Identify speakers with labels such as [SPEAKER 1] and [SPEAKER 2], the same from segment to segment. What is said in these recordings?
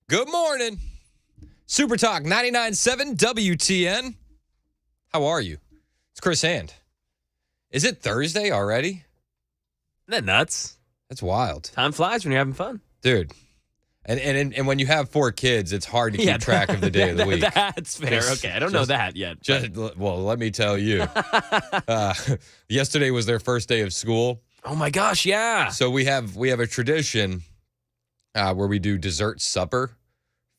[SPEAKER 1] Good morning. Super Talk 99.7 WTN. How are you? It's Chris Hand. Is it Thursday already?
[SPEAKER 2] Isn't that nuts?
[SPEAKER 1] That's wild.
[SPEAKER 2] Time flies when you're having fun.
[SPEAKER 1] Dude. And when you have 4 kids, it's hard to keep track of the day of the week.
[SPEAKER 2] That's fair. Okay, I don't know that yet.
[SPEAKER 1] Well, let me tell you. Yesterday was their first day of school.
[SPEAKER 2] Oh my gosh, yeah.
[SPEAKER 1] So we have a tradition where we do dessert supper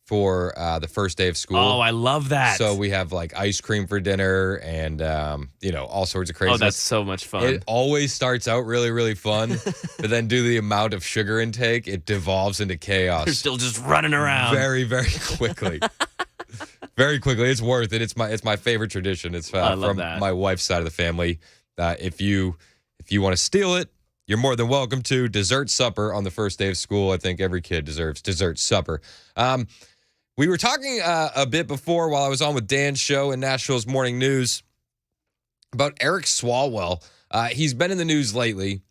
[SPEAKER 1] for the first day of school.
[SPEAKER 2] Oh, I love that.
[SPEAKER 1] So we have like ice cream for dinner and, all sorts of crazy.
[SPEAKER 2] Oh, that's so much fun.
[SPEAKER 1] It always starts out really, really fun, but then due to the amount of sugar intake, it devolves into chaos.
[SPEAKER 2] You're still just running around.
[SPEAKER 1] Very, very quickly. Very quickly. It's worth it. It's my favorite tradition. It's from my wife's side of the family. If you want to steal it, you're more than welcome to. Dessert supper on the first day of school. I think every kid deserves dessert supper. We were talking a bit before while I was on with Dan's show in Nashville's Morning News about Eric Swalwell. He's been in the news lately.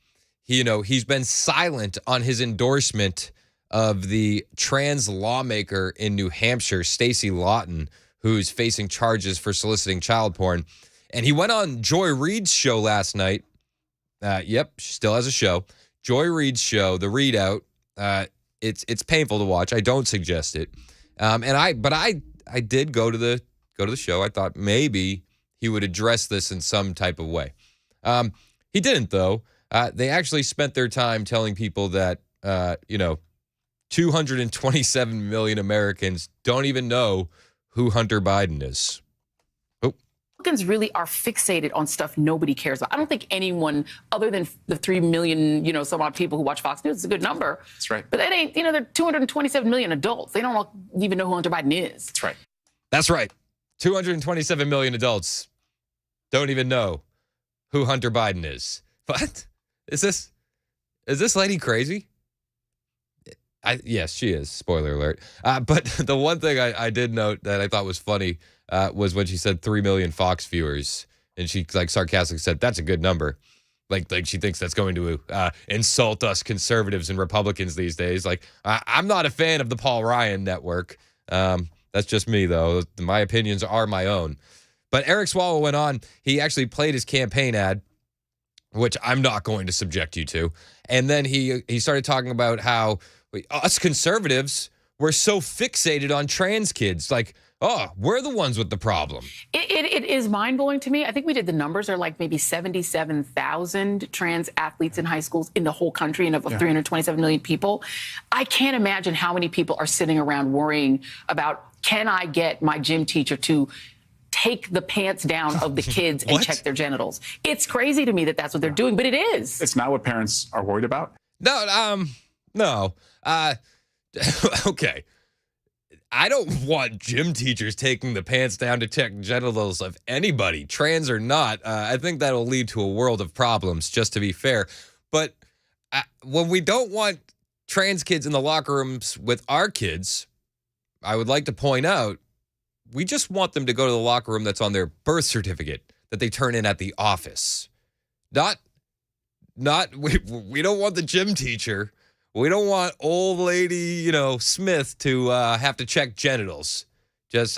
[SPEAKER 1] He's been silent on his endorsement of the trans lawmaker in New Hampshire, Stacey Lawton, who's facing charges for soliciting child porn. And he went on Joy Reid's show last night. Yep, she still has a show. Joy Reid's show, The Readout. It's painful to watch. I don't suggest it. I did go to the show. I thought maybe he would address this in some type of way. He didn't though. They actually spent their time telling people that 227 million Americans don't even know who Hunter Biden is.
[SPEAKER 3] Republicans really are fixated on stuff nobody cares about. I don't think anyone other than the 3 million, some odd people who watch Fox News, it's a good number.
[SPEAKER 4] That's right.
[SPEAKER 3] But that ain't, there are 227 million adults. They don't even know who Hunter Biden is.
[SPEAKER 4] That's right.
[SPEAKER 1] That's right. 227 million adults don't even know who Hunter Biden is. What? Is this lady crazy? Yes, she is. Spoiler alert. But the one thing I did note that I thought was funny was when she said 3 million Fox viewers, and she sarcastically said, that's a good number. Like she thinks that's going to insult us conservatives and Republicans these days. I'm not a fan of the Paul Ryan network. That's just me, though. My opinions are my own. But Eric Swalwell went on. He actually played his campaign ad, which I'm not going to subject you to. And then he started talking about how us conservatives were so fixated on trans kids. We're the ones with the problem.
[SPEAKER 3] It is mind-blowing to me. I think we did the numbers are maybe 77,000 trans athletes in high schools in the whole country and of 327 million people. I can't imagine how many people are sitting around worrying about, can I get my gym teacher to take the pants down of the kids and check their genitals? It's crazy to me that that's what they're doing, but it is.
[SPEAKER 4] It's not what parents are worried about.
[SPEAKER 1] No. Okay. I don't want gym teachers taking the pants down to check genitals of anybody, trans or not. I think that'll lead to a world of problems, just to be fair. But when we don't want trans kids in the locker rooms with our kids, I would like to point out, we just want them to go to the locker room that's on their birth certificate that they turn in at the office. We don't want the gym teacher. We don't want old lady, Smith to have to check genitals.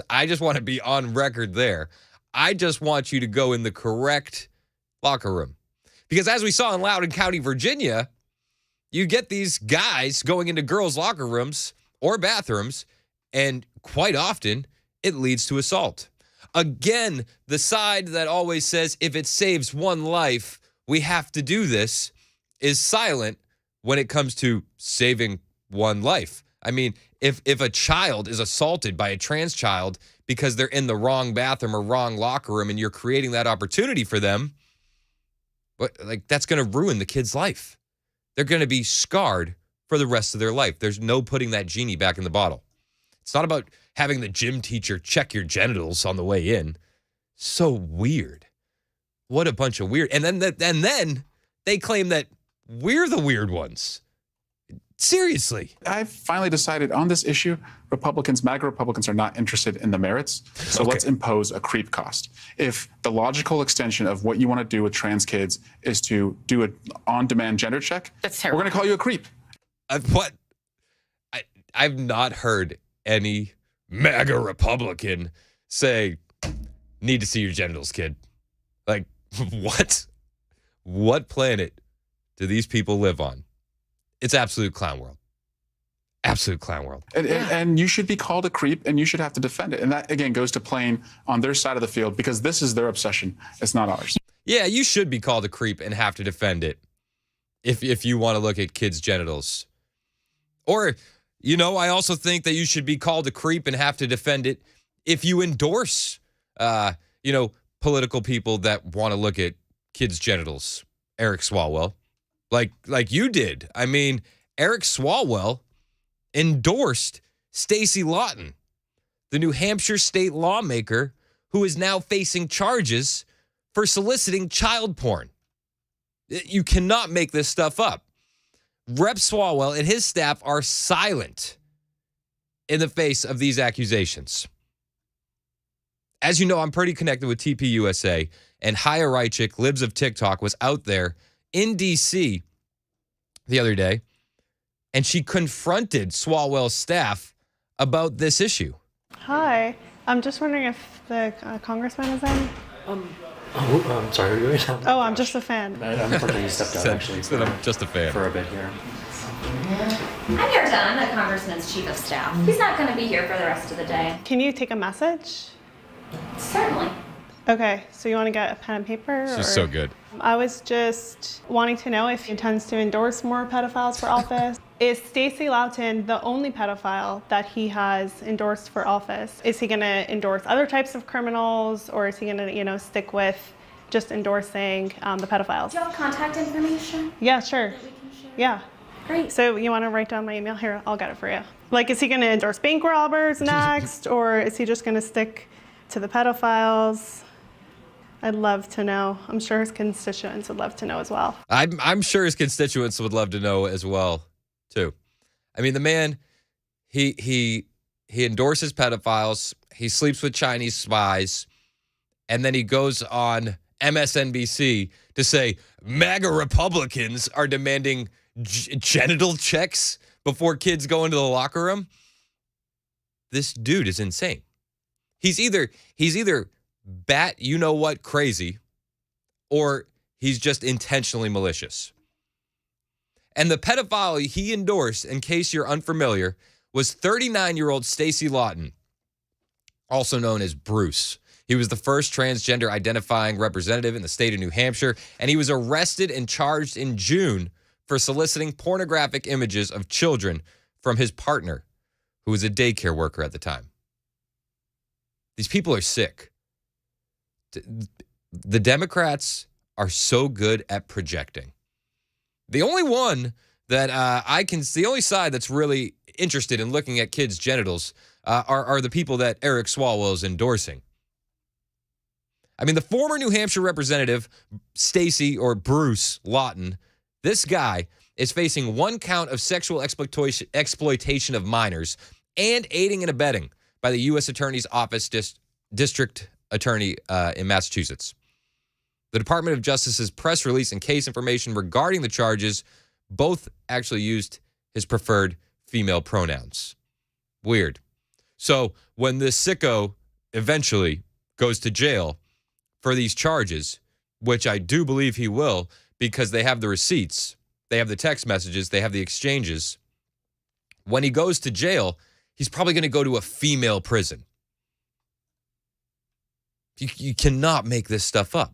[SPEAKER 1] I just want to be on record there. I just want you to go in the correct locker room. Because as we saw in Loudoun County, Virginia, you get these guys going into girls' locker rooms or bathrooms, and quite often it leads to assault. Again, the side that always says if it saves one life, we have to do this is silent when it comes to saving one life. I mean, if a child is assaulted by a trans child because they're in the wrong bathroom or wrong locker room and you're creating that opportunity for them, that's going to ruin the kid's life. They're going to be scarred for the rest of their life. There's no putting that genie back in the bottle. It's not about having the gym teacher check your genitals on the way in. So weird. What a bunch of weird. And then they claim that we're the weird ones. Seriously.
[SPEAKER 4] I've finally decided on this issue, MAGA Republicans are not interested in the merits. So let's impose a creep cost. If the logical extension of what you want to do with trans kids is to do an on-demand gender check,
[SPEAKER 3] that's terrible.
[SPEAKER 4] We're going to call you a creep.
[SPEAKER 1] I've not heard any MAGA Republican say, need to see your genitals, kid. Like, what? What planet do these people live on? It's absolute clown world. Absolute clown world.
[SPEAKER 4] And you should be called a creep, and you should have to defend it. And that, again, goes to playing on their side of the field, because this is their obsession. It's not ours.
[SPEAKER 1] Yeah, you should be called a creep and have to defend it if you want to look at kids' genitals. Or, I also think that you should be called a creep and have to defend it if you endorse, political people that want to look at kids' genitals. Eric Swalwell, like you did. I mean, Eric Swalwell endorsed Stacey Lawton, the New Hampshire state lawmaker who is now facing charges for soliciting child porn. You cannot make this stuff up. Rep Swalwell and his staff are silent in the face of these accusations. As you know, I'm pretty connected with TPUSA, and Haya Reichik, Libs of TikTok, was out there in D.C. the other day, and she confronted Swalwell's staff about this issue.
[SPEAKER 5] Hi, I'm just wondering if the congressman is in.
[SPEAKER 6] I'm sorry, who are you?
[SPEAKER 5] Oh, I'm just a fan.
[SPEAKER 6] Unfortunately, you stepped out actually.
[SPEAKER 1] Said I'm just a fan.
[SPEAKER 6] For a bit here.
[SPEAKER 7] I'm here, Don, the congressman's chief of staff. He's not going to be here for the rest of the day.
[SPEAKER 5] Can you take a message?
[SPEAKER 7] Certainly.
[SPEAKER 5] Okay, so you want to get a pen and paper?
[SPEAKER 1] She's so good.
[SPEAKER 5] I was just wanting to know if he intends to endorse more pedophiles for office. Is Stacey Lawton the only pedophile that he has endorsed for office? Is he going to endorse other types of criminals, or is he going to, stick with just endorsing the pedophiles?
[SPEAKER 7] Do you have contact information?
[SPEAKER 5] Yeah, sure.
[SPEAKER 7] That we can share?
[SPEAKER 5] Yeah.
[SPEAKER 7] Great.
[SPEAKER 5] So you want to write down my email? Here, I'll get it for you. Like, is he going to endorse bank robbers next, or is he just going to stick to the pedophiles? I'd love to know. I'm sure his constituents would love to know as well.
[SPEAKER 1] I'm sure his constituents would love to know as well, too. I mean, the man, he endorses pedophiles. He sleeps with Chinese spies. And then he goes on MSNBC to say MAGA Republicans are demanding genital checks before kids go into the locker room. This dude is insane. He's either bat you-know-what crazy, or he's just intentionally malicious. And the pedophile he endorsed, in case you're unfamiliar, was 39-year-old Stacey Lawton, also known as Bruce. He was the first transgender identifying representative in the state of New Hampshire, and he was arrested and charged in June for soliciting pornographic images of children from his partner, who was a daycare worker at the time. These people are sick. The Democrats are so good at projecting. The only one that the only side that's really interested in looking at kids' genitals are the people that Eric Swalwell is endorsing. I mean, the former New Hampshire representative, Stacey or Bruce Lawton, this guy is facing 1 count of sexual exploitation of minors and aiding and abetting by the U.S. Attorney's Office District Attorney in Massachusetts. The Department of Justice's press release and case information regarding the charges both actually used his preferred female pronouns. Weird. So when this sicko eventually goes to jail for these charges, which I do believe he will, because they have the receipts, they have the text messages, they have the exchanges, when he goes to jail, he's probably going to go to a female prison. You cannot make this stuff up.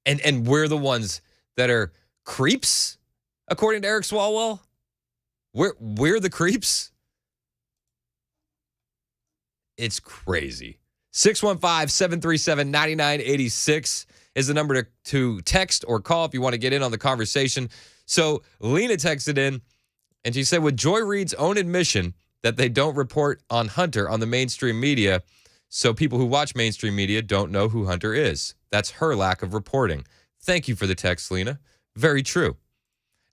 [SPEAKER 1] And we're the ones that are creeps, according to Eric Swalwell. We're the creeps. It's crazy. 615-737-9986 is the number to text or call if you want to get in on the conversation. So Lena texted in, and she said, with Joy Reid's own admission that they don't report on Hunter on the mainstream media, so people who watch mainstream media don't know who Hunter is. That's her lack of reporting. Thank you for the text, Lena. Very true.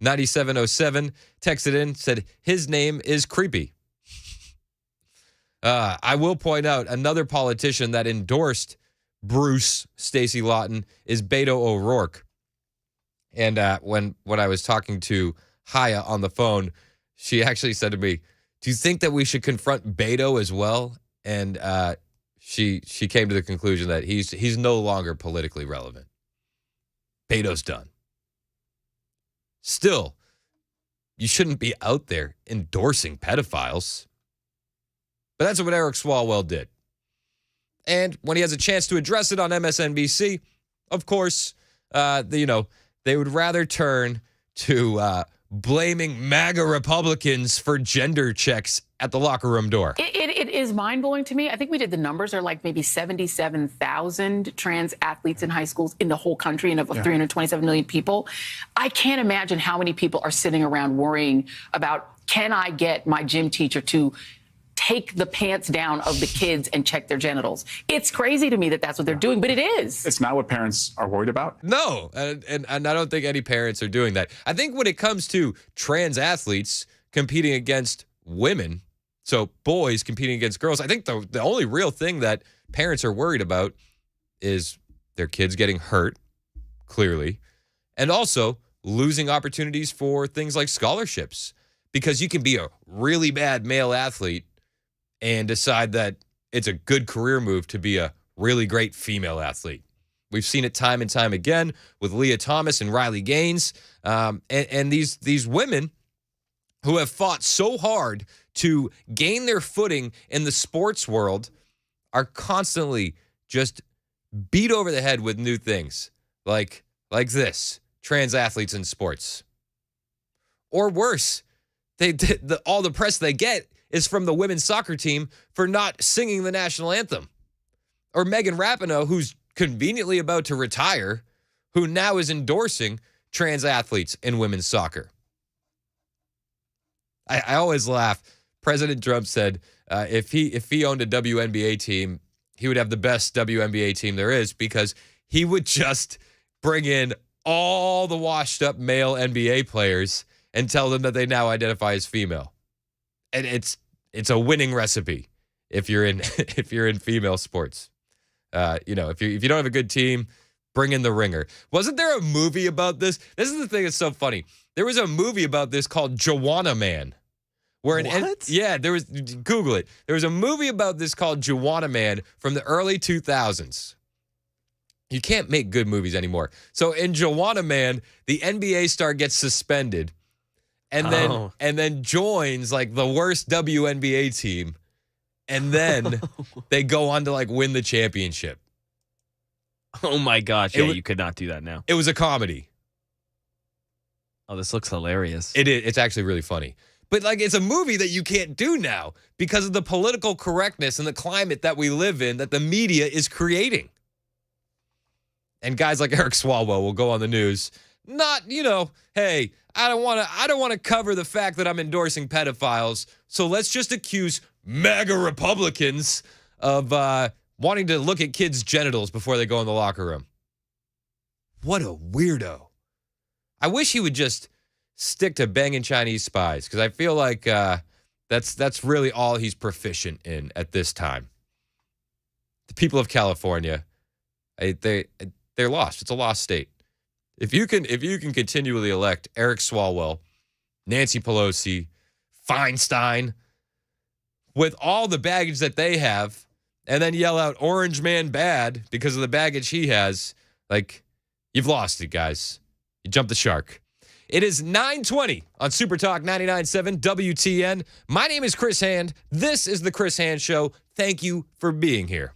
[SPEAKER 1] 9707 texted in, said his name is creepy. I will point out another politician that endorsed Bruce Stacey Lawton is Beto O'Rourke. And when I was talking to Haya on the phone, she actually said to me, "Do you think that we should confront Beto as well?" And she came to the conclusion that he's no longer politically relevant. Beto's done. Still, you shouldn't be out there endorsing pedophiles. But that's what Eric Swalwell did. And when he has a chance to address it on MSNBC, of course, they would rather turn to blaming MAGA Republicans for gender checks at the locker room door.
[SPEAKER 3] It is mind-blowing to me. I think we did the numbers are like maybe 77,000 trans athletes in high schools in the whole country and of 327 million people. I can't imagine how many people are sitting around worrying about, can I get my gym teacher to take the pants down of the kids and check their genitals? It's crazy to me that that's what they're doing, but it is.
[SPEAKER 4] It's not what parents are worried about.
[SPEAKER 1] No, and I don't think any parents are doing that. I think when it comes to trans athletes competing against women, so boys competing against girls, I think the only real thing that parents are worried about is their kids getting hurt, clearly, and also losing opportunities for things like scholarships, because you can be a really bad male athlete and decide that it's a good career move to be a really great female athlete. We've seen it time and time again with Leah Thomas and Riley Gaines. And these women who have fought so hard to gain their footing in the sports world are constantly just beat over the head with new things like this, trans athletes in sports. Or worse, all the press they get is from the women's soccer team for not singing the national anthem. Or Megan Rapinoe, who's conveniently about to retire, who now is endorsing trans athletes in women's soccer. I always laugh. President Trump said if he owned a WNBA team, he would have the best WNBA team there is, because he would just bring in all the washed up male NBA players and tell them that they now identify as female. And it's a winning recipe if you're in female sports. If you don't have a good team, bring in the ringer. Wasn't there a movie about this? This is the thing that's so funny. There was a movie about this called Joanna Man. There was, Google it. There was a movie about this called Joanna Man from the early 2000s. You can't make good movies anymore. So in Joanna Man, the NBA star gets suspended and then joins like the worst WNBA team, and then they go on to like win the championship.
[SPEAKER 2] Oh my gosh! Yeah, you could not do that now.
[SPEAKER 1] It was a comedy.
[SPEAKER 2] Oh, this looks hilarious.
[SPEAKER 1] It is. It's actually really funny. But like, it's a movie that you can't do now because of the political correctness and the climate that we live in, that the media is creating. And guys like Eric Swalwell will go on the news, not, hey, I don't want to cover the fact that I'm endorsing pedophiles, so let's just accuse MAGA Republicans of wanting to look at kids' genitals before they go in the locker room. What a weirdo. I wish he would just stick to banging Chinese spies, because I feel like that's really all he's proficient in at this time. The people of California, they're lost. It's a lost state. If you can continually elect Eric Swalwell, Nancy Pelosi, Feinstein, with all the baggage that they have, and then yell out Orange Man bad because of the baggage he has, like, you've lost it, guys. You jumped the shark. It is 9:20 on Super Talk 99.7 WTN. My name is Chris Hand. This is the Chris Hand Show. Thank you for being here.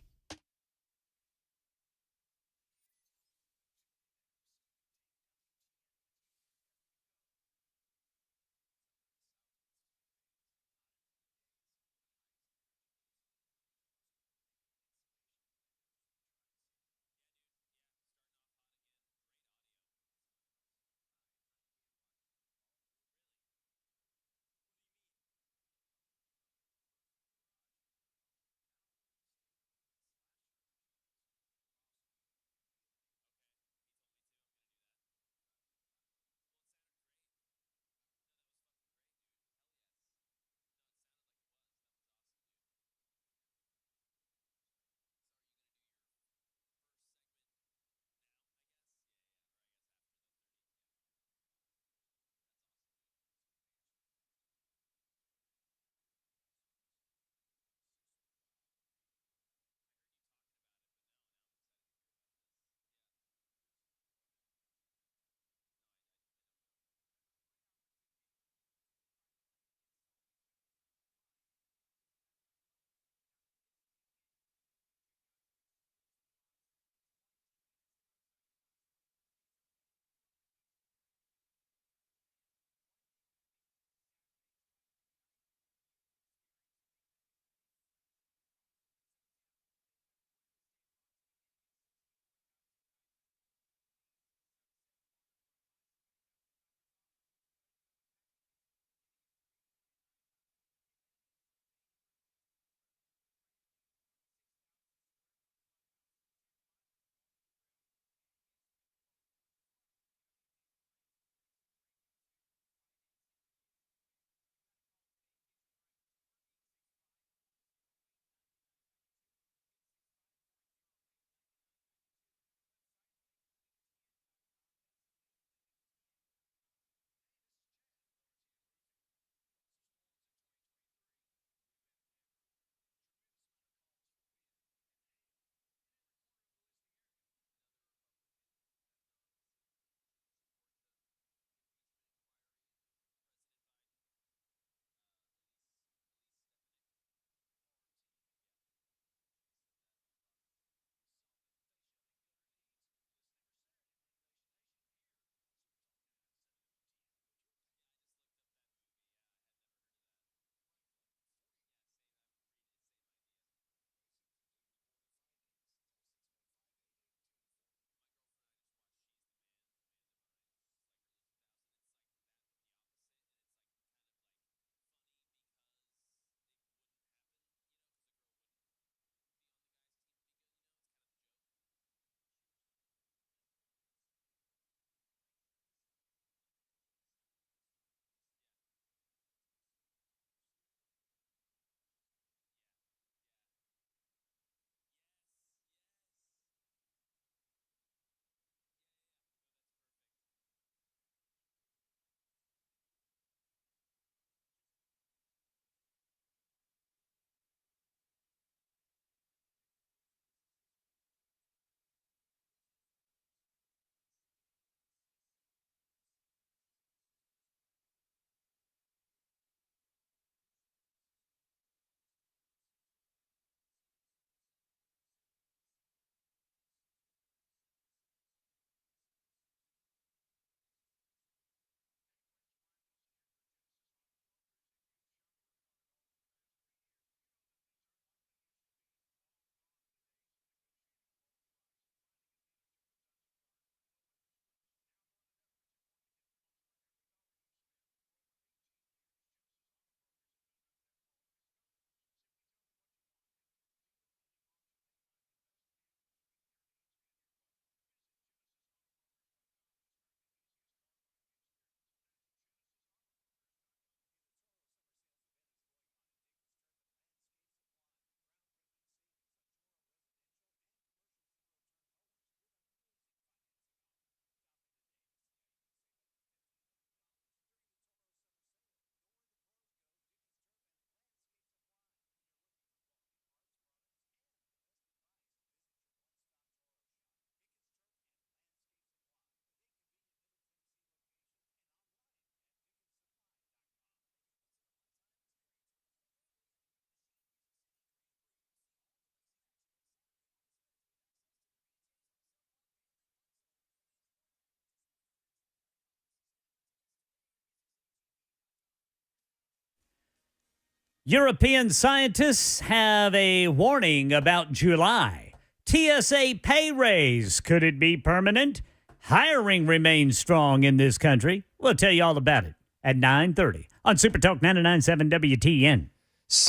[SPEAKER 8] European scientists have a warning about July. TSA pay raise. Could it be permanent? Hiring remains strong in this country. We'll tell you all about it at 9:30 on Super Talk 99.7 WTN.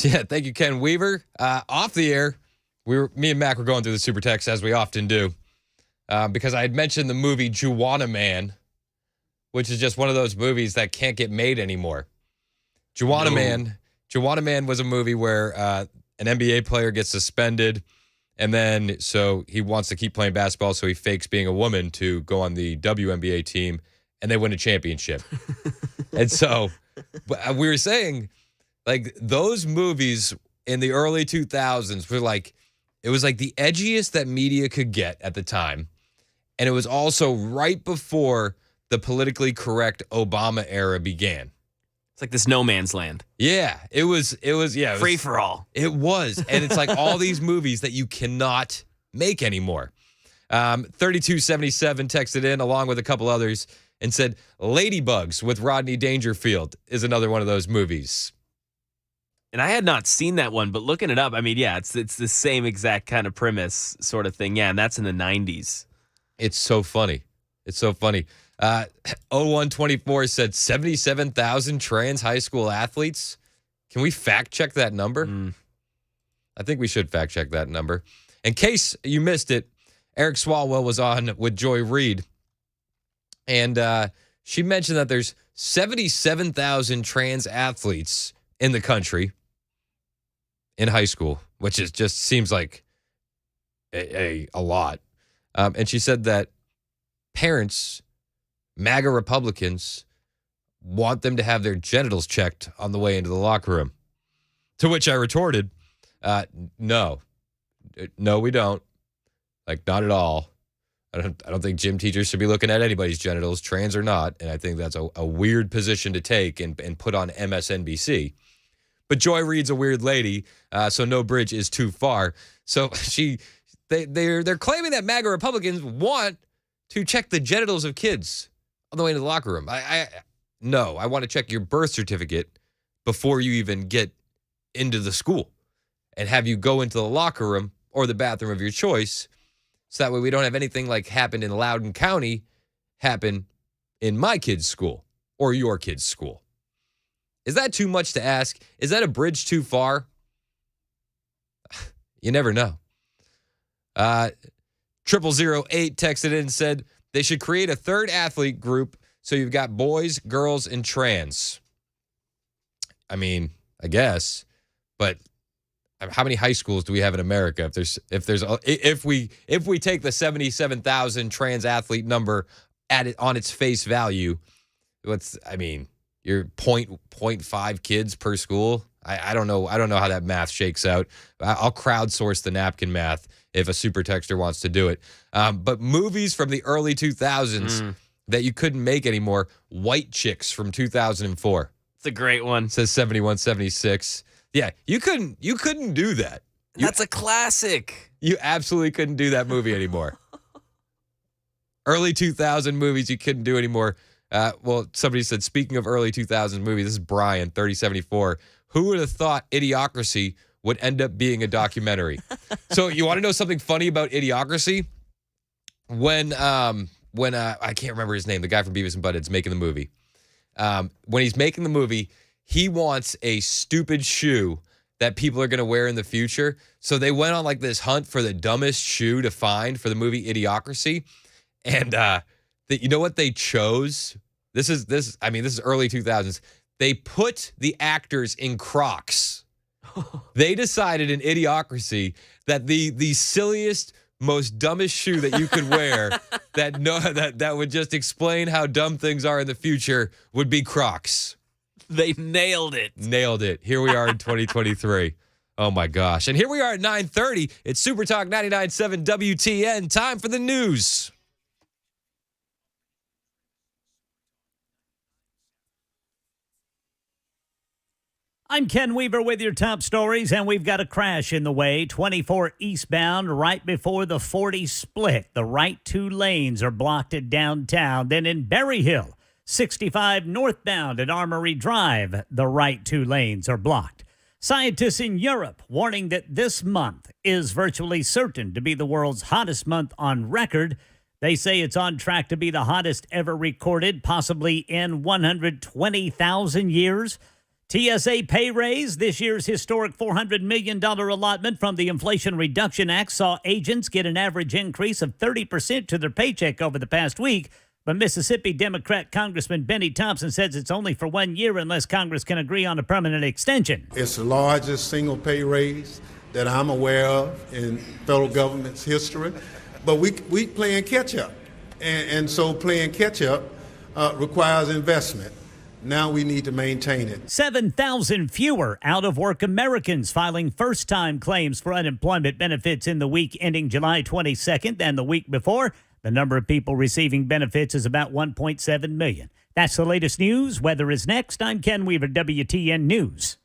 [SPEAKER 1] Yeah, thank you, Ken Weaver. Off the air, me and Mac were going through the super text as we often do, because I had mentioned the movie Juwanna Man, which is just one of those movies that can't get made anymore. Juwanna Man was a movie where an NBA player gets suspended, and then so he wants to keep playing basketball, so he fakes being a woman to go on the WNBA team, and they win a championship. And so we were saying, like, those movies in the early 2000s were like, it was like the edgiest that media could get at the time. And it was also right before the politically correct Obama era began.
[SPEAKER 2] It's like this no man's land.
[SPEAKER 1] Yeah, it was
[SPEAKER 2] Free for all.
[SPEAKER 1] It was. And it's like all these movies that you cannot make anymore. 3277 texted in along with a couple others and said Ladybugs with Rodney Dangerfield is another one of those movies.
[SPEAKER 2] And I had not seen that one, but looking it up, I mean, yeah, it's the same exact kind of premise sort of thing. Yeah, and that's in the 90s.
[SPEAKER 1] It's so funny. It's so funny. 0124 said 77,000 trans high school athletes. Can we fact check that number? I think we should fact check that number. In case you missed it, Eric Swalwell was on with Joy Reid, and she mentioned that there's 77,000 trans athletes in the country in high school, which is just seems like a lot. And she said that parents, MAGA Republicans, want them to have their genitals checked on the way into the locker room. To which I retorted, no, we don't. Like, not at all. I don't think gym teachers should be looking at anybody's genitals, trans or not. And I think that's a weird position to take and put on MSNBC. But Joy Reid's a weird lady, so no bridge is too far. So they're claiming that MAGA Republicans want to check the genitals of kids on the way into the locker room. No, I want to check your birth certificate before you even get into the school and have you go into the locker room or the bathroom of your choice. So that way we don't have anything like happened in Loudoun County happen in my kid's school or your kid's school. Is that too much to ask? Is that a bridge too far? You never know. 0008 texted in and said they should create a third athlete group so you've got boys, girls, and trans. I mean, I guess, but how many high schools do we have in America? If we take the 77,000 trans athlete number on its face value, you're 0.5 kids per school. I don't know how that math shakes out. I'll crowdsource the napkin math if a super texter wants to do it. But movies from the early 2000s that you couldn't make anymore. White Chicks from 2004.
[SPEAKER 2] It's a great one.
[SPEAKER 1] It says 7176. Yeah, you couldn't do that.
[SPEAKER 2] That's a classic.
[SPEAKER 1] You absolutely couldn't do that movie anymore. Early 2000 movies you couldn't do anymore. Well, somebody said, speaking of early 2000s movies, this is Brian, 3074. Who would have thought Idiocracy would end up being a documentary? So you want to know something funny about Idiocracy? When I can't remember his name, the guy from Beavis and Butthead's making the movie. When he's making the movie, he wants a stupid shoe that people are going to wear in the future. So they went on like this hunt for the dumbest shoe to find for the movie Idiocracy. And you know what they chose? This is early 2000s. They put the actors in Crocs. They decided in Idiocracy that the silliest, most dumbest shoe that you could wear that would just explain how dumb things are in the future would be Crocs.
[SPEAKER 2] They nailed it.
[SPEAKER 1] Nailed it. Here we are in 2023. Oh, my gosh. And here we are at 9:30. It's Super Talk 99.7 WTN. Time for the news.
[SPEAKER 8] I'm Ken Weaver with your top stories, and we've got a crash in the way. 24 eastbound right before the 40 split. The right two lanes are blocked at downtown. Then in Berry Hill, 65 northbound at Armory Drive, the right two lanes are blocked. Scientists in Europe warning that this month is virtually certain to be the world's hottest month on record. They say it's on track to be the hottest ever recorded, possibly in 120,000 years. TSA pay raise, this year's historic $400 million allotment from the Inflation Reduction Act saw agents get an average increase of 30% to their paycheck over the past week. But Mississippi Democrat Congressman Benny Thompson says it's only for 1 year unless Congress can agree on a permanent extension.
[SPEAKER 9] It's the largest single pay raise that I'm aware of in federal government's history. But we playing catch up. And so playing catch up requires investment. Now we need to maintain it.
[SPEAKER 8] 7,000 fewer out-of-work Americans filing first-time claims for unemployment benefits in the week ending July 22nd than the week before. The number of people receiving benefits is about 1.7 million. That's the latest news. Weather is next. I'm Ken Weaver, WTN News.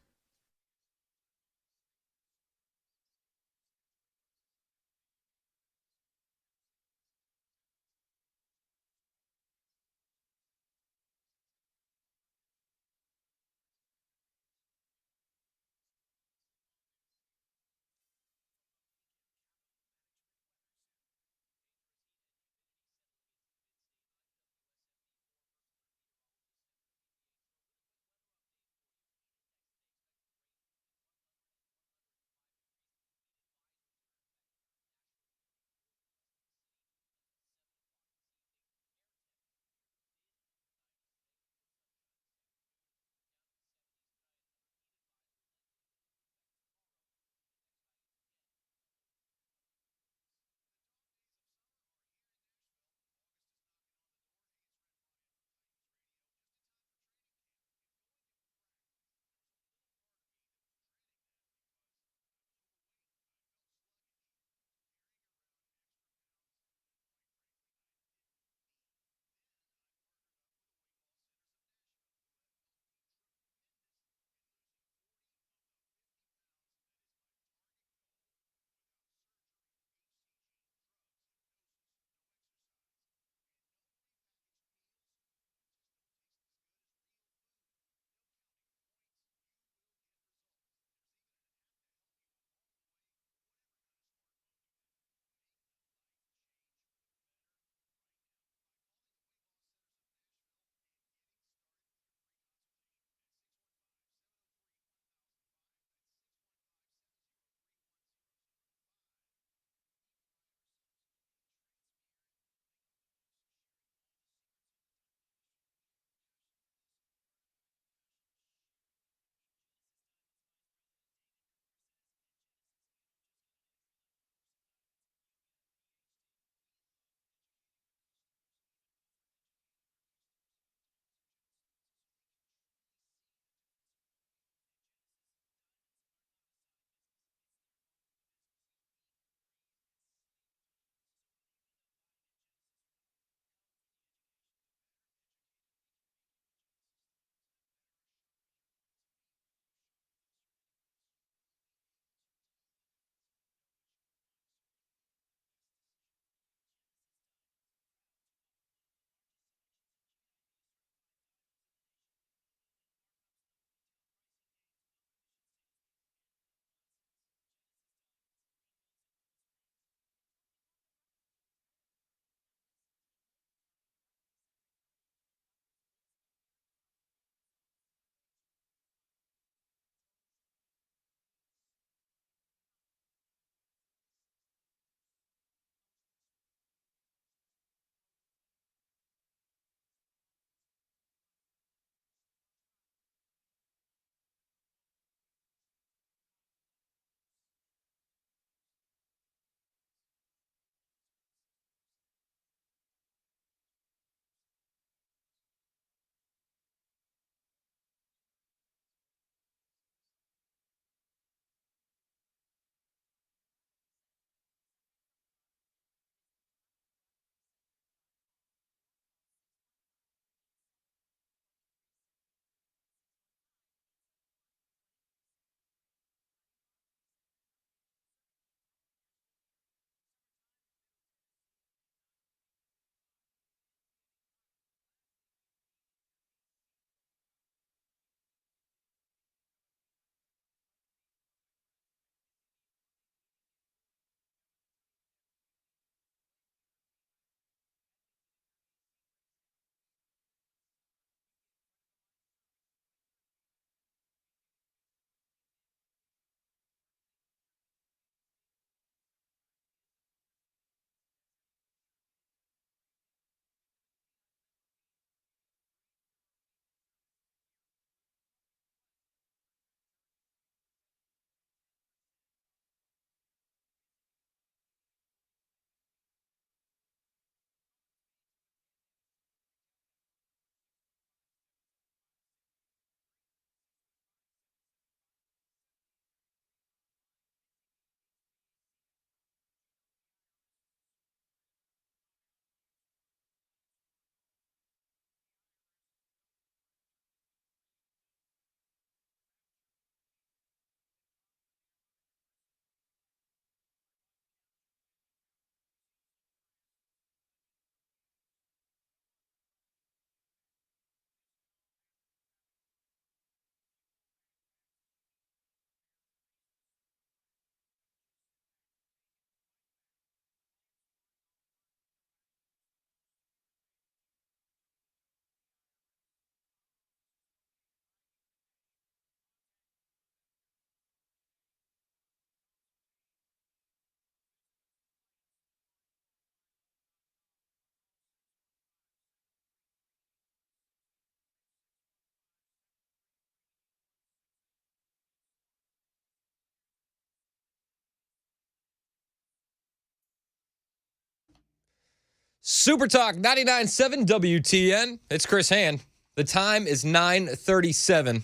[SPEAKER 1] Super Talk 99.7 WTN. It's Chris Hand. The time is 9:37.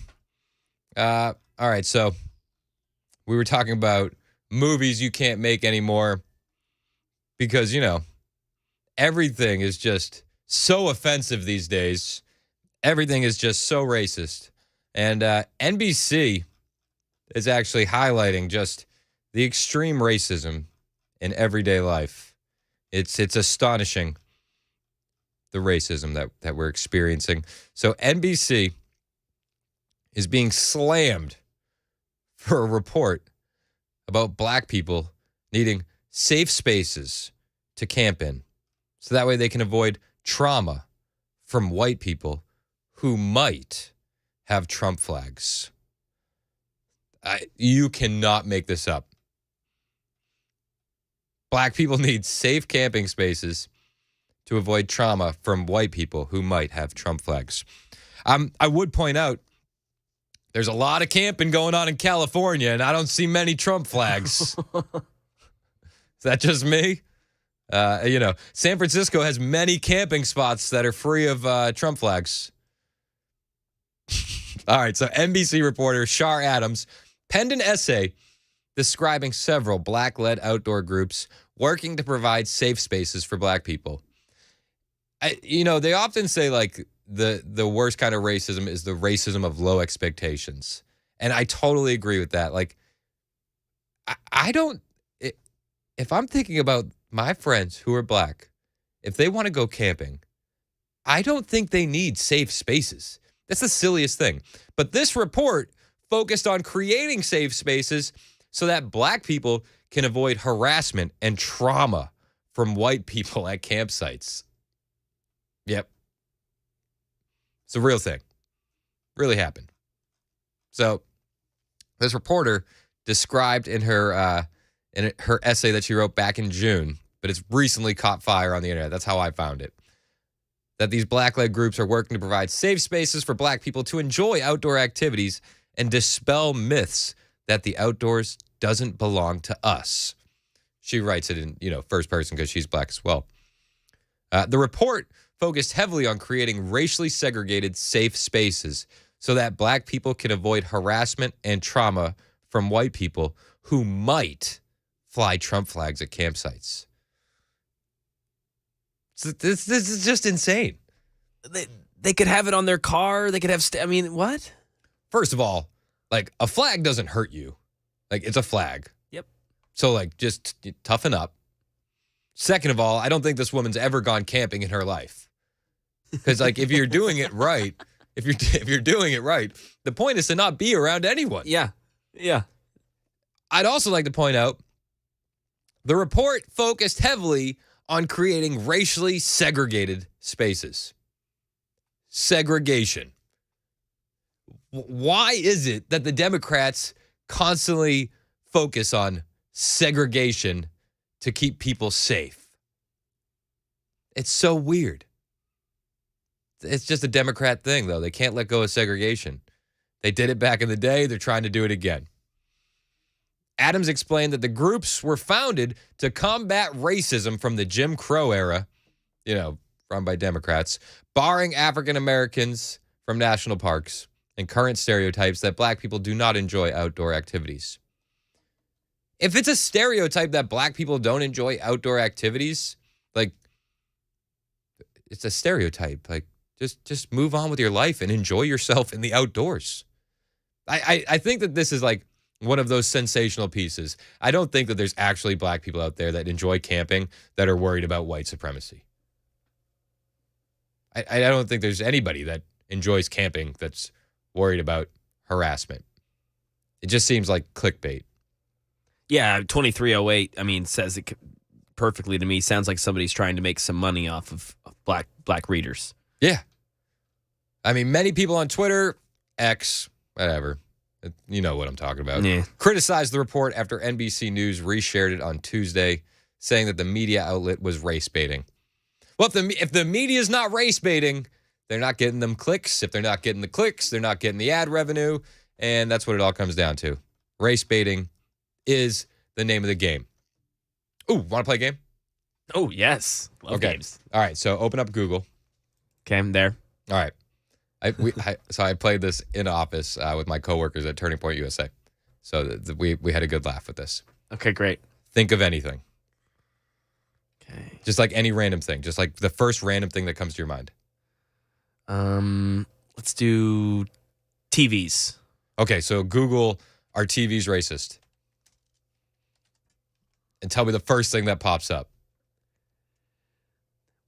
[SPEAKER 1] All right, so we were talking about movies you can't make anymore because, everything is just so offensive these days. Everything is just so racist. And NBC is actually highlighting just the extreme racism in everyday life. It's astonishing, the racism that we're experiencing. So NBC is being slammed for a report about black people needing safe spaces to camp in, so that way they can avoid trauma from white people who might have Trump flags. You cannot make this up. Black people need safe camping spaces to avoid trauma from white people who might have Trump flags. I would point out there's a lot of camping going on in California, and I don't see many Trump flags. Is that just me? San Francisco has many camping spots that are free of Trump flags. All right, so NBC reporter Shar Adams penned an essay describing several black-led outdoor groups working to provide safe spaces for black people. They often say, like, the worst kind of racism is the racism of low expectations. And I totally agree with that. Like, if I'm thinking about my friends who are black, if they want to go camping, I don't think they need safe spaces. That's the silliest thing. But this report focused on creating safe spaces so that black people can avoid harassment and trauma from white people at campsites. Yep. It's a real thing. Really happened. So this reporter described in her essay that she wrote back in June, but it's recently caught fire on the internet. That's how I found it. That these black-led groups are working to provide safe spaces for black people to enjoy outdoor activities and dispel myths that the outdoors doesn't belong to us. She writes it in, first person because she's black as well. The report focused heavily on creating racially segregated safe spaces so that black people can avoid harassment and trauma from white people who might fly Trump flags at campsites. This is just insane.
[SPEAKER 2] They could have it on their car. They could have, what?
[SPEAKER 1] First of all, like, a flag doesn't hurt you. Like, it's a flag.
[SPEAKER 2] Yep.
[SPEAKER 1] So, like, just toughen up. Second of all, I don't think this woman's ever gone camping in her life. Because, like, if you're doing it right, if you're doing it right, the point is to not be around anyone.
[SPEAKER 2] Yeah. Yeah.
[SPEAKER 1] I'd also like to point out the report focused heavily on creating racially segregated spaces. Segregation. Why is it that the Democrats constantly focus on segregation to keep people safe? It's so weird. It's just a Democrat thing, though. They can't let go of segregation. They did it back in the day. They're trying to do it again. Adams explained that the groups were founded to combat racism from the Jim Crow era, run by Democrats, barring African Americans from national parks and current stereotypes that black people do not enjoy outdoor activities. If it's a stereotype that black people don't enjoy outdoor activities, like, it's a stereotype. Like, just move on with your life and enjoy yourself in the outdoors. I think that this is like one of those sensational pieces. I don't think that there's actually black people out there that enjoy camping that are worried about white supremacy. I don't think there's anybody that enjoys camping that's worried about harassment. It just seems like clickbait.
[SPEAKER 2] Yeah, 2308, says it perfectly to me. Sounds like somebody's trying to make some money off of black readers.
[SPEAKER 1] Yeah. Many people on Twitter, X, whatever, you know what I'm talking about, criticized the report after NBC News reshared it on Tuesday, saying that the media outlet was race baiting. Well, if the media is not race baiting, they're not getting them clicks. If they're not getting the clicks, they're not getting the ad revenue. And that's what it all comes down to. Race baiting is the name of the game. Ooh, want to play a game?
[SPEAKER 2] Oh, yes. Love
[SPEAKER 1] Okay.
[SPEAKER 2] games.
[SPEAKER 1] All right. So open up Google.
[SPEAKER 2] Okay, I'm there.
[SPEAKER 1] All right. So I played this in office with my coworkers at Turning Point USA. So we had a good laugh with this.
[SPEAKER 2] Okay, great.
[SPEAKER 1] Think of anything.
[SPEAKER 2] Okay.
[SPEAKER 1] Just like any random thing. Just like the first random thing that comes to your mind.
[SPEAKER 2] Let's do TVs.
[SPEAKER 1] Okay, so Google, are TVs racist? And tell me the first thing that pops up.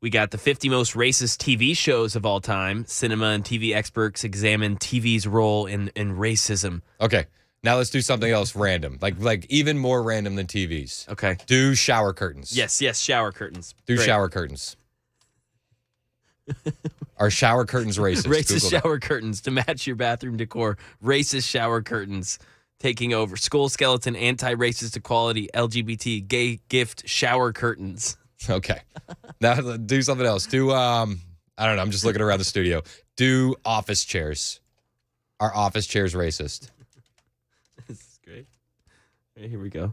[SPEAKER 2] We got the 50 most racist TV shows of all time. Cinema and TV experts examine TV's role in racism.
[SPEAKER 1] Okay, now let's do something else random. Like even more random than TVs.
[SPEAKER 2] Okay.
[SPEAKER 1] Do shower curtains.
[SPEAKER 2] Yes, shower curtains.
[SPEAKER 1] Do
[SPEAKER 2] Great.
[SPEAKER 1] shower curtains. Are shower curtains racist?
[SPEAKER 2] Racist
[SPEAKER 1] Google
[SPEAKER 2] shower curtains to match your bathroom decor. Racist shower curtains taking over. Skull skeleton, anti-racist equality, LGBT, gay gift, shower curtains.
[SPEAKER 1] that. Okay. Now do something else. Do I don't know. I'm just looking around the studio. Do office chairs. Are office chairs racist?
[SPEAKER 2] This is great. Okay, here we go.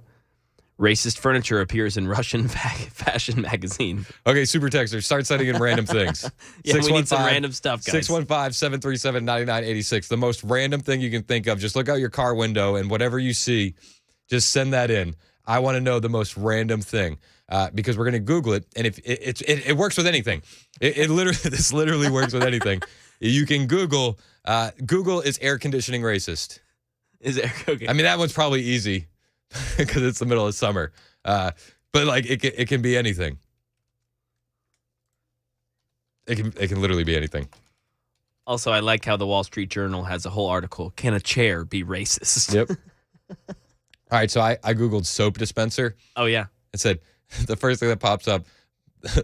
[SPEAKER 2] Racist furniture appears in Russian fashion magazine.
[SPEAKER 1] Okay, super texter, start sending in random things.
[SPEAKER 2] Yeah, we need some random stuff, guys.
[SPEAKER 1] 615-737-9986. The most random thing you can think of. Just look out your car window and whatever you see, just send that in. I want to know the most random thing because we're going to Google it, and if it works with anything. It literally this literally works with anything. You can Google. Google is air conditioning racist.
[SPEAKER 2] Is air okay?
[SPEAKER 1] I mean that one's probably easy. Because it's the middle of summer. But like it can be anything. It can literally be anything.
[SPEAKER 2] Also, I like how the Wall Street Journal has a whole article. Can a chair be racist?
[SPEAKER 1] Yep. All right, so I Googled soap dispenser.
[SPEAKER 2] Oh, yeah.
[SPEAKER 1] It said the first thing that pops up,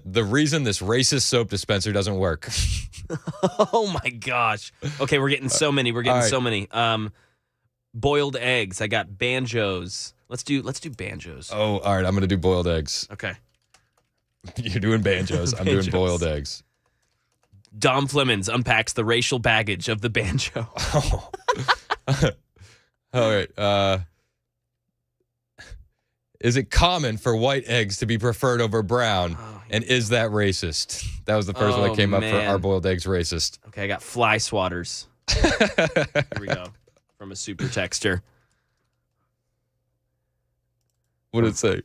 [SPEAKER 1] the reason this racist soap dispenser doesn't work.
[SPEAKER 2] Oh my gosh. Okay, we're getting so many. So many. Boiled eggs. I got banjos. Let's do banjos.
[SPEAKER 1] Oh, all right. I'm gonna do boiled eggs.
[SPEAKER 2] Okay.
[SPEAKER 1] You're doing banjos. I'm doing boiled eggs.
[SPEAKER 2] Dom Flemons unpacks the racial baggage of the banjo.
[SPEAKER 1] Oh. All right. Is it common for white eggs to be preferred over brown?
[SPEAKER 2] Oh,
[SPEAKER 1] and is that racist? That was the first one that came up for our boiled eggs racist.
[SPEAKER 2] Okay, I got fly swatters. Here we go. From a super texter.
[SPEAKER 1] What did it say?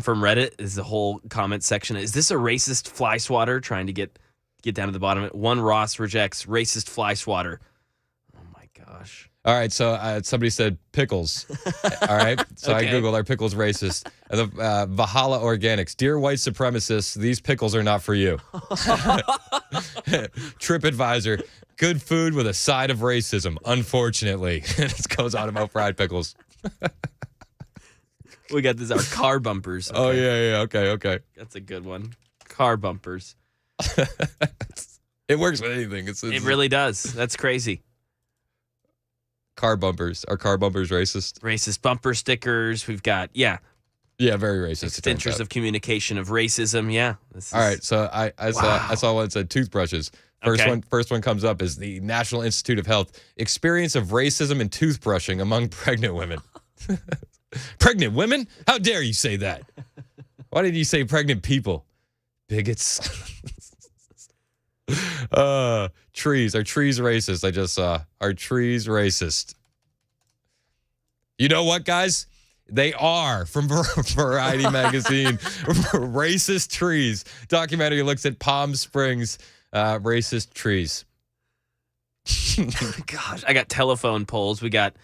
[SPEAKER 2] From Reddit is the whole comment section. Is this a racist fly swatter? Trying to get down to the bottom of it. One Ross rejects racist fly swatter. Oh my gosh.
[SPEAKER 1] All right, so somebody said pickles. All right, so
[SPEAKER 2] Okay.
[SPEAKER 1] I Googled, are pickles racist? And the Valhalla Organics. Dear white supremacists, these pickles are not for you. TripAdvisor. Good food with a side of racism, unfortunately. It goes on about fried pickles.
[SPEAKER 2] We got this, our car bumpers. Okay.
[SPEAKER 1] Oh, yeah. Okay.
[SPEAKER 2] That's a good one. Car bumpers.
[SPEAKER 1] It works with anything. It's
[SPEAKER 2] It really does. That's crazy.
[SPEAKER 1] Car bumpers. Are car bumpers racist?
[SPEAKER 2] Racist bumper stickers. We've got,
[SPEAKER 1] Yeah, very racist. it turns
[SPEAKER 2] extensors
[SPEAKER 1] out.
[SPEAKER 2] of communication of racism. Yeah.
[SPEAKER 1] All right, so I saw one that said toothbrushes.
[SPEAKER 2] Okay.
[SPEAKER 1] First one comes up is the National Institute of Health experience of racism and toothbrushing among pregnant women. Pregnant women? How dare you say that? Why did you say pregnant people? Bigots. Trees. Are trees racist? I just saw. Are trees racist? You know what, guys? They are, from Variety magazine. Racist trees. Documentary looks at Palm Springs racist trees.
[SPEAKER 2] Gosh, I got telephone poles. We got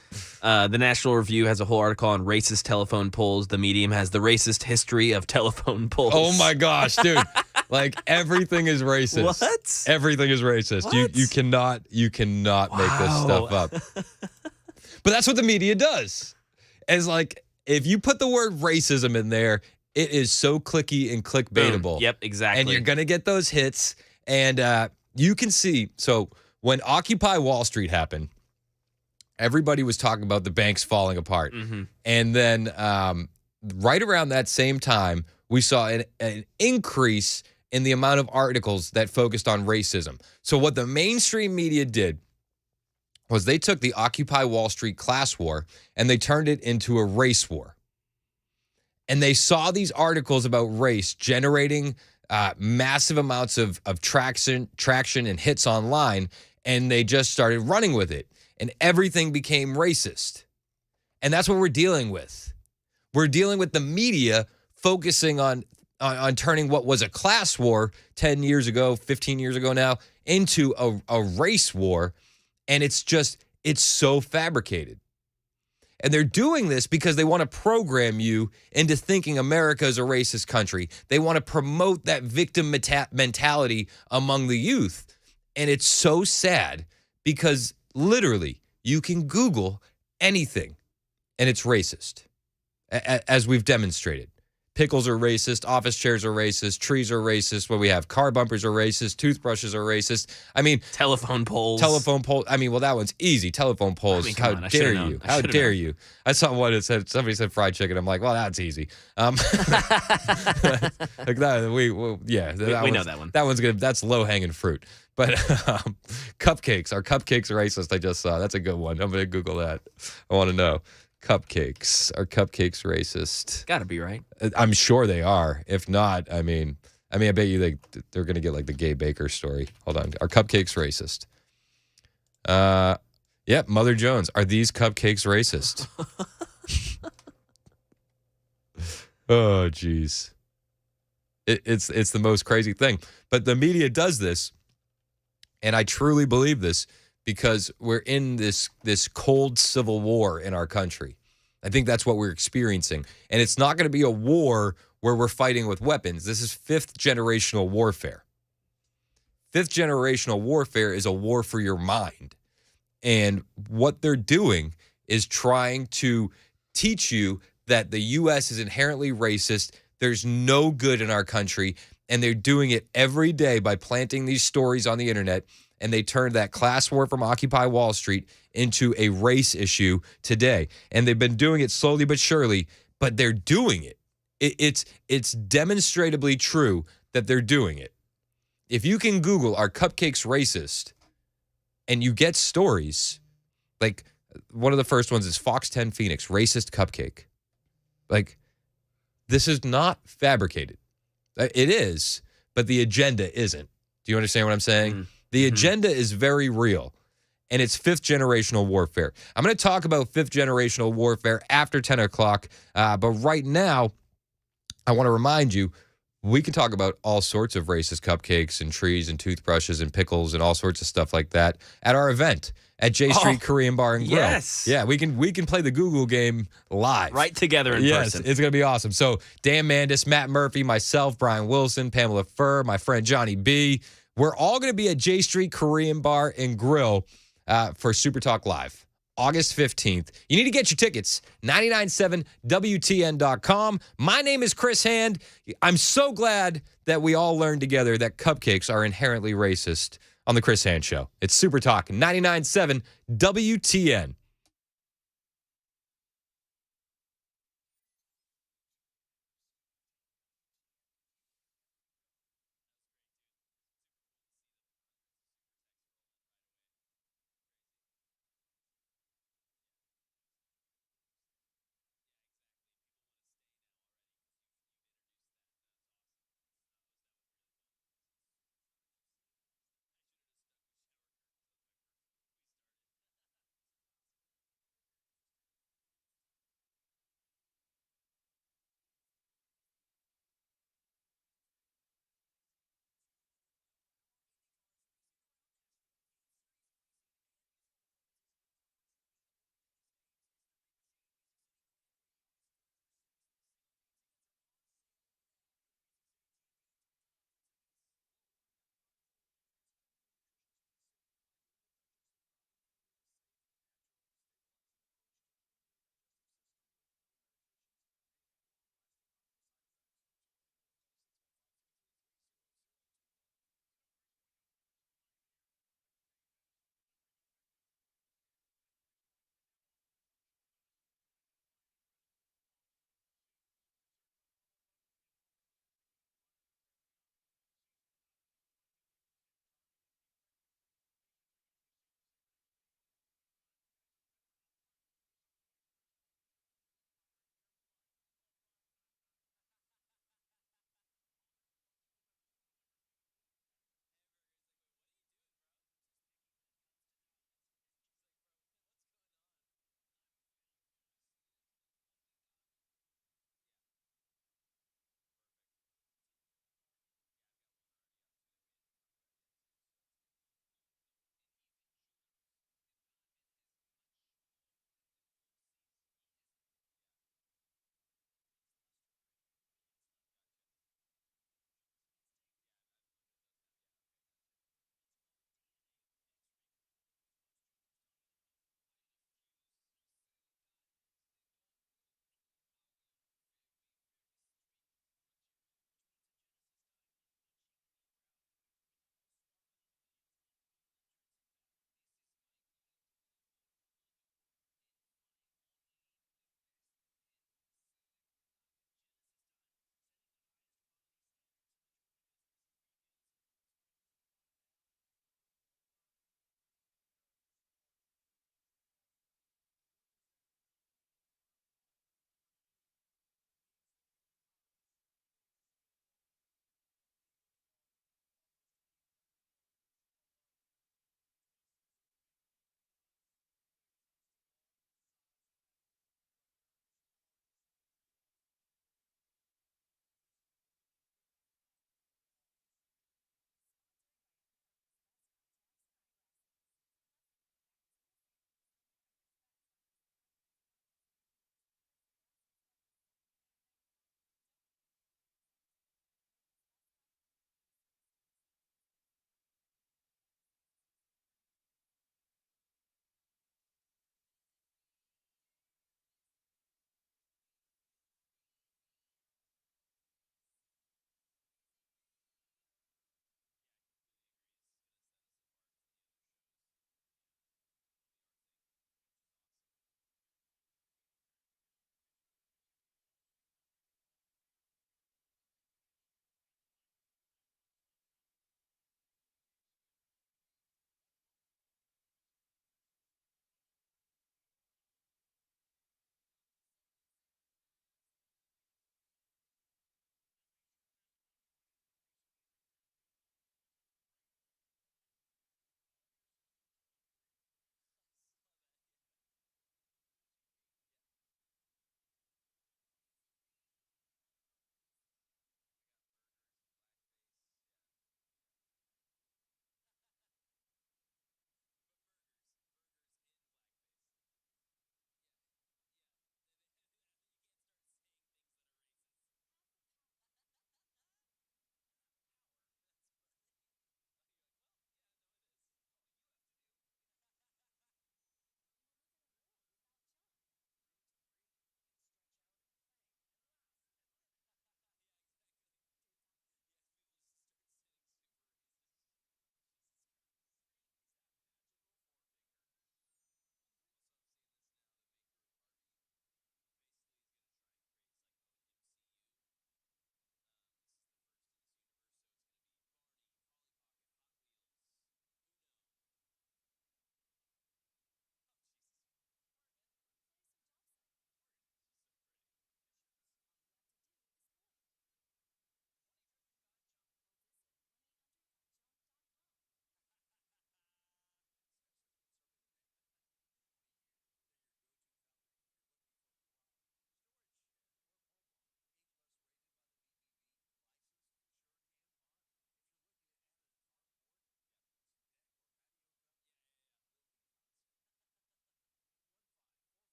[SPEAKER 2] the National Review has a whole article on racist telephone poles. The Medium has the racist history of telephone poles.
[SPEAKER 1] Oh my gosh, dude. Like everything is racist.
[SPEAKER 2] What?
[SPEAKER 1] Everything is racist.
[SPEAKER 2] What?
[SPEAKER 1] You cannot make this stuff up. But that's what the media does. It's like if you put the word racism in there, it is so clicky and clickbaitable.
[SPEAKER 2] Boom. Yep, exactly.
[SPEAKER 1] And you're going to get those hits. And you can see, so when Occupy Wall Street happened, everybody was talking about the banks falling apart.
[SPEAKER 2] Mm-hmm.
[SPEAKER 1] And then right around that same time, we saw an increase in the amount of articles that focused on racism. So what the mainstream media did was they took the Occupy Wall Street class war and they turned it into a race war. And they saw these articles about race generating massive amounts of traction and hits online, and they just started running with it. And everything became racist. And that's what we're dealing with. We're dealing with the media focusing on turning what was a class war 10 years ago, 15 years ago now, into a race war. And it's so fabricated. And they're doing this because they want to program you into thinking America is a racist country. They want to promote that victim mentality among the youth. And it's so sad because literally you can Google anything and it's racist, as we've demonstrated. Pickles are racist. Office chairs are racist. Trees are racist. What we have, car bumpers are racist. Toothbrushes are racist. I mean,
[SPEAKER 2] telephone poles.
[SPEAKER 1] I mean, well, that one's easy. Telephone poles.
[SPEAKER 2] I mean,
[SPEAKER 1] How dare you? How dare you? I saw one that said somebody said fried chicken. I'm like, well, that's easy. Like that. We
[SPEAKER 2] know that one.
[SPEAKER 1] That one's good. That's low hanging fruit. But cupcakes. Are cupcakes racist? I just saw. That's a good one. I'm gonna Google that. I want to know. Cupcakes. Are cupcakes racist?
[SPEAKER 2] Gotta be, right?
[SPEAKER 1] I'm sure they are. If not, I bet you they're gonna get like the gay baker story. Hold on. Are cupcakes racist? Yep. Mother Jones. Are these cupcakes racist? Oh, geez. It's the most crazy thing. But the media does this, and I truly believe this, because we're in this cold civil war in our country. I think that's what we're experiencing. And it's not going to be a war where we're fighting with weapons. This is fifth generational warfare. Fifth generational warfare is a war for your mind. And what they're doing is trying to teach you that the U.S. is inherently racist. There's no good in our country. And they're doing it every day by planting these stories on the internet. And they turned that class war from Occupy Wall Street into a race issue today. And they've been doing it slowly but surely, but they're doing it. It's demonstrably true that they're doing it. If you can Google, are cupcakes racist? And you get stories, like one of the first ones is Fox 10 Phoenix, racist cupcake. Like, this is not fabricated. It is, but the agenda isn't. Do you understand what I'm saying? Mm-hmm. The agenda is very real, and it's fifth generational warfare. I'm going to talk about fifth generational warfare after 10 o'clock, but right now, I want to remind you, we can talk about all sorts of racist cupcakes and trees and toothbrushes and pickles and all sorts of stuff like that at our event at J Street Korean Bar and Grill.
[SPEAKER 2] Yes.
[SPEAKER 1] Yeah, we can play the Google game live.
[SPEAKER 2] Right together in person.
[SPEAKER 1] Yes, it's going to be awesome. So Dan Mandis, Matt Murphy, myself, Brian Wilson, Pamela Furr, my friend Johnny B. We're all going to be at J Street Korean Bar and Grill for Super Talk Live, August 15th. You need to get your tickets, 997WTN.com. My name is Chris Hand. I'm so glad that we all learned together that cupcakes are inherently racist on The Chris Hand Show. It's Super Talk, 99.7 WTN.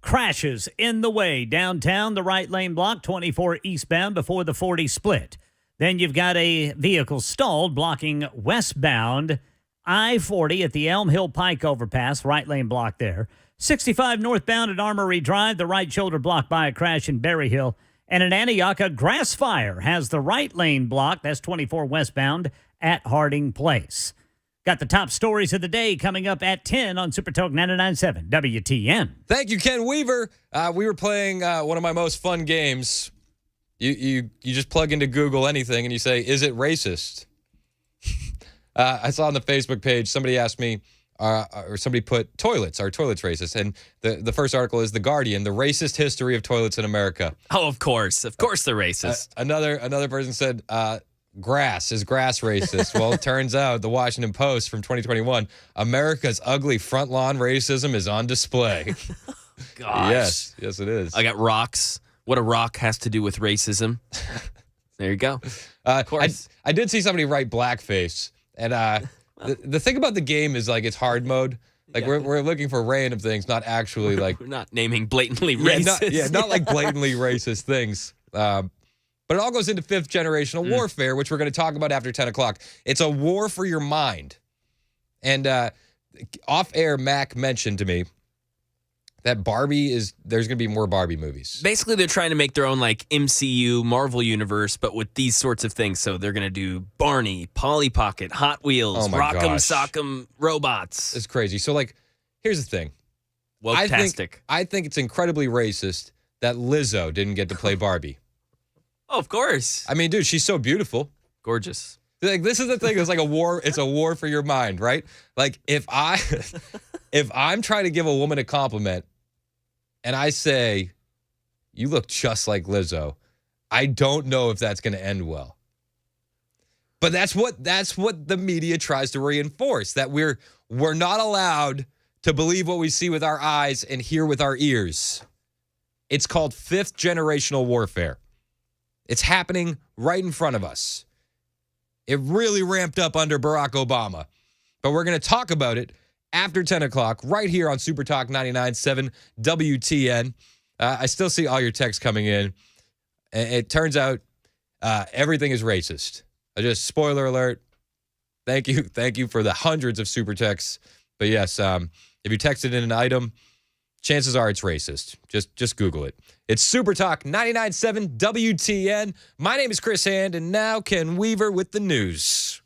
[SPEAKER 8] crashes in the way. Downtown, the right lane blocked, 24 eastbound before the 40 split. Then you've got a vehicle stalled blocking westbound I-40 at the Elm Hill Pike overpass, right lane blocked there. 65 northbound at Armory Drive, the right shoulder blocked by a crash in Berry Hill. And in Antioch, a grass fire has the right lane blocked. That's 24 westbound at Harding Place. Got the top stories of the day coming up at 10 on Super Talk 99.7 WTN.
[SPEAKER 1] Thank you, Ken Weaver. We were playing one of my most fun games. You just plug into Google anything and you say, is it racist? I saw on the Facebook page, somebody asked me, or somebody put toilets. Are toilets racist? And the first article is The Guardian, the racist history of toilets in America.
[SPEAKER 2] Oh, of course. Of course they're racist.
[SPEAKER 1] Another person said, grass. Is grass racist? Well, it turns out the Washington Post from 2021, America's ugly front lawn racism is on display.
[SPEAKER 2] Gosh.
[SPEAKER 1] Yes, it is.
[SPEAKER 2] I got rocks. What a rock has to do with racism. There you go. Of course.
[SPEAKER 1] I did see somebody write blackface. And the thing about the game is, like, it's hard mode. Like, we're looking for random things, not actually, like...
[SPEAKER 2] We're not naming blatantly racist.
[SPEAKER 1] Not like blatantly racist things. But it all goes into fifth generational warfare, which we're going to talk about after 10 o'clock. It's a war for your mind. And off-air, Mac mentioned to me that there's going to be more Barbie movies.
[SPEAKER 2] Basically, they're trying to make their own, like, MCU, Marvel universe, but with these sorts of things. So they're going to do Barney, Polly Pocket, Hot Wheels, Rock'em Sock'em robots.
[SPEAKER 1] It's crazy. So, like, here's the thing.
[SPEAKER 2] Woke-tastic.
[SPEAKER 1] I think it's incredibly racist that Lizzo didn't get to play Barbie.
[SPEAKER 2] Oh, of course.
[SPEAKER 1] I mean, dude, she's so beautiful.
[SPEAKER 2] Gorgeous.
[SPEAKER 1] Like, this is the thing. It's like a war. It's a war for your mind, right? Like, if I'm trying to give a woman a compliment and I say, you look just like Lizzo, I don't know if that's going to end well. But that's what the media tries to reinforce, that we're not allowed to believe what we see with our eyes and hear with our ears. It's called fifth generational warfare. It's happening right in front of us. It really ramped up under Barack Obama. But we're going to talk about it after 10 o'clock right here on Super Talk 99.7 WTN. I still see all your texts coming in. It turns out everything is racist. Spoiler alert. Thank you for the hundreds of super texts. But yes, if you texted in an item, chances are it's racist. Just Google it. It's Super Talk 99.7 WTN. My name is Chris Hand, and now Ken Weaver with the news.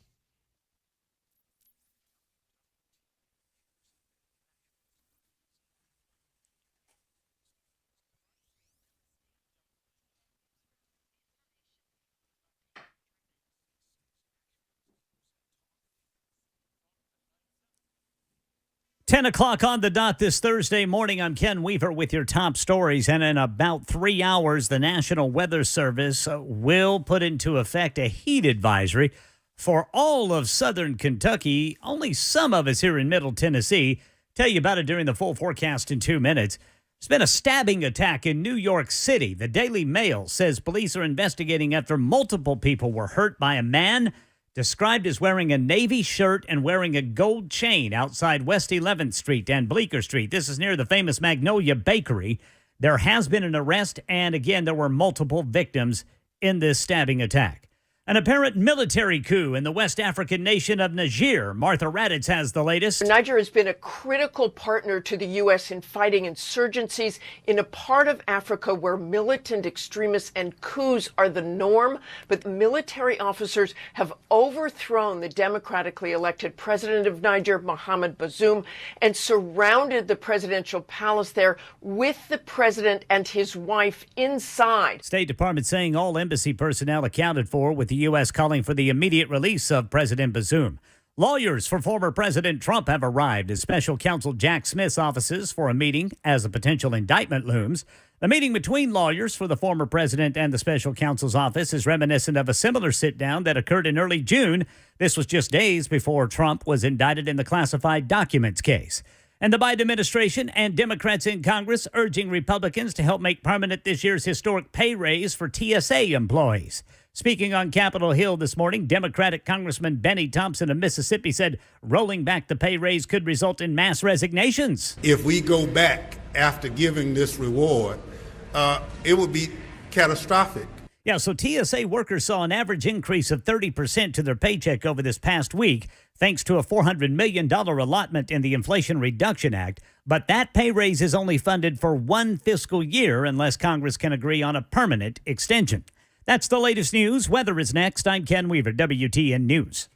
[SPEAKER 8] Ten o'clock on the dot this Thursday morning. I'm Ken Weaver with your top stories. And in about 3 hours, the National Weather Service will put into effect a heat advisory for all of southern Kentucky. Only some of us here in Middle Tennessee. Tell you about it during the full forecast in 2 minutes. There's been a stabbing attack in New York City. The Daily Mail says police are investigating after multiple people were hurt by a man described as wearing a navy shirt and wearing a gold chain outside West 11th Street and Bleecker Street. This is near the famous Magnolia Bakery. There has been an arrest, and again, there were multiple victims in this stabbing attack. An apparent military coup in the West African nation of Niger. Martha Raditz has the latest.
[SPEAKER 10] Niger has been a critical partner to the U.S. in fighting insurgencies in a part of Africa where militant extremists and coups are the norm. But military officers have overthrown the democratically elected president of Niger, Mohamed Bazoum, and surrounded the presidential palace there with the president and his wife inside.
[SPEAKER 8] State Department saying all embassy personnel accounted for, with the U.S. calling for the immediate release of President Bazoum. Lawyers for former President Trump have arrived at special counsel Jack Smith's offices for a meeting as a potential indictment looms. The meeting between lawyers for the former president and the special counsel's office is reminiscent of a similar sit-down that occurred in early June. This was just days before Trump was indicted in the classified documents case. And the Biden administration and Democrats in Congress urging Republicans to help make permanent this year's historic pay raise for TSA employees. Speaking on Capitol Hill this morning, Democratic Congressman Benny Thompson of Mississippi said rolling back the pay raise could result in mass resignations.
[SPEAKER 9] If we go back after giving this reward, it would be catastrophic.
[SPEAKER 8] Yeah, so TSA workers saw an average increase of 30% to their paycheck over this past week, thanks to a $400 million allotment in the Inflation Reduction Act. But that pay raise is only funded for one fiscal year unless Congress can agree on a permanent extension. That's the latest news. Weather is next. I'm Ken Weaver, WTN News.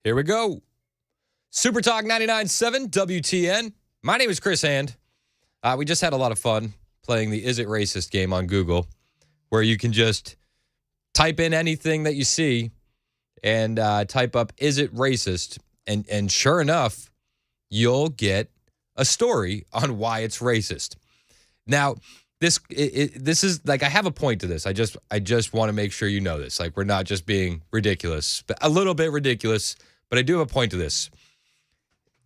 [SPEAKER 1] Here we go. Super Talk 99.7 WTN. My name is Chris Hand. We just had a lot of fun playing the Is It Racist game on Google, where you can just type in anything that you see and type up Is It Racist? And sure enough, you'll get a story on why it's racist. Now, this is like, I have a point to this. I just want to make sure you know this. Like, we're not just being ridiculous, but a little bit ridiculous, but I do have a point to this.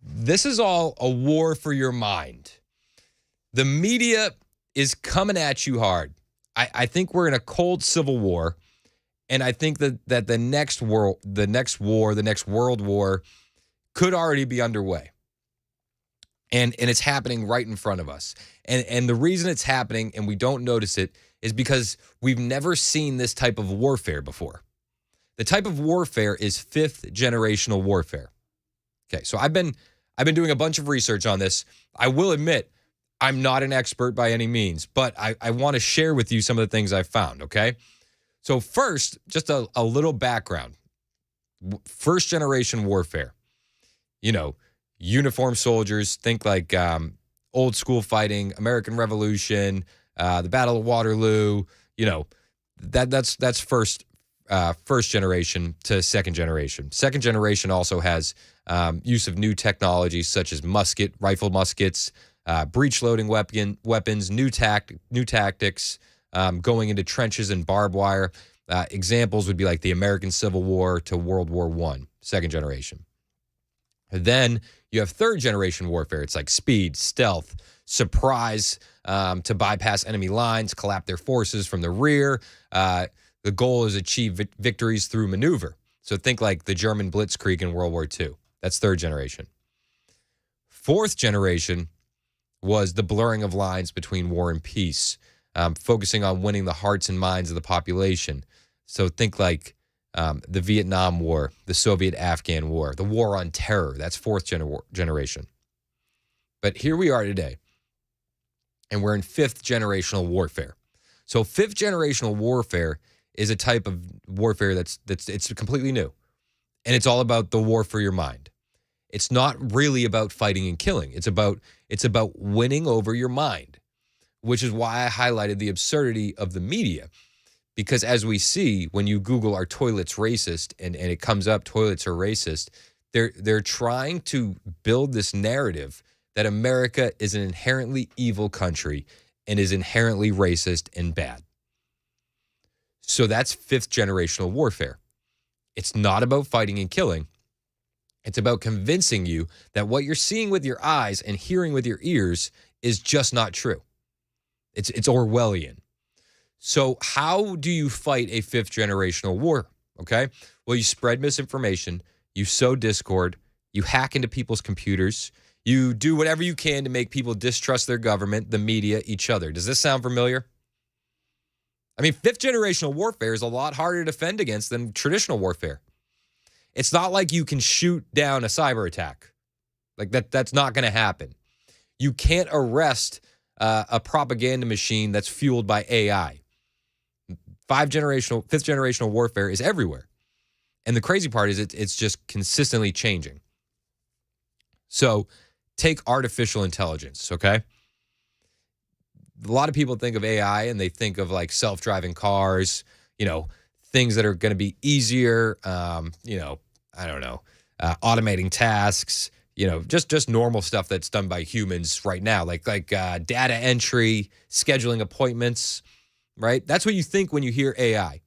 [SPEAKER 1] This is all a war for your mind. The media is coming at you hard. I think we're in a cold civil war, and I think that the next world war could already be underway. And it's happening right in front of us. And the reason it's happening and we don't notice it is because we've never seen this type of warfare before. The type of warfare is fifth generational warfare. Okay, so I've been doing a bunch of research on this. I will admit, I'm not an expert by any means, but I want to share with you some of the things I've found, okay? So first, just a little background. First generation warfare. You know, uniformed soldiers, think like old school fighting, American Revolution, the Battle of Waterloo, you know, that's first generation to second generation. Second generation also has use of new technologies such as rifle muskets, breech loading weapons, new tactics, going into trenches and barbed wire. Examples would be like the American Civil War to World War I, second generation. Then you have third generation warfare. It's like speed, stealth, surprise, to bypass enemy lines, collapse their forces from the rear. The goal is achieve victories through maneuver. So think like the German Blitzkrieg in World War II. That's third generation. Fourth generation was the blurring of lines between war and peace, focusing on winning the hearts and minds of the population. So think like the Vietnam War, the Soviet-Afghan War, the war on terror. That's fourth generation. But here we are today, and we're in fifth generational warfare. So fifth generational warfare is a type of warfare that's completely new, and it's all about the war for your mind. It's not really about fighting and killing. It's about winning over your mind, which is why I highlighted the absurdity of the media. Because as we see, when you Google "are toilets racist" and it comes up toilets are racist, they're trying to build this narrative that America is an inherently evil country and is inherently racist and bad. So that's fifth generational warfare. It's not about fighting and killing. It's about convincing you that what you're seeing with your eyes and hearing with your ears is just not true. It's Orwellian. So how do you fight a fifth generational war? Okay. Well, you spread misinformation, you sow discord, you hack into people's computers, you do whatever you can to make people distrust their government, the media, each other. Does this sound familiar? I mean, fifth generational warfare is a lot harder to defend against than traditional warfare. It's not like you can shoot down a cyber attack. Like that's not going to happen. You can't arrest a propaganda machine that's fueled by AI. Fifth generational warfare is everywhere. And the crazy part is it's just consistently changing. So take artificial intelligence, okay? A lot of people think of AI and they think of like self-driving cars, things that are going to be easier, automating tasks, just normal stuff that's done by humans right now, like data entry, scheduling appointments, right? That's what you think when you hear AI.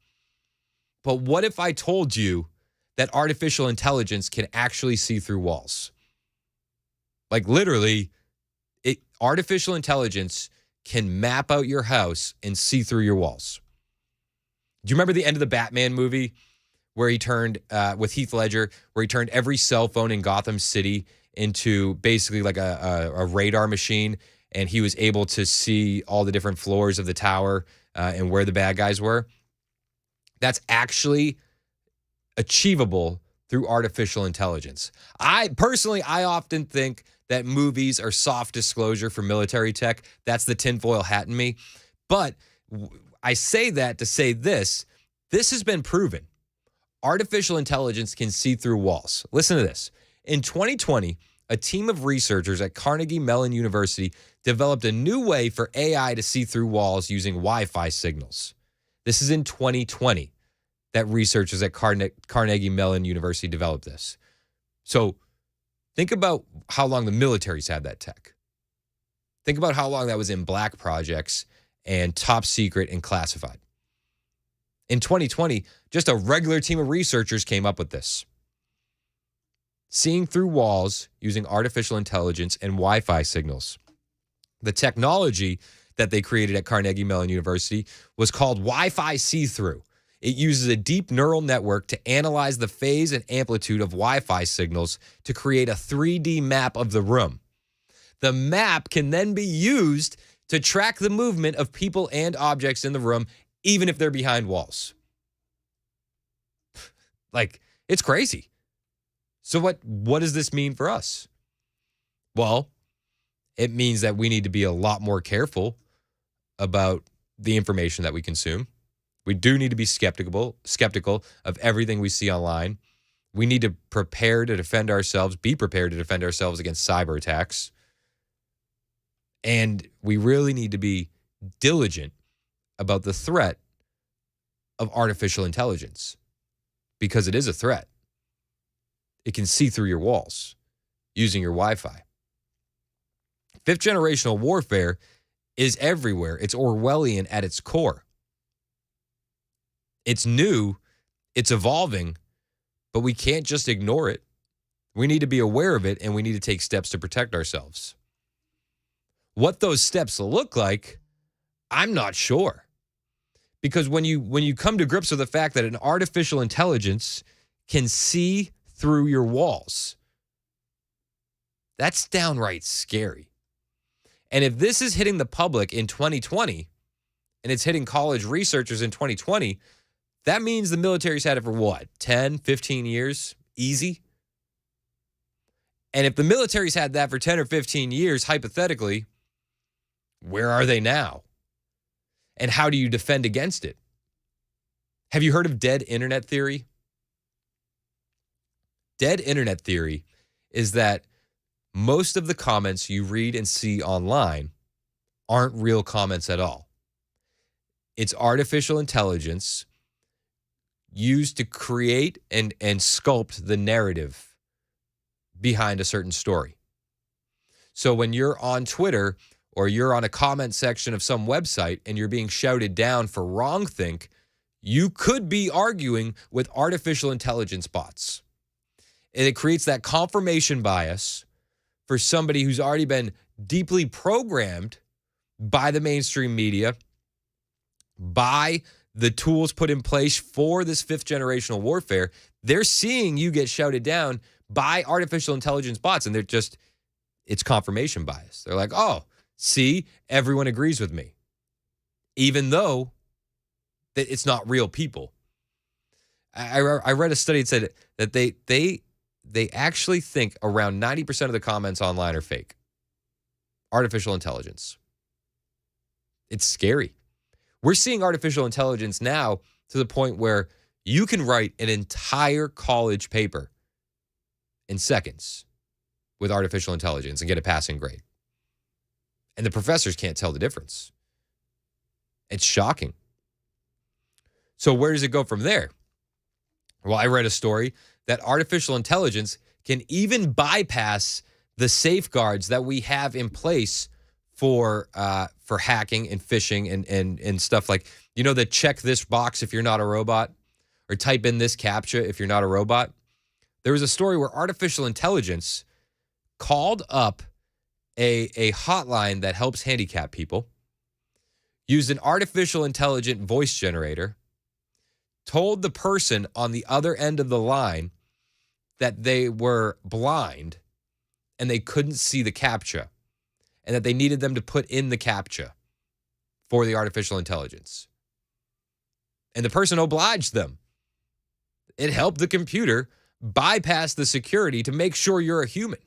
[SPEAKER 1] But what if I told you that artificial intelligence can actually see through walls? Like literally, artificial intelligence can map out your house and see through your walls. Do you remember the end of the Batman movie where he turned, with Heath Ledger, where he turned every cell phone in Gotham City into basically like a radar machine, and he was able to see all the different floors of the tower and where the bad guys were? That's actually achievable through artificial intelligence. I often think that movies are soft disclosure for military tech. That's the tinfoil hat in me. But I say that to say this has been proven. Artificial intelligence can see through walls. Listen to this. In 2020, a team of researchers at Carnegie Mellon University developed a new way for AI to see through walls using Wi-Fi signals. This is in 2020 that researchers at Carnegie Mellon University developed this. So think about how long the military's had that tech. Think about how long that was in black projects and top secret and classified. In 2020, just a regular team of researchers came up with this. Seeing through walls using artificial intelligence and Wi-Fi signals. The technology that they created at Carnegie Mellon University was called Wi-Fi see-through. It uses a deep neural network to analyze the phase and amplitude of Wi-Fi signals to create a 3D map of the room. The map can then be used to track the movement of people and objects in the room, even if they're behind walls. Like, it's crazy. So what does this mean for us? Well, it means that we need to be a lot more careful about the information that we consume. We do need to be skeptical of everything we see online. We need to be prepared to defend ourselves against cyber attacks. And we really need to be diligent about the threat of artificial intelligence, because it is a threat. It can see through your walls using your Wi-Fi. Fifth generational warfare is everywhere. It's Orwellian at its core. It's new, it's evolving, but we can't just ignore it. We need to be aware of it, and we need to take steps to protect ourselves. What those steps look like, I'm not sure. Because when you come to grips with the fact that an artificial intelligence can see through your walls, that's downright scary. And if this is hitting the public in 2020, and it's hitting college researchers in 2020, that means the military's had it for what, 10, 15 years? Easy? And if the military's had that for 10 or 15 years, hypothetically, where are they now? And how do you defend against it? Have you heard of dead internet theory? Dead internet theory is that most of the comments you read and see online aren't real comments at all. It's artificial intelligence used to create and sculpt the narrative behind a certain story. So when you're on Twitter or you're on a comment section of some website and you're being shouted down for wrongthink, you could be arguing with artificial intelligence bots. And it creates that confirmation bias for somebody who's already been deeply programmed by the mainstream media, by the tools put in place for this fifth generational warfare. They're seeing you get shouted down by artificial intelligence bots, and it's confirmation bias. They're like, oh, see, everyone agrees with me, even though that it's not real people. I read a study that said that they actually think around 90% of the comments online are fake. Artificial intelligence. It's scary. We're seeing artificial intelligence now to the point where you can write an entire college paper in seconds with artificial intelligence and get a passing grade. And the professors can't tell the difference. It's shocking. So where does it go from there? Well, I read a story that artificial intelligence can even bypass the safeguards that we have in place for hacking and phishing and stuff like, the check this box if you're not a robot, or type in this CAPTCHA if you're not a robot. There was a story where artificial intelligence called up a hotline that helps handicapped people, used an artificial intelligent voice generator, told the person on the other end of the line that they were blind and they couldn't see the CAPTCHA, and that they needed them to put in the CAPTCHA for the artificial intelligence. And the person obliged them. It helped the computer bypass the security to make sure you're a human.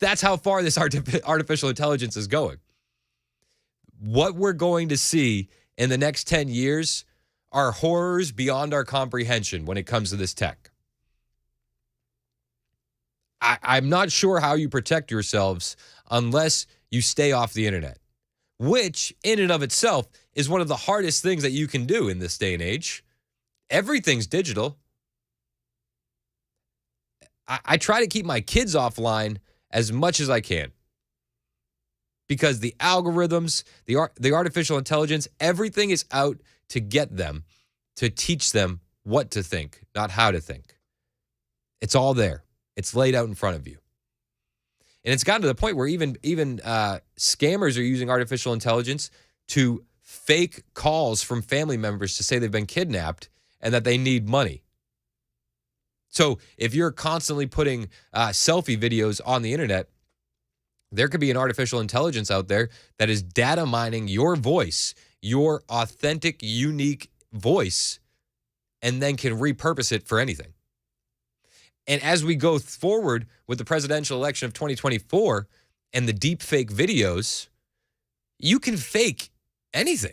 [SPEAKER 1] That's how far this artificial intelligence is going. What we're going to see in the next 10 years are horrors beyond our comprehension when it comes to this tech. I'm not sure how you protect yourselves unless you stay off the internet, which in and of itself is one of the hardest things that you can do in this day and age. Everything's digital. I try to keep my kids offline as much as I can because the algorithms, the artificial intelligence, everything is out to get them, to teach them what to think, not how to think. It's all there. It's laid out in front of you. And it's gotten to the point where even scammers are using artificial intelligence to fake calls from family members to say they've been kidnapped and that they need money. So if you're constantly putting selfie videos on the internet, there could be an artificial intelligence out there that is data mining your voice, your authentic, unique voice, and then can repurpose it for anything. And as we go forward with the presidential election of 2024 and the deep fake videos, you can fake anything.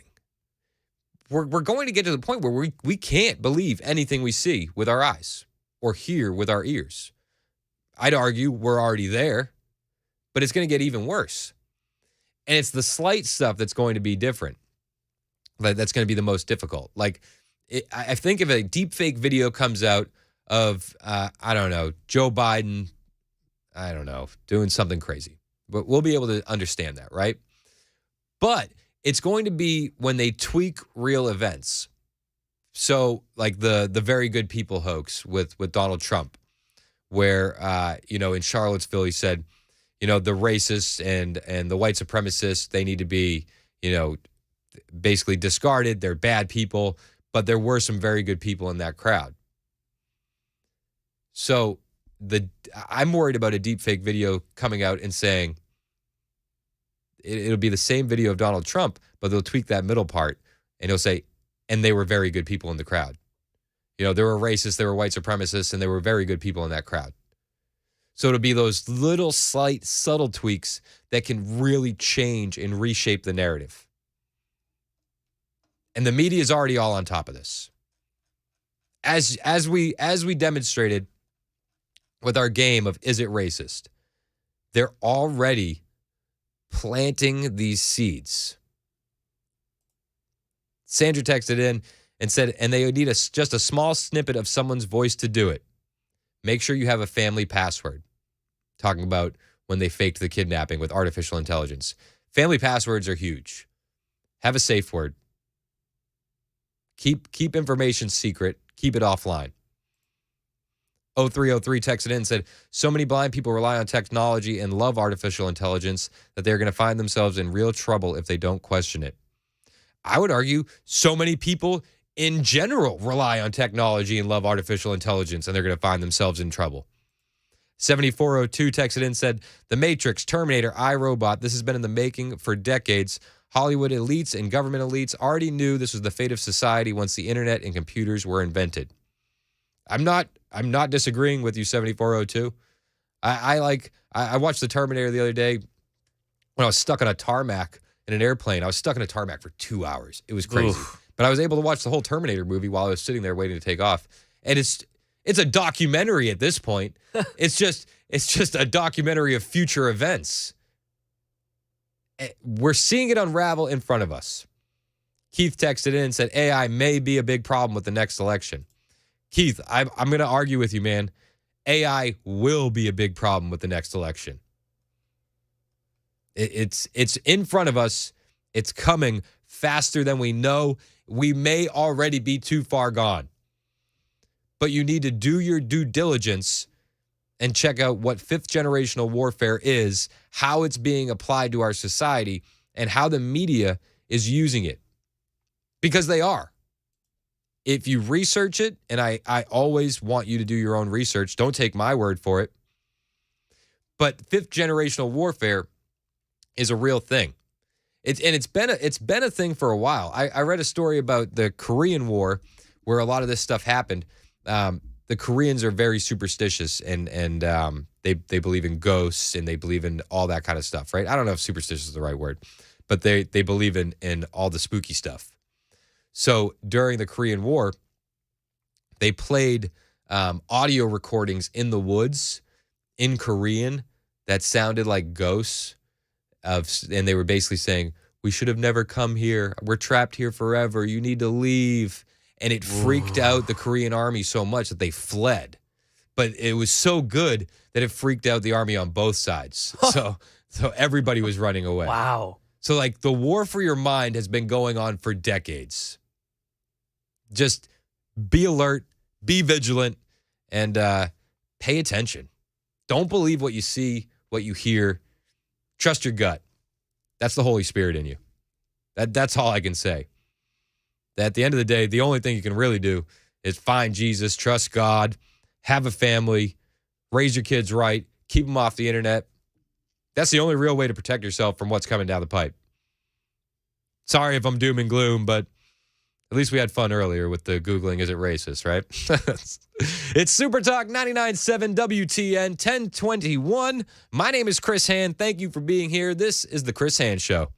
[SPEAKER 1] We're going to get to the point where we can't believe anything we see with our eyes or hear with our ears. I'd argue we're already there, but it's going to get even worse. And it's the slight stuff that's going to be different. That's going to be the most difficult. Like, I think if a deep fake video comes out of, Joe Biden, doing something crazy. But we'll be able to understand that, right? But it's going to be when they tweak real events. So, like the Very Good People hoax with Donald Trump, where, in Charlottesville, he said, the racists and the white supremacists, they need to be, basically discarded. They're bad people, but there were some very good people in that crowd. So I'm worried about a deepfake video coming out and saying it'll be the same video of Donald Trump, but they'll tweak that middle part and he'll say, and they were very good people in the crowd. There were racists, there were white supremacists, and there were very good people in that crowd. So it'll be those little slight subtle tweaks that can really change and reshape the narrative. And the media is already all on top of this. As we demonstrated with our game of Is It Racist? They're already planting these seeds. Sandra texted in and said, and they need just a small snippet of someone's voice to do it. Make sure you have a family password. Talking about when they faked the kidnapping with artificial intelligence. Family passwords are huge. Have a safe word. Keep information secret. Keep it offline. 0303 texted in and said, so many blind people rely on technology and love artificial intelligence that they're going to find themselves in real trouble if they don't question it. I would argue so many people in general rely on technology and love artificial intelligence, and they're going to find themselves in trouble. 7402 texted in and said, The Matrix, Terminator, iRobot, this has been in the making for decades. Hollywood elites and government elites already knew this was the fate of society once the internet and computers were invented. I'm not disagreeing with you, 7402. I watched the Terminator the other day when I was stuck on a tarmac in an airplane. I was stuck in a tarmac for 2 hours. It was crazy.
[SPEAKER 2] Oof.
[SPEAKER 1] But I was able to watch the whole Terminator movie while I was sitting there waiting to take off. And it's a documentary at this point. It's just a documentary of future events. We're seeing it unravel in front of us. Keith texted in and said, AI may be a big problem with the next election. Keith, I'm going to argue with you, man. AI will be a big problem with the next election. It's in front of us. It's coming faster than we know. We may already be too far gone. But you need to do your due diligence and check out what fifth generational warfare is, how it's being applied to our society, and how the media is using it. Because they are. If you research it, and I always want you to do your own research, don't take my word for it. But fifth generational warfare is a real thing. It's been a thing for a while. I read a story about the Korean War where a lot of this stuff happened. The Koreans are very superstitious and they believe in ghosts and they believe in all that kind of stuff, right? I don't know if superstitious is the right word, but they believe in all the spooky stuff. So during the Korean War, they played audio recordings in the woods in Korean that sounded like ghosts and they were basically saying, we should have never come here. We're trapped here forever. You need to leave. And it freaked out the Korean army so much that they fled. But it was so good that it freaked out the army on both sides. So everybody was running away.
[SPEAKER 2] Wow.
[SPEAKER 1] So like the war for your mind has been going on for decades. Just be alert, be vigilant, and pay attention. Don't believe what you see, what you hear. Trust your gut. That's the Holy Spirit in you. That's all I can say. At the end of the day, the only thing you can really do is find Jesus, trust God, have a family, raise your kids right, keep them off the internet. That's the only real way to protect yourself from what's coming down the pipe. Sorry if I'm doom and gloom, but at least we had fun earlier with the Googling, is it racist, right? It's Super Talk 99.7 WTN 1021. My name is Chris Hand. Thank you for being here. This is The Chris Hand Show.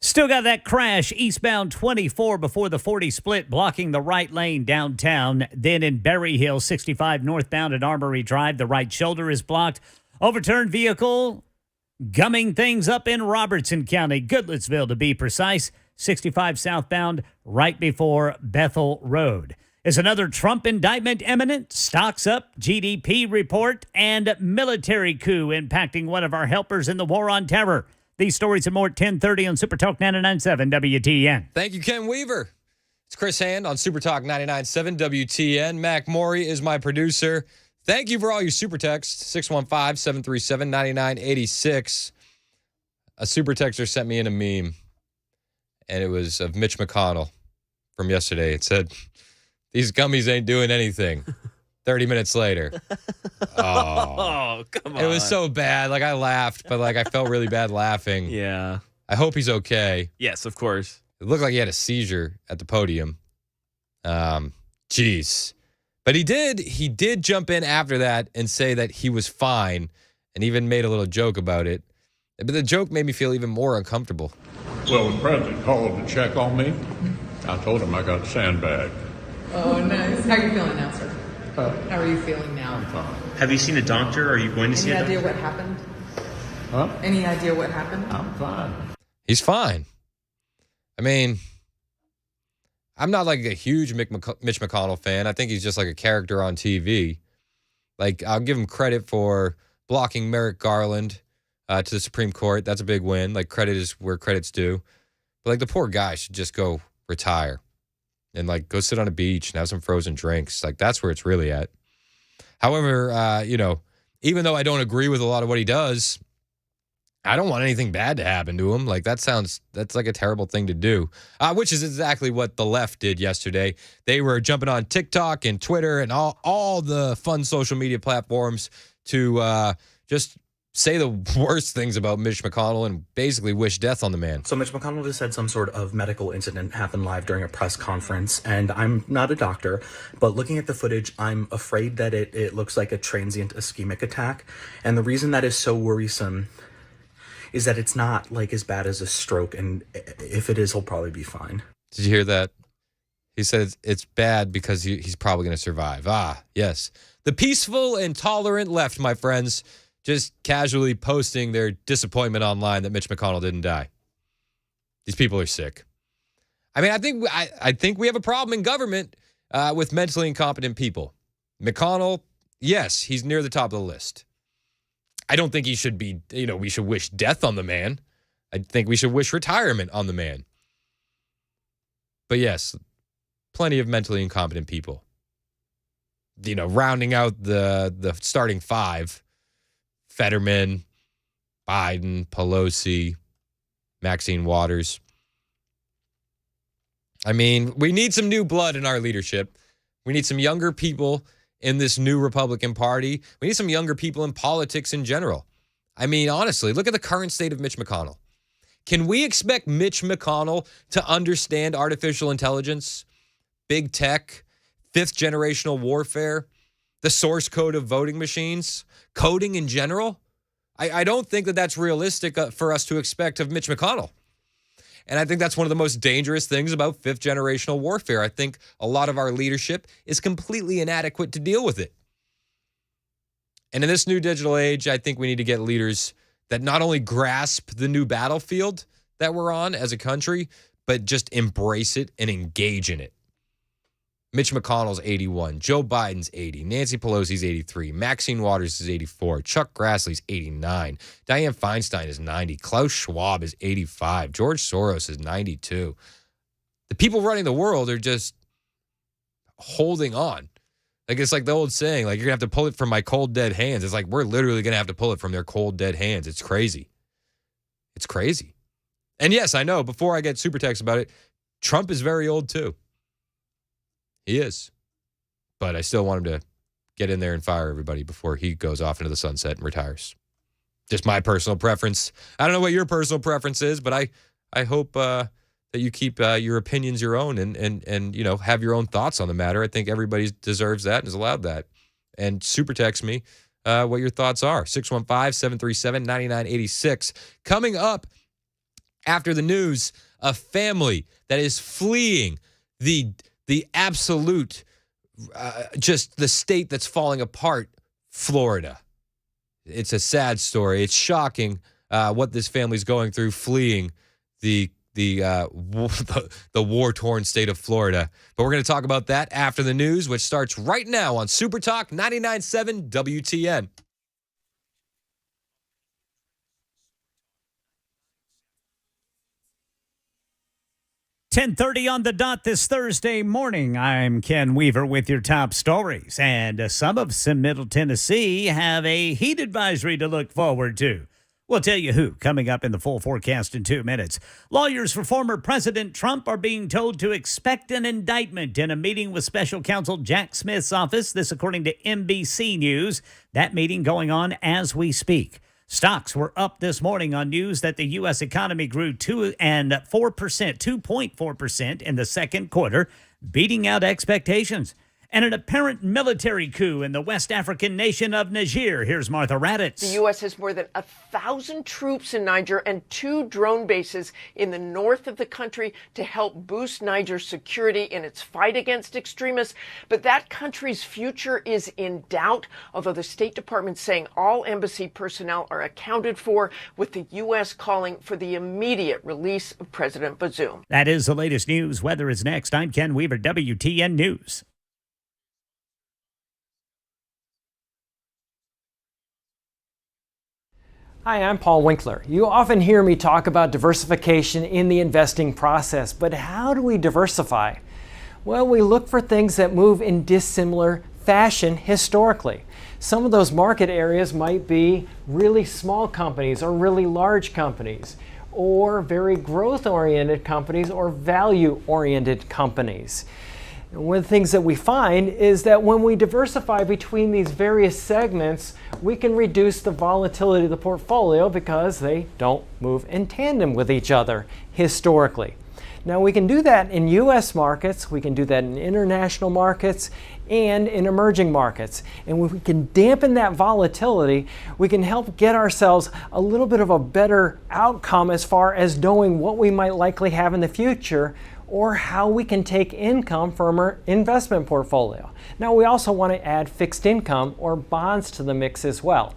[SPEAKER 8] Still got that crash eastbound 24 before the 40 split, blocking the right lane downtown. Then in Berry Hill, 65 northbound at Armory Drive, the right shoulder is blocked. Overturned vehicle gumming things up in Robertson County, Goodlettsville to be precise. 65 southbound right before Bethel Road. Is another Trump indictment imminent? Stocks up, GDP report, and military coup impacting one of our helpers in the war on terror. These stories and more at 10:30 on Super Talk 99.7 WTN.
[SPEAKER 1] Thank you, Ken Weaver. It's Chris Hand on Super Talk 99.7 WTN. Mac Maury is my producer. Thank you for all your super texts. 615-737-9986. A super texter sent me in a meme, and it was of Mitch McConnell from yesterday. It said, "These gummies ain't doing anything." 30 minutes later.
[SPEAKER 2] Oh, come on.
[SPEAKER 1] It was so bad. Like, I laughed, but, like, I felt really bad laughing.
[SPEAKER 2] Yeah.
[SPEAKER 1] I hope he's okay.
[SPEAKER 2] Yes, of course.
[SPEAKER 1] It looked like he had a seizure at the podium. Jeez. But he did jump in after that and say that he was fine and even made a little joke about it. But the joke made me feel even more uncomfortable.
[SPEAKER 11] Well, the president called to check on me. I told him I got a sandbag.
[SPEAKER 12] Oh, nice. How are you feeling now, sir? How are you feeling now?
[SPEAKER 11] I'm fine.
[SPEAKER 13] Have you seen a doctor? Are you going to see a doctor?
[SPEAKER 12] Any idea what happened?
[SPEAKER 11] Huh?
[SPEAKER 12] Any idea what happened?
[SPEAKER 11] I'm fine.
[SPEAKER 1] He's fine. I mean, I'm not like a huge Mitch McConnell fan. I think he's just like a character on TV. Like, I'll give him credit for blocking Merrick Garland to the Supreme Court. That's a big win. Like, credit is where credit's due. But, like, the poor guy should just go retire and, like, go sit on a beach and have some frozen drinks. Like, that's where it's really at. However, even though I don't agree with a lot of what he does, I don't want anything bad to happen to him. Like, that's like a terrible thing to do, which is exactly what the left did yesterday. They were jumping on TikTok and Twitter and all the fun social media platforms to just say the worst things about Mitch McConnell and basically wish death on the man.
[SPEAKER 13] So Mitch McConnell just said some sort of medical incident happened live during a press conference, and I'm not a doctor, but looking at the footage, I'm afraid that it looks like a transient ischemic attack. And the reason that is so worrisome is that it's not like as bad as a stroke, and if it is, he'll probably be fine.
[SPEAKER 1] Did you hear that? He said it's bad because he's probably going to survive. Ah, yes. The peaceful and tolerant left, my friends, just casually posting their disappointment online that Mitch McConnell didn't die. These people are sick. I mean, I think we have a problem in government with mentally incompetent people. McConnell, yes, he's near the top of the list. I don't think he should be, we should wish death on the man. I think we should wish retirement on the man. But yes, plenty of mentally incompetent people. Rounding out the starting five: Fetterman, Biden, Pelosi, Maxine Waters. I mean, we need some new blood in our leadership. We need some younger people in this new Republican Party. We need some younger people in politics in general. I mean, honestly, look at the current state of Mitch McConnell. Can we expect Mitch McConnell to understand artificial intelligence, big tech, fifth generational warfare, the source code of voting machines, coding in general? I don't think that that's realistic for us to expect of Mitch McConnell. And I think that's one of the most dangerous things about fifth generational warfare. I think a lot of our leadership is completely inadequate to deal with it. And in this new digital age, I think we need to get leaders that not only grasp the new battlefield that we're on as a country, but just embrace it and engage in it. Mitch McConnell's 81, Joe Biden's 80, Nancy Pelosi's 83, Maxine Waters is 84, Chuck Grassley's 89, Dianne Feinstein is 90, Klaus Schwab is 85, George Soros is 92. The people running the world are just holding on. Like, it's like the old saying, like, you're going to have to pull it from my cold, dead hands. It's like, we're literally going to have to pull it from their cold, dead hands. It's crazy. It's crazy. And yes, I know, before I get super text about it, Trump is very old too. He is. But I still want him to get in there and fire everybody before he goes off into the sunset and retires. Just my personal preference. I don't know what your personal preference is, but I hope that you keep your opinions your own and have your own thoughts on the matter. I think everybody deserves that and is allowed that. And super text me what your thoughts are. 615-737-9986. Coming up After the news, a family that is fleeing the absolute, just the state that's falling apart, Florida. It's a sad story. It's shocking what this family's going through, fleeing the war-torn state of Florida. But we're going to talk about that after the news, which starts right now on Super Talk 99.7 WTN.
[SPEAKER 8] 10:30 on the dot this Thursday morning. I'm Ken Weaver with your top stories. And some of Middle Tennessee have a heat advisory to look forward to. We'll tell you who coming up in the full forecast in 2 minutes. Lawyers for former President Trump are being told to expect an indictment in a meeting with special counsel Jack Smith's office. This according to NBC News. That meeting going on as we speak. Stocks were up this morning on news that the U.S. economy grew 2.4% in the second quarter, beating out expectations. And an apparent military coup in the West African nation of Niger. Here's Martha Raddatz.
[SPEAKER 10] The U.S. has more than 1,000 troops in Niger and 2 drone bases in the north of the country to help boost Niger's security in its fight against extremists. But that country's future is in doubt, although the State Department saying all embassy personnel are accounted for, with the U.S. calling for the immediate release of President Bazoum.
[SPEAKER 8] That is the latest news. Weather is next. I'm Ken Weaver, WTN News.
[SPEAKER 14] Hi, I'm Paul Winkler. You often hear me talk about diversification in the investing process, but how do we diversify? Well, we look for things that move in dissimilar fashion historically. Some of those market areas might be really small companies or really large companies, or very growth-oriented companies or value-oriented companies. One of the things that we find is that when we diversify between these various segments, we can reduce the volatility of the portfolio because they don't move in tandem with each other historically. Now we can do that in U.S. markets, we can do that in international markets, and in emerging markets. And when we can dampen that volatility, we can help get ourselves a little bit of a better outcome as far as knowing what we might likely have in the future, or how we can take income from our investment portfolio. Now, we also want to add fixed income or bonds to the mix as well.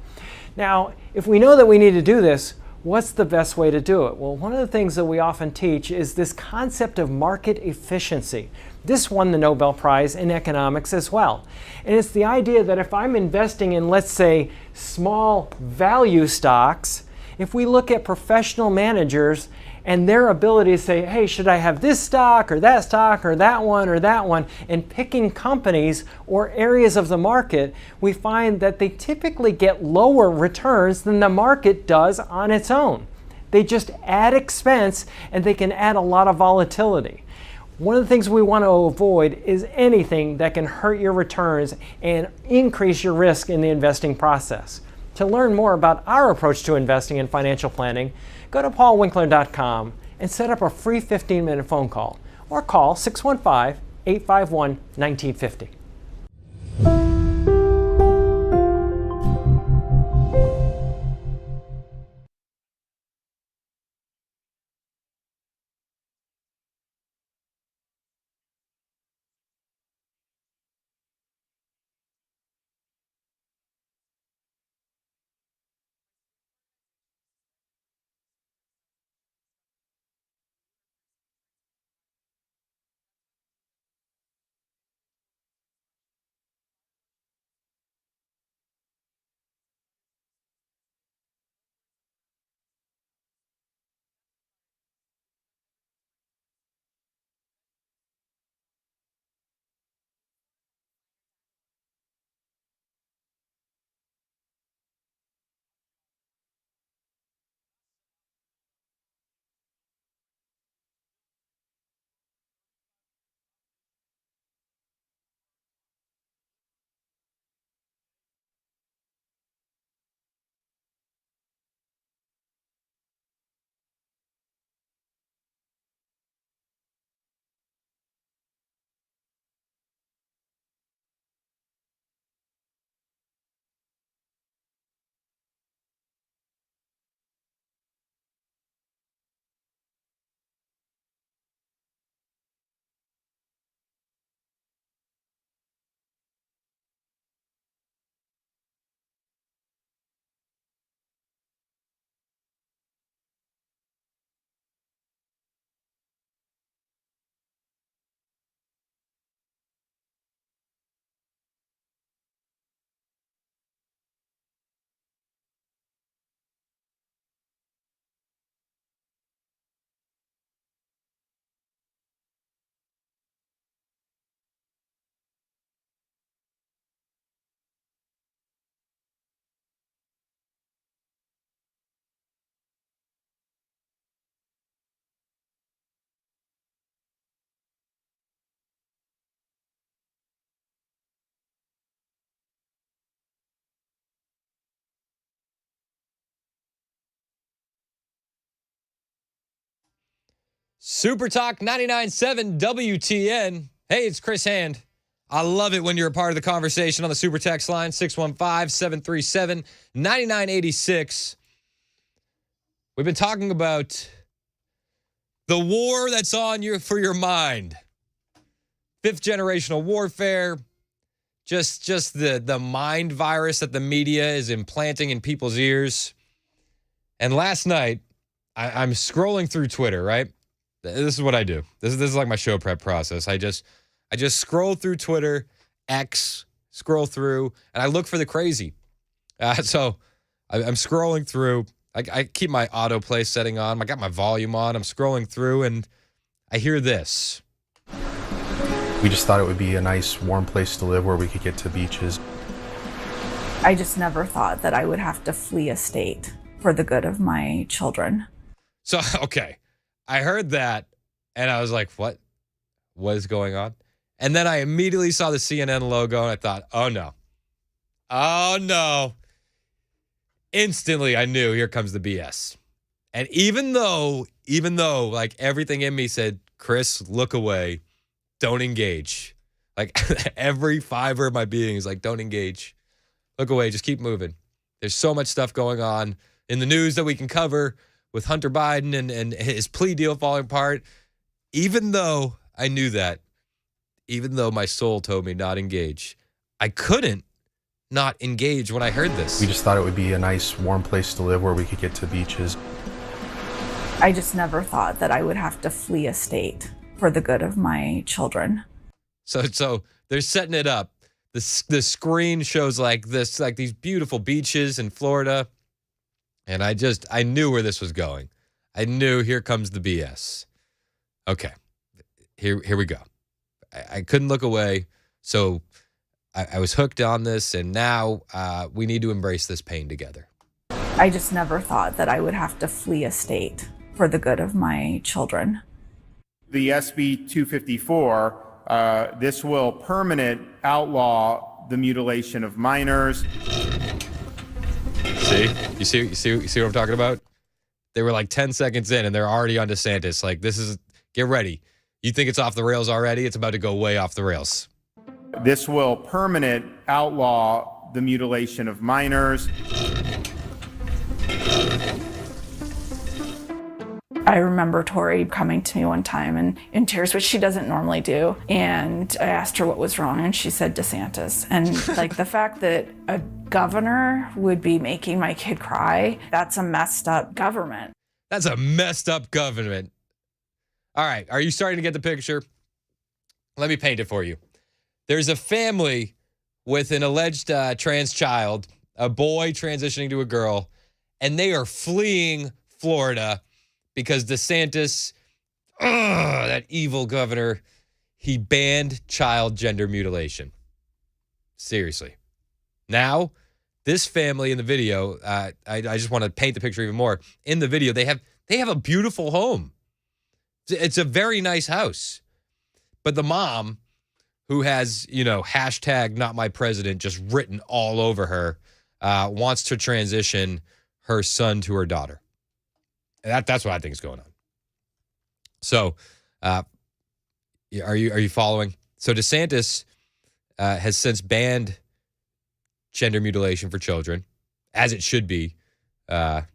[SPEAKER 14] Now, if we know that we need to do this, what's the best way to do it? Well, one of the things that we often teach is this concept of market efficiency. This won the Nobel Prize in economics as well. And it's the idea that if I'm investing in, let's say, small value stocks, if we look at professional managers and their ability to say, hey, should I have this stock or that one, and picking companies or areas of the market, we find that they typically get lower returns than the market does on its own. They just add expense and they can add a lot of volatility. One of the things we want to avoid is anything that can hurt your returns and increase your risk in the investing process. To learn more about our approach to investing and financial planning, go to paulwinkler.com and set up a free 15-minute phone call or call 615-851-1950.
[SPEAKER 1] Super Talk 99.7 WTN. Hey, it's Chris Hand. I love it when you're a part of the conversation on the Super Text line, 615-737-9986. We've been talking about the war that's on for your mind. Fifth generational warfare. Just the mind virus that the media is implanting in people's ears. And last night, I'm scrolling through Twitter, right? This is what I do. This is like my show prep process. I just scroll through Twitter, scroll through, and I look for the crazy. So I'm scrolling through. I keep my autoplay setting on. I got my volume on. I'm scrolling through, and I hear this.
[SPEAKER 15] We just thought it would be a nice, warm place to live where we could get to beaches.
[SPEAKER 16] I just never thought that I would have to flee a state for the good of my children.
[SPEAKER 1] So, okay, I heard that, and I was like, what is going on? And then I immediately saw the CNN logo, and I thought, oh, no. Oh, no. Instantly, I knew, here comes the BS. And even though, like, everything in me said, Chris, look away, don't engage. Like, every fiber of my being is like, don't engage. Look away, just keep moving. There's so much stuff going on in the news that we can cover with Hunter Biden and his plea deal falling apart. Even though I knew that, even though my soul told me not engage, I couldn't not engage when I heard this.
[SPEAKER 15] We just thought it would be a nice, warm place to live where we could get to beaches.
[SPEAKER 16] I just never thought that I would have to flee a state for the good of my children.
[SPEAKER 1] So they're setting it up. The screen shows like this, like these beautiful beaches in Florida. And I knew where this was going. I knew here comes the BS. Okay, here we go. I couldn't look away. So I was hooked on this, and now we need to embrace this pain together.
[SPEAKER 16] I just never thought that I would have to flee a state for the good of my children.
[SPEAKER 17] The SB 254, this will permanent outlaw the mutilation of minors.
[SPEAKER 1] See? You see what I'm talking about? They were like 10 seconds in, and they're already on DeSantis. Like, get ready. You think it's off the rails already? It's about to go way off the rails.
[SPEAKER 17] This will permanent outlaw the mutilation of minors.
[SPEAKER 16] I remember Tori coming to me one time and in tears, which she doesn't normally do. And I asked her what was wrong, and she said DeSantis. And like the fact that a governor would be making my kid cry, that's a messed up government.
[SPEAKER 1] That's a messed up government. All right, are you starting to get the picture? Let me paint it for you. There's a family with an alleged trans child, a boy transitioning to a girl, and they are fleeing Florida because DeSantis, that evil governor, he banned child gender mutilation. Seriously. Now, this family in the video, I just want to paint the picture even more. In the video, they have a beautiful home. It's a very nice house. But the mom, who has, hashtag not my president just written all over her, wants to transition her son to her daughter. That's what I think is going on. So, are you following? So DeSantis has since banned gender mutilation for children, as it should be. The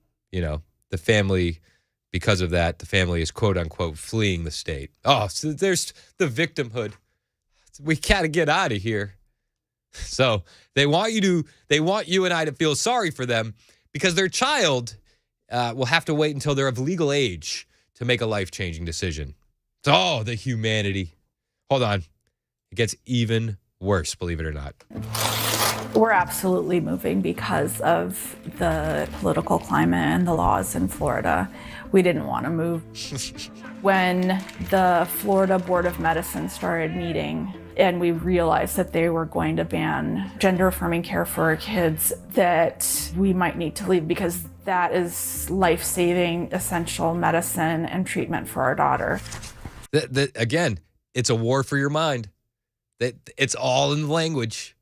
[SPEAKER 1] family, because of that, the family is quote unquote fleeing the state. Oh, so there's the victimhood. We gotta get out of here. So they want you and I to feel sorry for them because their child will have to wait until they're of legal age to make a life-changing decision. Oh, the humanity. Hold on. It gets even worse, believe it or not.
[SPEAKER 16] We're absolutely moving because of the political climate and the laws in Florida. We didn't want to move. When the Florida Board of Medicine started meeting and we realized that they were going to ban gender-affirming care for our kids, that we might need to leave because that is life-saving, essential medicine and treatment for our daughter.
[SPEAKER 1] Again, it's a war for your mind. It's all in the language.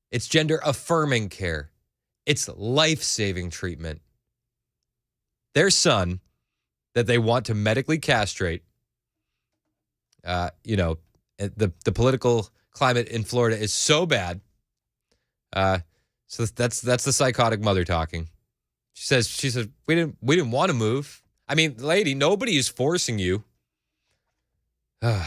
[SPEAKER 1] It's gender-affirming care. It's life-saving treatment. Their son that they want to medically castrate The political climate in Florida is so bad. So that's the psychotic mother talking. She says we didn't want to move. I mean, lady, nobody is forcing you. All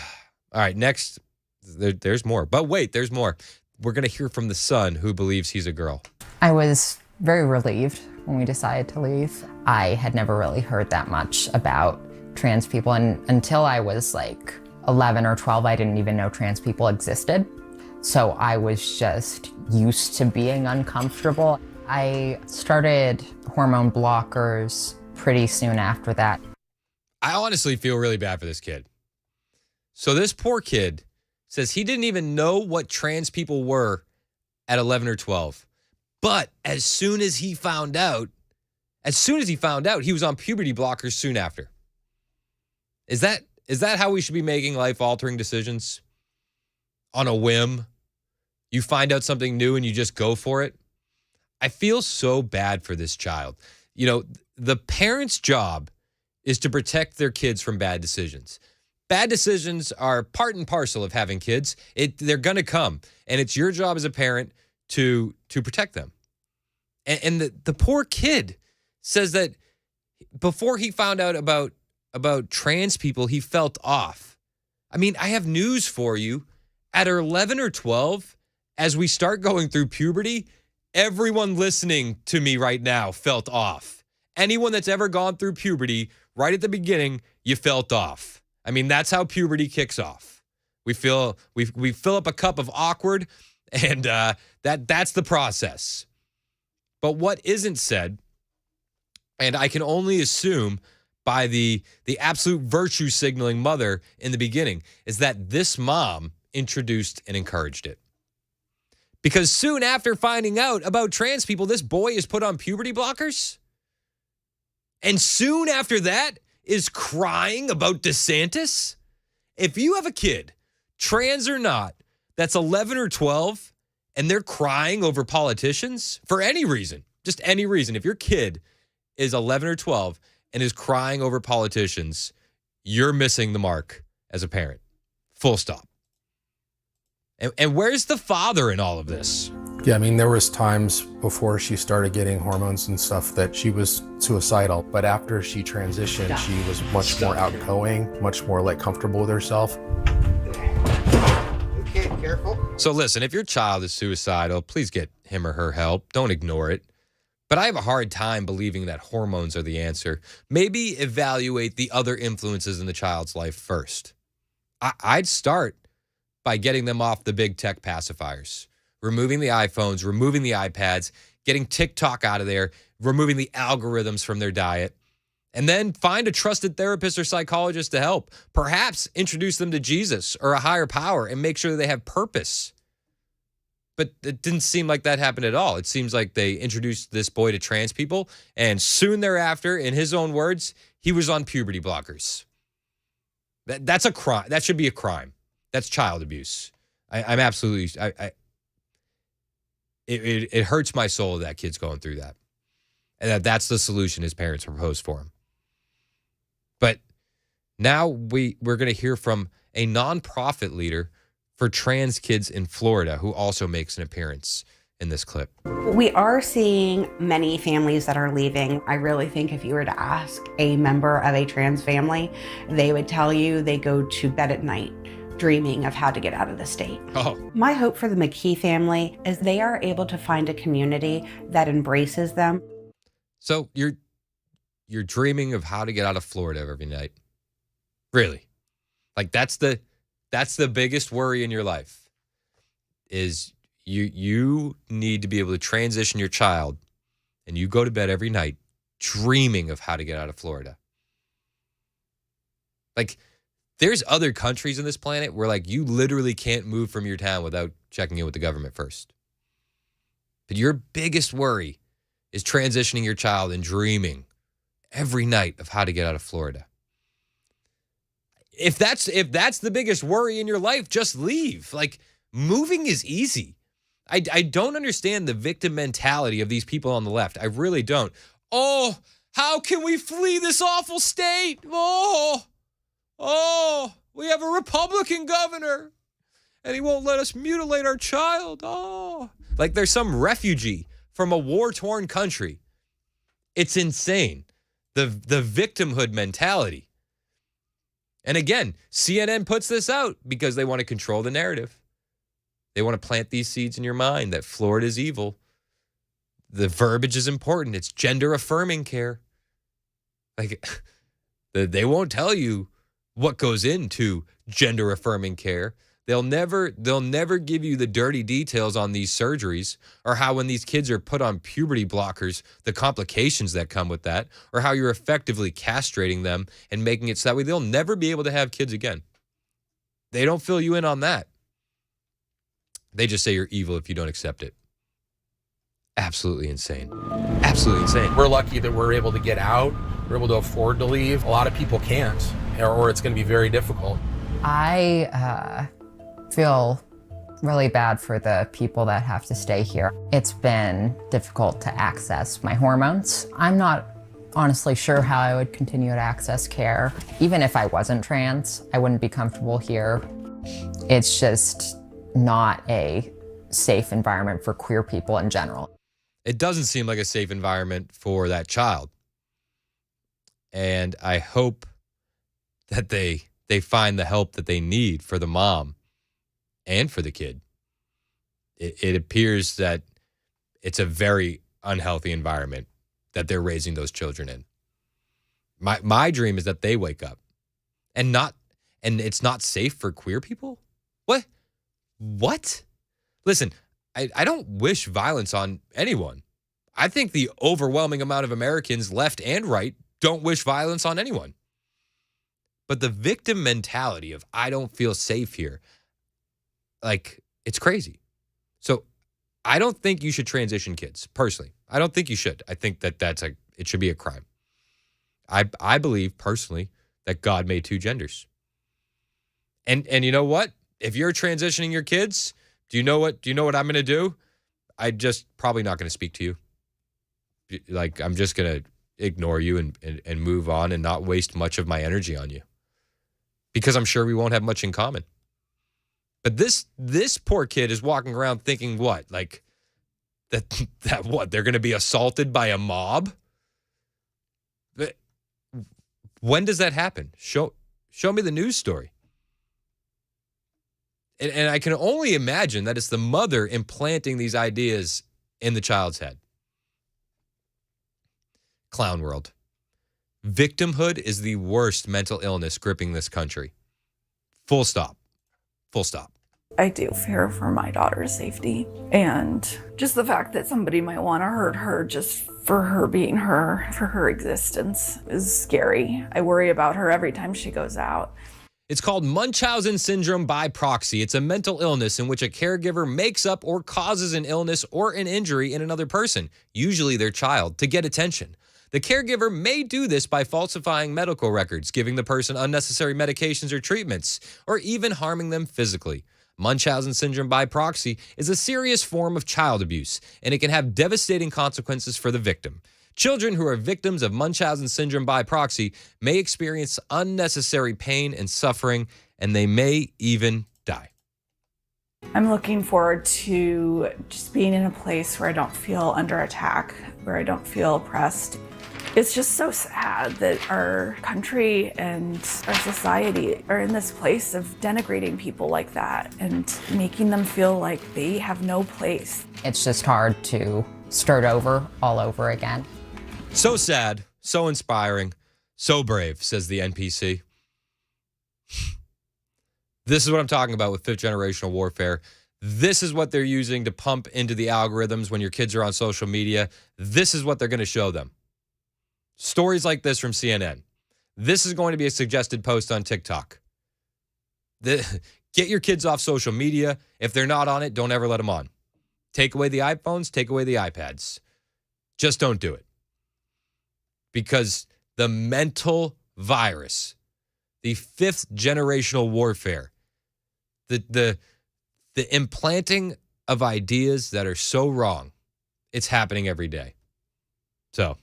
[SPEAKER 1] right, next, there's more. But wait, there's more. We're going to hear from the son who believes he's a girl.
[SPEAKER 18] I was very relieved when we decided to leave. I had never really heard that much about trans people, and until I was like 11 or 12, I didn't even know trans people existed. So I was just used to being uncomfortable. I started hormone blockers pretty soon after that.
[SPEAKER 1] I honestly feel really bad for this kid. So this poor kid says he didn't even know what trans people were at 11 or 12. But as soon as he found out, he was on puberty blockers soon after. Is that how we should be making life-altering decisions? On a whim? You find out something new and you just go for it? I feel so bad for this child. You know, the parent's job is to protect their kids from bad decisions. Bad decisions are part and parcel of having kids. They're going to come, and it's your job as a parent to protect them. And the poor kid says that before he found out about trans people, he felt off. I mean, I have news for you. At 11 or 12, as we start going through puberty, everyone listening to me right now felt off. Anyone that's ever gone through puberty, right at the beginning, you felt off. I mean, that's how puberty kicks off. We fill up a cup of awkward, and that's the process. But what isn't said, and I can only assume by the absolute virtue signaling mother in the beginning, is that this mom introduced and encouraged it. Because soon after finding out about trans people, this boy is put on puberty blockers. And soon after that is crying about DeSantis. If you have a kid, trans or not, that's 11 or 12, and they're crying over politicians for any reason, just any reason. If your kid is 11 or 12 and is crying over politicians, you're missing the mark as a parent. Full stop. And where's the father in all of this?
[SPEAKER 15] Yeah, I mean, there was times before she started getting hormones and stuff that she was suicidal. But after she transitioned, she was much more outgoing, much more like comfortable with herself.
[SPEAKER 19] Okay, careful.
[SPEAKER 1] So listen, if your child is suicidal, please get him or her help. Don't ignore it. But I have a hard time believing that hormones are the answer. Maybe evaluate the other influences in the child's life first. I'd start by getting them off the big tech pacifiers, removing the iPhones, removing the iPads, getting TikTok out of there, removing the algorithms from their diet, and then find a trusted therapist or psychologist to help. Perhaps introduce them to Jesus or a higher power and make sure that they have purpose. But it didn't seem like that happened at all. It seems like they introduced this boy to trans people, and soon thereafter, in his own words, he was on puberty blockers. That's a crime. That should be a crime. That's child abuse. I'm absolutely. It hurts my soul that kid's going through that, and that's the solution his parents proposed for him. But now we're going to hear from a nonprofit leader for trans kids in Florida who also makes an appearance in this clip.
[SPEAKER 20] We are seeing many families that are leaving. I really think if you were to ask a member of a trans family, they would tell you they go to bed at night dreaming of how to get out of the state.
[SPEAKER 1] Oh.
[SPEAKER 20] My hope for the McKee family is they are able to find a community that embraces them.
[SPEAKER 1] So you're dreaming of how to get out of Florida every night. Really? Like that's the biggest worry in your life is you need to be able to transition your child, and you go to bed every night dreaming of how to get out of Florida. Like, there's other countries on this planet where, like, you literally can't move from your town without checking in with the government first. But your biggest worry is transitioning your child and dreaming every night of how to get out of Florida. If that's the biggest worry in your life, just leave. Like, moving is easy. I don't understand the victim mentality of these people on the left. I really don't. Oh, how can we flee this awful state? Oh, we have a Republican governor and he won't let us mutilate our child. Oh, like there's some refugee from a war-torn country. It's insane. The victimhood mentality. And again, CNN puts this out because they want to control the narrative. They want to plant these seeds in your mind that Florida is evil. The verbiage is important. It's gender-affirming care. Like, they won't tell you what goes into gender-affirming care. They'll never give you the dirty details on these surgeries or how when these kids are put on puberty blockers, the complications that come with that, or how you're effectively castrating them and making it so that way they'll never be able to have kids again. They don't fill you in on that. They just say you're evil if you don't accept it. Absolutely insane. Absolutely insane.
[SPEAKER 15] We're lucky that we're able to get out. We're able to afford to leave. A lot of people can't, or it's going to be very difficult.
[SPEAKER 18] I feel really bad for the people that have to stay here. It's been difficult to access my hormones. I'm not honestly sure how I would continue to access care. Even if I wasn't trans, I wouldn't be comfortable here. It's just not a safe environment for queer people in general.
[SPEAKER 1] It doesn't seem like a safe environment for that child. And I hope that they find the help that they need for the mom and for the kid. It appears that it's a very unhealthy environment that they're raising those children in. My dream is that they wake up and it's not safe for queer people? What? Listen, I don't wish violence on anyone. I think the overwhelming amount of Americans, left and right, don't wish violence on anyone. But the victim mentality of I don't feel safe here, like, it's crazy. So I don't think you should transition kids, personally. I don't think you should. I think that it should be a crime. I believe, personally, that God made two genders. And you know what? If you're transitioning your kids, do you know what I'm going to do? I just probably not going to speak to you. Like, I'm just going to ignore you and move on and not waste much of my energy on you. Because I'm sure we won't have much in common. But this poor kid is walking around thinking what? Like, that what? They're going to be assaulted by a mob? But when does that happen? Show me the news story. And I can only imagine that it's the mother implanting these ideas in the child's head. Clown world. Victimhood is the worst mental illness gripping this country. Full stop. Full stop.
[SPEAKER 16] I do fear for my daughter's safety. And just the fact that somebody might want to hurt her just for her being her, for her existence, is scary. I worry about her every time she goes out.
[SPEAKER 1] It's called Munchausen syndrome by proxy. It's a mental illness in which a caregiver makes up or causes an illness or an injury in another person, usually their child, to get attention. The caregiver may do this by falsifying medical records, giving the person unnecessary medications or treatments, or even harming them physically. Munchausen syndrome by proxy is a serious form of child abuse, and it can have devastating consequences for the victim. Children who are victims of Munchausen syndrome by proxy may experience unnecessary pain and suffering, and they may even die.
[SPEAKER 16] I'm looking forward to just being in a place where I don't feel under attack, where I don't feel oppressed. It's just so sad that our country and our society are in this place of denigrating people like that and making them feel like they have no place.
[SPEAKER 18] It's just hard to start over all over again.
[SPEAKER 1] So sad, so inspiring, so brave, says the NPC. This is what I'm talking about with fifth generational warfare. This is what they're using to pump into the algorithms when your kids are on social media. This is what they're going to show them. Stories like this from CNN. This is going to be a suggested post on TikTok. Get your kids off social media. If they're not on it, don't ever let them on. Take away the iPhones, take away the iPads. Just don't do it. Because the mental virus, the fifth generational warfare, the implanting of ideas that are so wrong, it's happening every day. So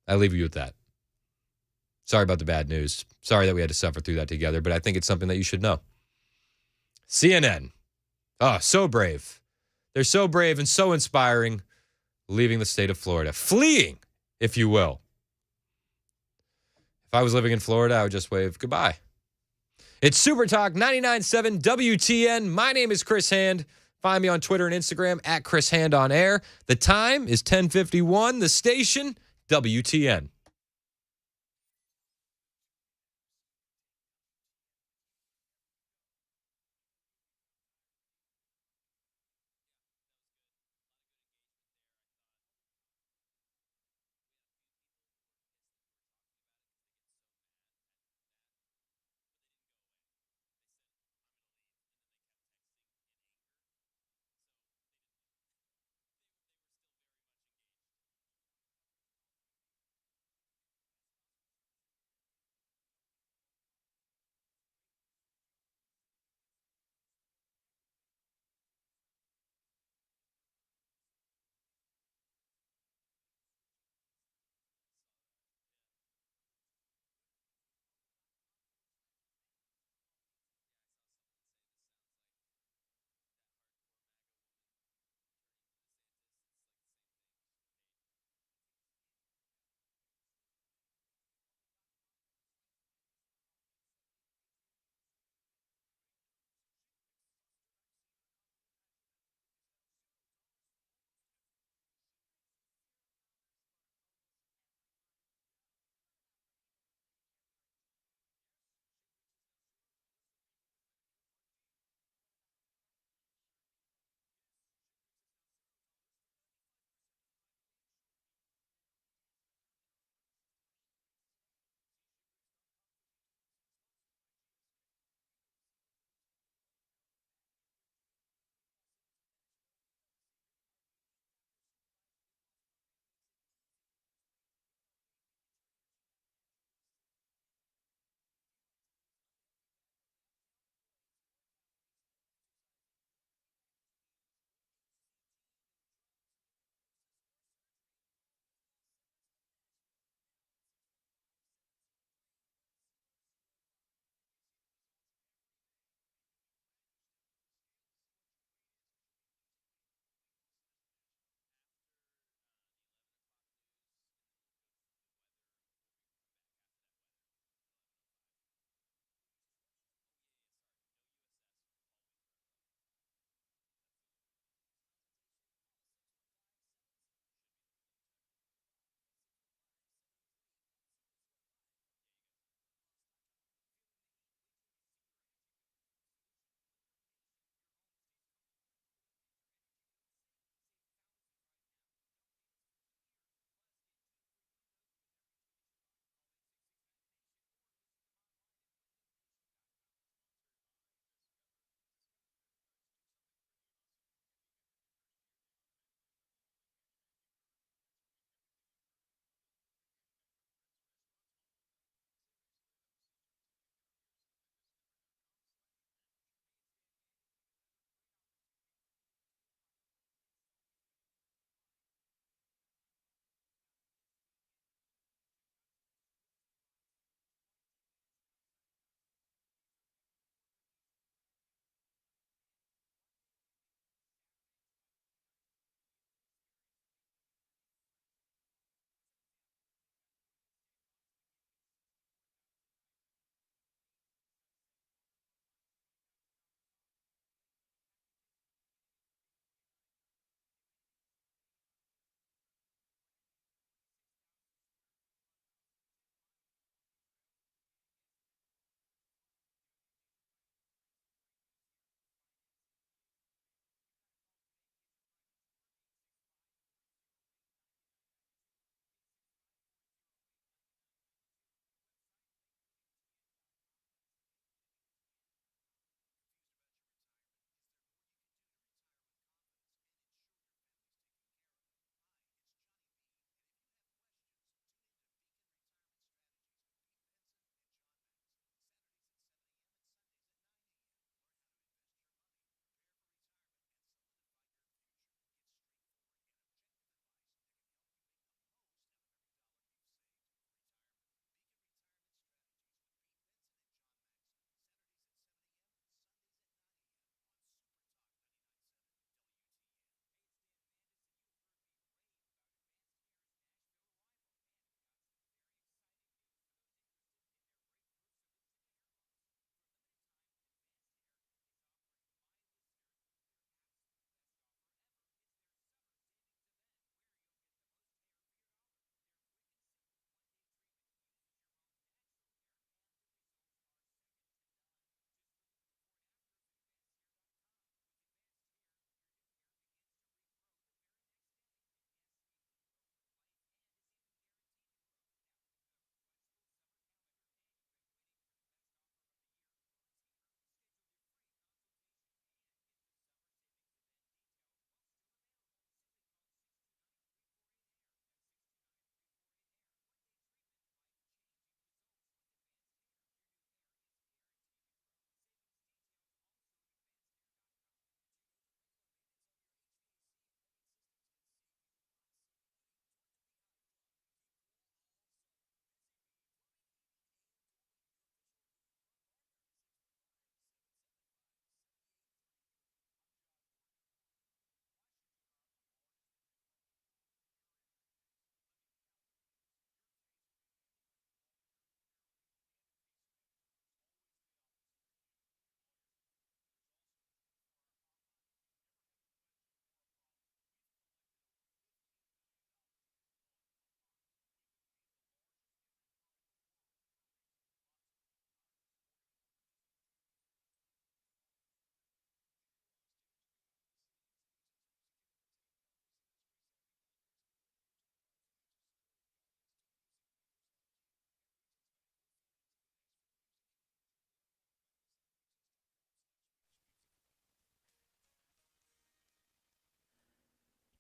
[SPEAKER 1] I leave you with that. Sorry about the bad news. Sorry that we had to suffer through that together, but I think it's something that you should know. CNN. Oh, so brave. They're so brave and so inspiring, leaving the state of Florida, fleeing, if you will. If I was living in Florida, I would just wave goodbye. It's Super Talk 99.7 WTN. My name is Chris Hand. Find me on Twitter and Instagram at Chris Hand on Air. The time is 10:51. The station, WTN.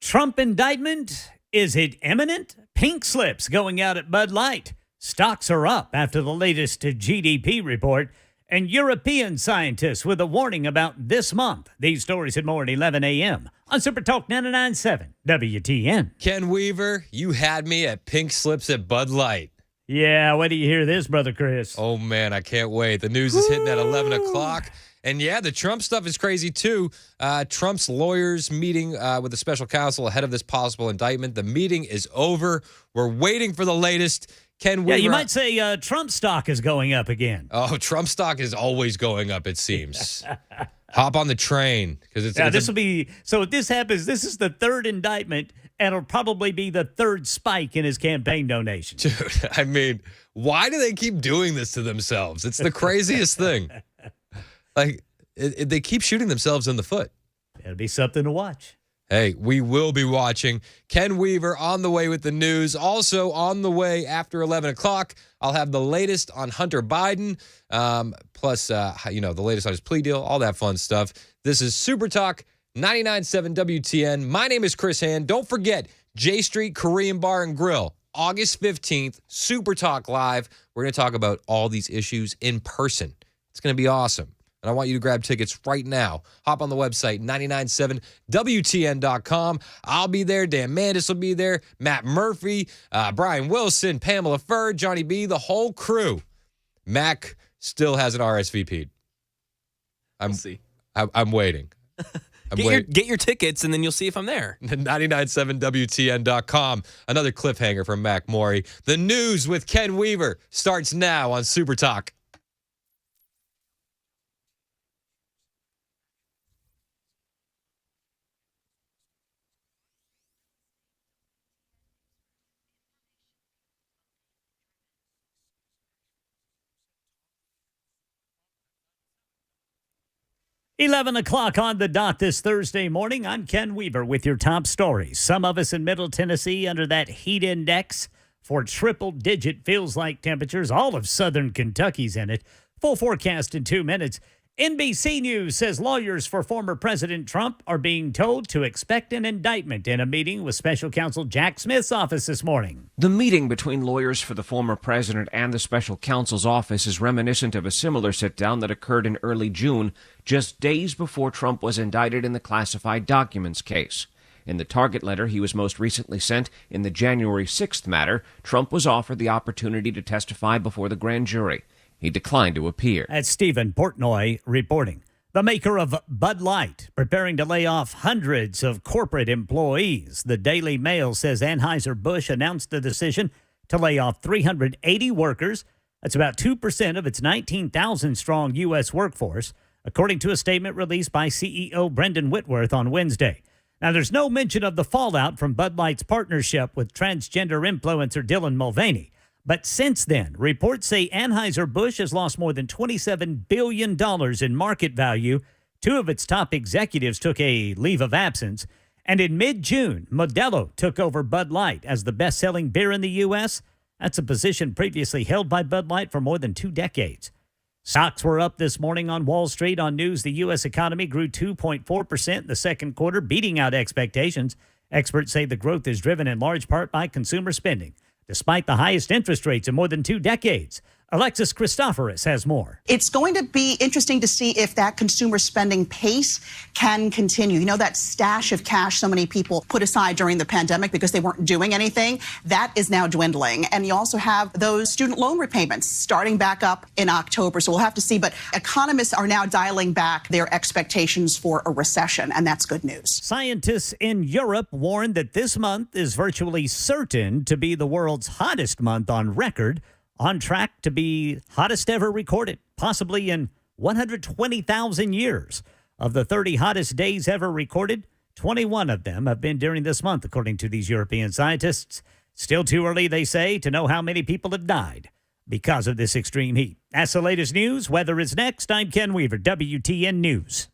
[SPEAKER 8] Trump indictment? Is it imminent? Pink slips going out at Bud Light. Stocks are up after the latest GDP report. And European scientists with a warning about this month. These stories at more at 11 a.m. on Super Talk 99.7 WTN.
[SPEAKER 1] Ken Weaver, you had me at pink slips at Bud Light.
[SPEAKER 8] Yeah, wait till you hear this, Brother Chris.
[SPEAKER 1] Oh, man, I can't wait. The news is hitting at 11 o'clock. And yeah, the Trump stuff is crazy too. Trump's lawyers meeting with the special counsel ahead of this possible indictment. The meeting is over. We're waiting for the latest. Ken Weaver.
[SPEAKER 8] Yeah, you might say Trump stock is going up again.
[SPEAKER 1] Oh, Trump stock is always going up, it seems. Hop on the train.
[SPEAKER 8] This will be, so if this happens, this is the third indictment, and it'll probably be the third spike in his campaign donation.
[SPEAKER 1] Dude, I mean, why do they keep doing this to themselves? It's the craziest thing. Like, they keep shooting themselves in the foot.
[SPEAKER 8] It'll be something to watch.
[SPEAKER 1] Hey, we will be watching. Ken Weaver on the way with the news. Also on the way after 11 o'clock, I'll have the latest on Hunter Biden, plus, the latest on his plea deal, all that fun stuff. This is Super Talk 99.7 WTN. My name is Chris Hand. Don't forget, J Street Korean Bar and Grill, August 15th, Super Talk Live. We're going to talk about all these issues in person. It's going to be awesome. And I want you to grab tickets right now. Hop on the website, 997WTN.com. I'll be there. Dan Mandis will be there. Matt Murphy, Brian Wilson, Pamela Furr, Johnny B, the whole crew. Mac still hasn't RSVP'd.
[SPEAKER 2] We'll see.
[SPEAKER 1] I'm waiting.
[SPEAKER 2] Get your tickets, and then you'll see if I'm there.
[SPEAKER 1] 997WTN.com. Another cliffhanger from Mac Maury. The news with Ken Weaver starts now on Super Talk.
[SPEAKER 8] $11 o'clock on the dot this Thursday morning. I'm Ken Weaver with your top stories. Some of us in Middle Tennessee under that heat index for triple-digit feels-like temperatures. All of southern Kentucky's in it. Full forecast in 2 minutes. NBC News says lawyers for former President Trump are being told to expect an indictment in a meeting with special counsel Jack Smith's office this morning.
[SPEAKER 19] The meeting between lawyers for the former president and the special counsel's office is reminiscent of a similar sit-down that occurred in early June, just days before Trump was indicted in the classified documents case. In the target letter he was most recently sent in the January 6th matter, Trump was offered the opportunity to testify before the grand jury. He declined to appear.
[SPEAKER 8] That's Stephen Portnoy reporting. The maker of Bud Light preparing to lay off hundreds of corporate employees. The Daily Mail says Anheuser-Busch announced the decision to lay off 380 workers. That's about 2% of its 19,000-strong U.S. workforce, according to a statement released by CEO Brendan Whitworth on Wednesday. Now, there's no mention of the fallout from Bud Light's partnership with transgender influencer Dylan Mulvaney. But since then, reports say Anheuser-Busch has lost more than $27 billion in market value. Two of its top executives took a leave of absence. And in mid-June, Modelo took over Bud Light as the best-selling beer in the U.S. That's a position previously held by Bud Light for more than 2 decades. Stocks were up this morning on Wall Street on news the U.S. economy grew 2.4% in the second quarter, beating out expectations. Experts say the growth is driven in large part by consumer spending, despite the highest interest rates in more than 2 decades. Alexis Christoforous has more.
[SPEAKER 21] It's going to be interesting to see if that consumer spending pace can continue. You know, that stash of cash so many people put aside during the pandemic because they weren't doing anything, that is now dwindling. And you also have those student loan repayments starting back up in October. So we'll have to see. But economists are now dialing back their expectations for a recession, and that's good news.
[SPEAKER 8] Scientists in Europe warned that this month is virtually certain to be the world's hottest month on record, on track to be hottest ever recorded, possibly in 120,000 years. Of the 30 hottest days ever recorded, 21 of them have been during this month, according to these European scientists. Still too early, they say, to know how many people have died because of this extreme heat. That's the latest news. Weather is next. I'm Ken Weaver, WTN News.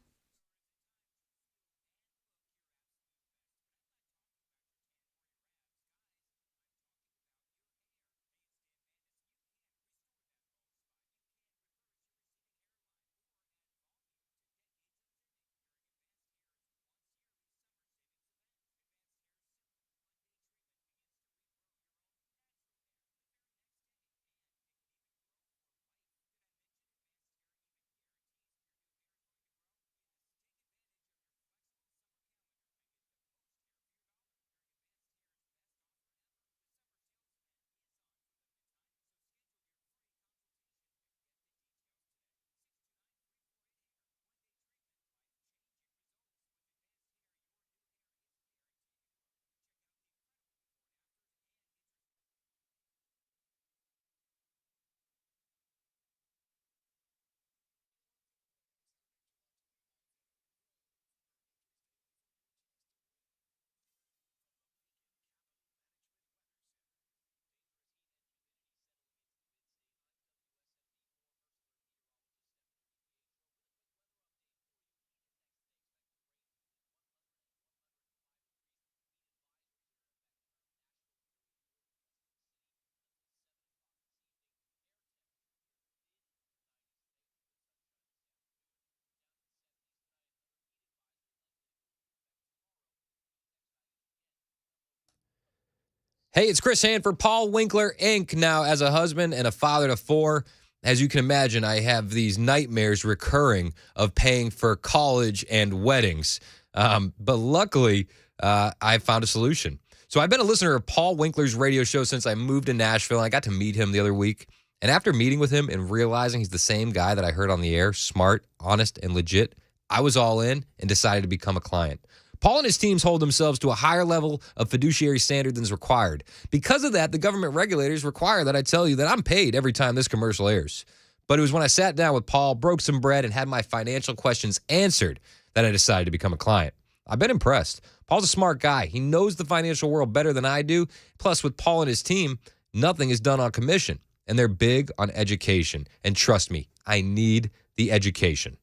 [SPEAKER 1] Hey, it's Chris Hanford, Paul Winkler, Inc. Now, as a husband and a father to 4, as you can imagine, I have these nightmares recurring of paying for college and weddings. But luckily, I found a solution. So I've been a listener of Paul Winkler's radio show since I moved to Nashville. I got to meet him the other week. And after meeting with him and realizing he's the same guy that I heard on the air, smart, honest, and legit, I was all in and decided to become a client. Paul and his teams hold themselves to a higher level of fiduciary standard than is required. Because of that, the government regulators require that I tell you that I'm paid every time this commercial airs. But it was when I sat down with Paul, broke some bread, and had my financial questions answered that I decided to become a client. I've been impressed. Paul's a smart guy. He knows the financial world better than I do. Plus, with Paul and his team, nothing is done on commission. And they're big on education. And trust me, I need the education.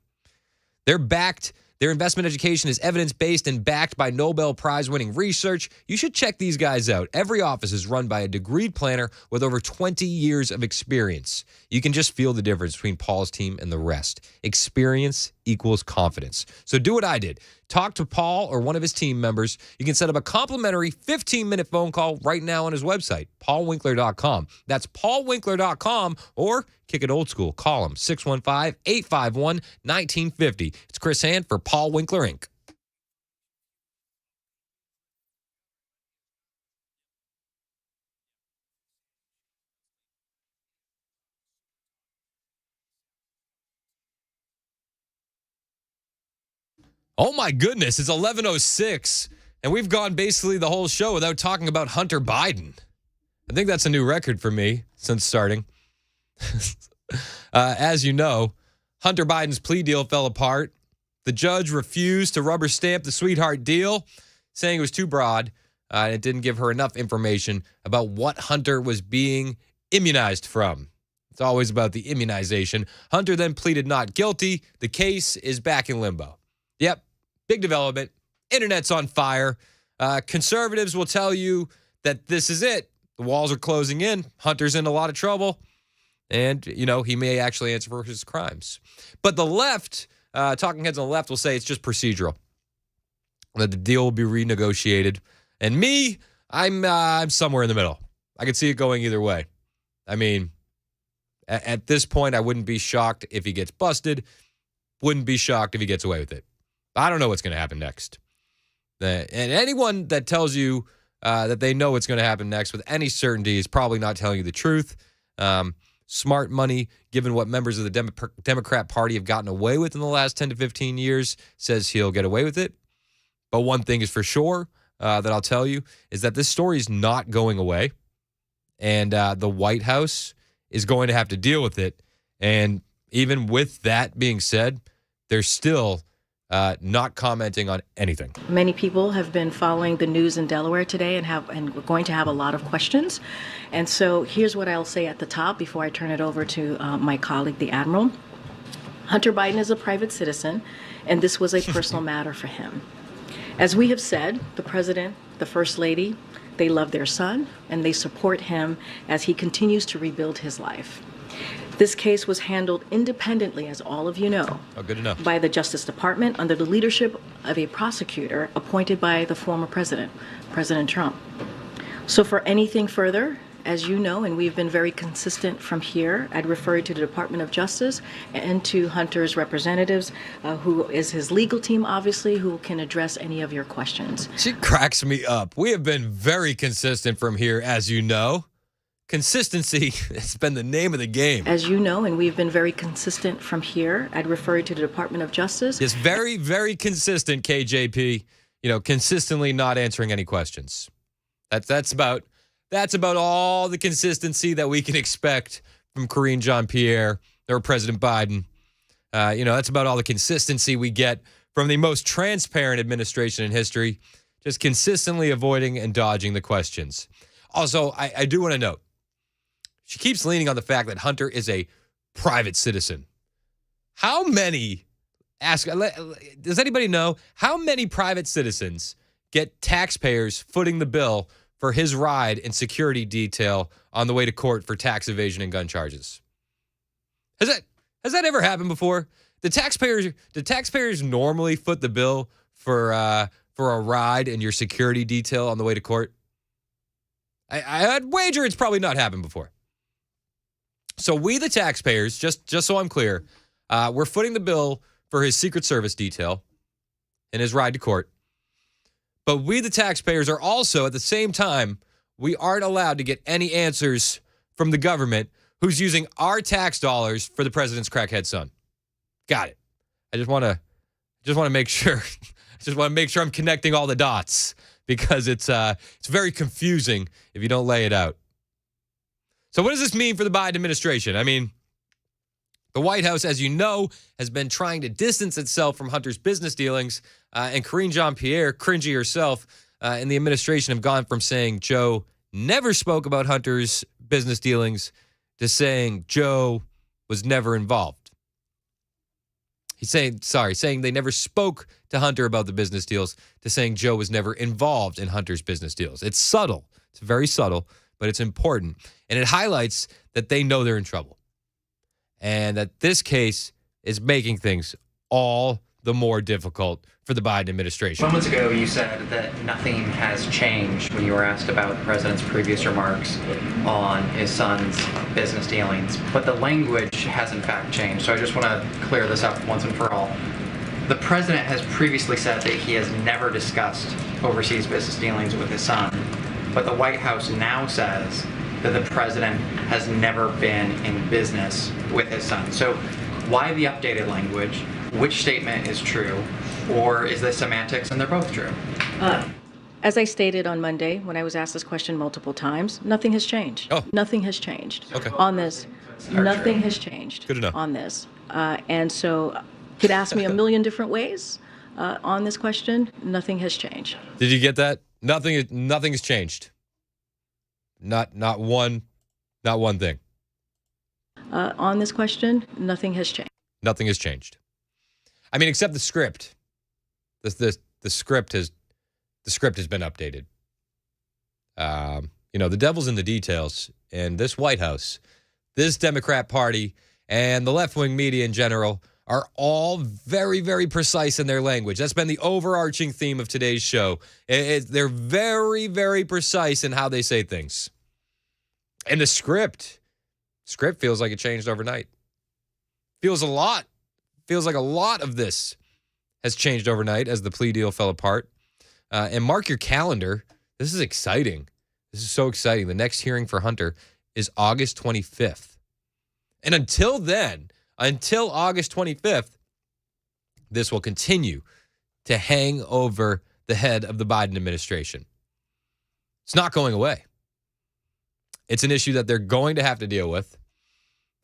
[SPEAKER 1] They're backed. Their investment education is evidence-based and backed by Nobel Prize-winning research. You should check these guys out. Every office is run by a degreed planner with over 20 years of experience. You can just feel the difference between Paul's team and the rest. Experience equals confidence. So do what I did. Talk to Paul or one of his team members. You can set up a complimentary 15-minute phone call right now on his website, paulwinkler.com. That's paulwinkler.com, or kick it old school. Call him, 615-851-1950. It's Chris Hand for Paul Winkler, Inc. Oh my goodness, it's 11:06, and we've gone basically the whole show without talking about Hunter Biden. I think that's a new record for me since starting. As you know, Hunter Biden's plea deal fell apart. The judge refused to rubber stamp the sweetheart deal, saying it was too broad, and it didn't give her enough information about what Hunter was being immunized from. It's always about the immunization. Hunter then pleaded not guilty. The case is back in limbo. Yep. Big development. Internet's on fire. Conservatives will tell you that this is it. The walls are closing in. Hunter's in a lot of trouble. And, you know, he may actually answer for his crimes. But the left, talking heads on the left will say it's just procedural, that the deal will be renegotiated. And me, I'm somewhere in the middle. I could see it going either way. I mean, at this point, I wouldn't be shocked if he gets busted. Wouldn't be shocked if he gets away with it. I don't know what's going to happen next. And anyone that tells you that they know what's going to happen next with any certainty is probably not telling you the truth. Smart money, given what members of the Democrat Party have gotten away with in the last 10 to 15 years, says he'll get away with it. But one thing is for sure that I'll tell you is that this story is not going away. And the White House is going to have to deal with it. And even with that being said, they're still not commenting on anything.
[SPEAKER 6] Many people have been following the news in Delaware today and we're going to have a lot of questions. And so here's what I'll say at the top before I turn it over to my colleague, the Admiral. Hunter Biden is a private citizen, and this was a personal matter for him. As we have said, the President, the First Lady, they love their son, and they support him as he continues to rebuild his life. This case was handled independently, as all of you know,
[SPEAKER 1] good enough,
[SPEAKER 6] by the Justice Department under the leadership of a prosecutor appointed by the former president, President Trump. So for anything further, as you know, and we've been very consistent from here, I'd refer you to the Department of Justice and to Hunter's representatives, who is his legal team, obviously, who can address any of your questions.
[SPEAKER 1] She cracks me up. We have been very consistent from here, as you know. Consistency has been the name of the game.
[SPEAKER 6] As you know, and we've been very consistent from here, I'd refer you to the Department of Justice.
[SPEAKER 1] It's very, very consistent, KJP. You know, consistently not answering any questions. That's about all the consistency that we can expect from Karine Jean-Pierre or President Biden. That's about all the consistency we get from the most transparent administration in history, just consistently avoiding and dodging the questions. Also, I do want to note, she keeps leaning on the fact that Hunter is a private citizen. Does anybody know how many private citizens get taxpayers footing the bill for his ride and security detail on the way to court for tax evasion and gun charges? Has that ever happened before? The taxpayers normally foot the bill for a ride and your security detail on the way to court? I'd wager it's probably not happened before. So we, the taxpayers, just so I'm clear, we're footing the bill for his Secret Service detail and his ride to court. But we, the taxpayers, are also, at the same time, we aren't allowed to get any answers from the government who's using our tax dollars for the president's crackhead son. Got it. I just want to make sure. I just want to make sure I'm connecting all the dots because it's very confusing if you don't lay it out. So what does this mean for the Biden administration? I mean, the White House, as you know, has been trying to distance itself from Hunter's business dealings, and Karine Jean-Pierre, cringy herself, and the administration have gone from saying Joe never spoke about Hunter's business dealings to saying Joe was never involved. Saying they never spoke to Hunter about the business deals to saying Joe was never involved in Hunter's business deals. It's subtle. It's very subtle, but it's important. And it highlights that they know they're in trouble. And that this case is making things all the more difficult for the Biden administration.
[SPEAKER 7] Moments ago, you said that nothing has changed when you were asked about the president's previous remarks on his son's business dealings, but the language has in fact changed. So I just want to clear this up once and for all. The president has previously said that he has never discussed overseas business dealings with his son, but the White House now says that the president has never been in business with his son. So why the updated language? Which statement is true? Or is this semantics and they're both true?
[SPEAKER 6] As I stated on Monday, when I was asked this question multiple times, nothing has changed.
[SPEAKER 1] Oh.
[SPEAKER 6] Nothing has changed
[SPEAKER 1] Okay.
[SPEAKER 6] on this. Nothing has changed
[SPEAKER 1] Good enough.
[SPEAKER 6] on this. And so you could ask me a million different ways on this question. Nothing has changed.
[SPEAKER 1] Did you get that? Nothing has changed. Not one thing.
[SPEAKER 6] On this question, nothing has changed.
[SPEAKER 1] Nothing has changed. I mean, except the script. The script has been updated. The devil's in the details, and this White House, this Democrat Party, and the left-wing media in general are all very, very precise in their language. That's been the overarching theme of today's show. They're very, very precise in how they say things. And the script feels like it changed overnight. Feels like a lot of this has changed overnight as the plea deal fell apart. And mark your calendar. This is exciting. This is so exciting. The next hearing for Hunter is August 25th. And until then, until August 25th, this will continue to hang over the head of the Biden administration. It's not going away. It's an issue that they're going to have to deal with.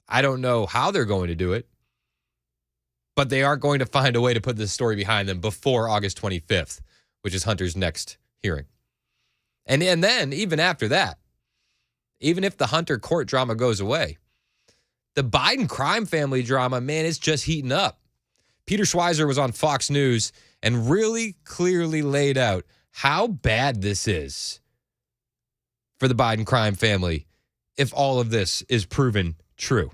[SPEAKER 1] I don't know how they're going to do it, but they are going to find a way to put this story behind them before August 25th, which is Hunter's next hearing. And then, even after that, even if the Hunter court drama goes away, the Biden crime family drama, man, it's just heating up. Peter Schweizer was on Fox News and really clearly laid out how bad this is for the Biden crime family if all of this is proven true.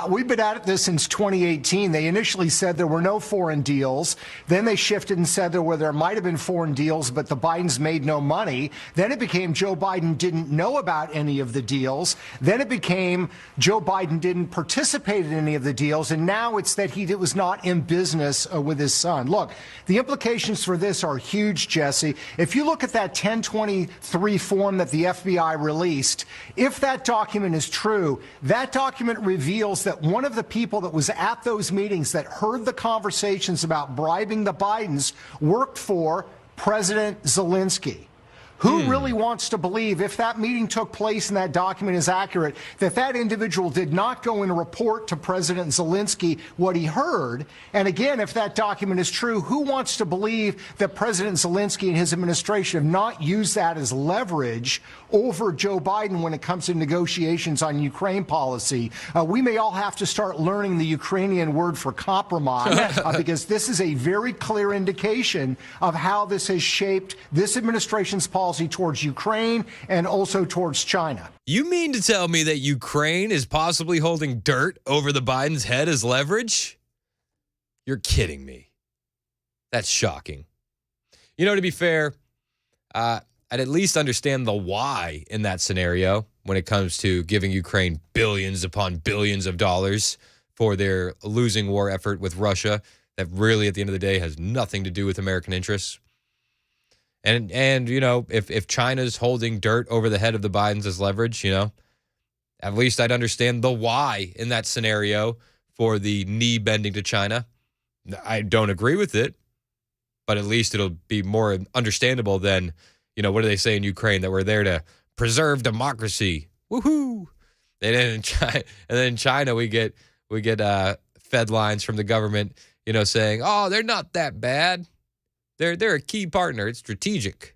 [SPEAKER 22] We've been at this since 2018. They initially said there were no foreign deals. Then they shifted and said there might have been foreign deals, but the Bidens made no money. Then it became Joe Biden didn't know about any of the deals. Then it became Joe Biden didn't participate in any of the deals. And now it's that he was not in business with his son. Look, the implications for this are huge, Jesse. If you look at that 1023 form that the FBI released, if that document is true, that document reveals that one of the people that was at those meetings that heard the conversations about bribing the Bidens worked for President Zelensky. Who really wants to believe, if that meeting took place and that document is accurate, that that individual did not go and report to President Zelensky what he heard? And again, if that document is true, who wants to believe that President Zelensky and his administration have not used that as leverage over Joe Biden when it comes to negotiations on Ukraine policy? We may all have to start learning the Ukrainian word for compromise because this is a very clear indication of how this has shaped this administration's policy towards Ukraine and also towards China.
[SPEAKER 1] You mean to tell me that Ukraine is possibly holding dirt over the Biden's head as leverage? You're kidding me. That's shocking. To be fair, I I'd at least understand the why in that scenario when it comes to giving Ukraine billions upon billions of dollars for their losing war effort with Russia that really, at the end of the day, has nothing to do with American interests. And you know, if China's holding dirt over the head of the Bidens as leverage, you know, at least I'd understand the why in that scenario for the knee bending to China. I don't agree with it, but at least it'll be more understandable than, you know, what do they say in Ukraine, that we're there to preserve democracy. Woohoo! And then in China, we get fed lines from the government, you know, saying, "Oh, they're not that bad. They're a key partner. It's strategic."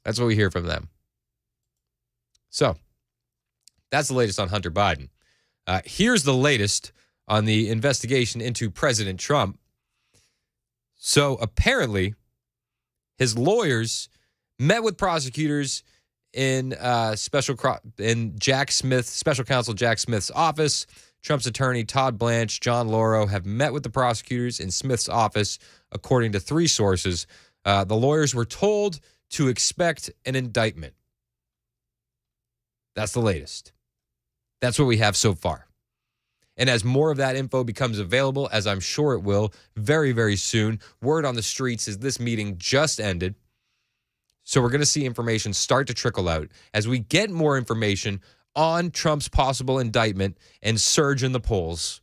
[SPEAKER 1] That's what we hear from them. So that's the latest on Hunter Biden. Here's the latest on the investigation into President Trump. So apparently, his lawyers met with prosecutors in special counsel Jack Smith's office. Trump's attorney Todd Blanche, John Lauro have met with the prosecutors in Smith's office, according to 3 sources. The lawyers were told to expect an indictment. That's the latest. That's what we have so far. And as more of that info becomes available, as I'm sure it will very, very soon, word on the streets is this meeting just ended. So we're going to see information start to trickle out. As we get more information on Trump's possible indictment and surge in the polls,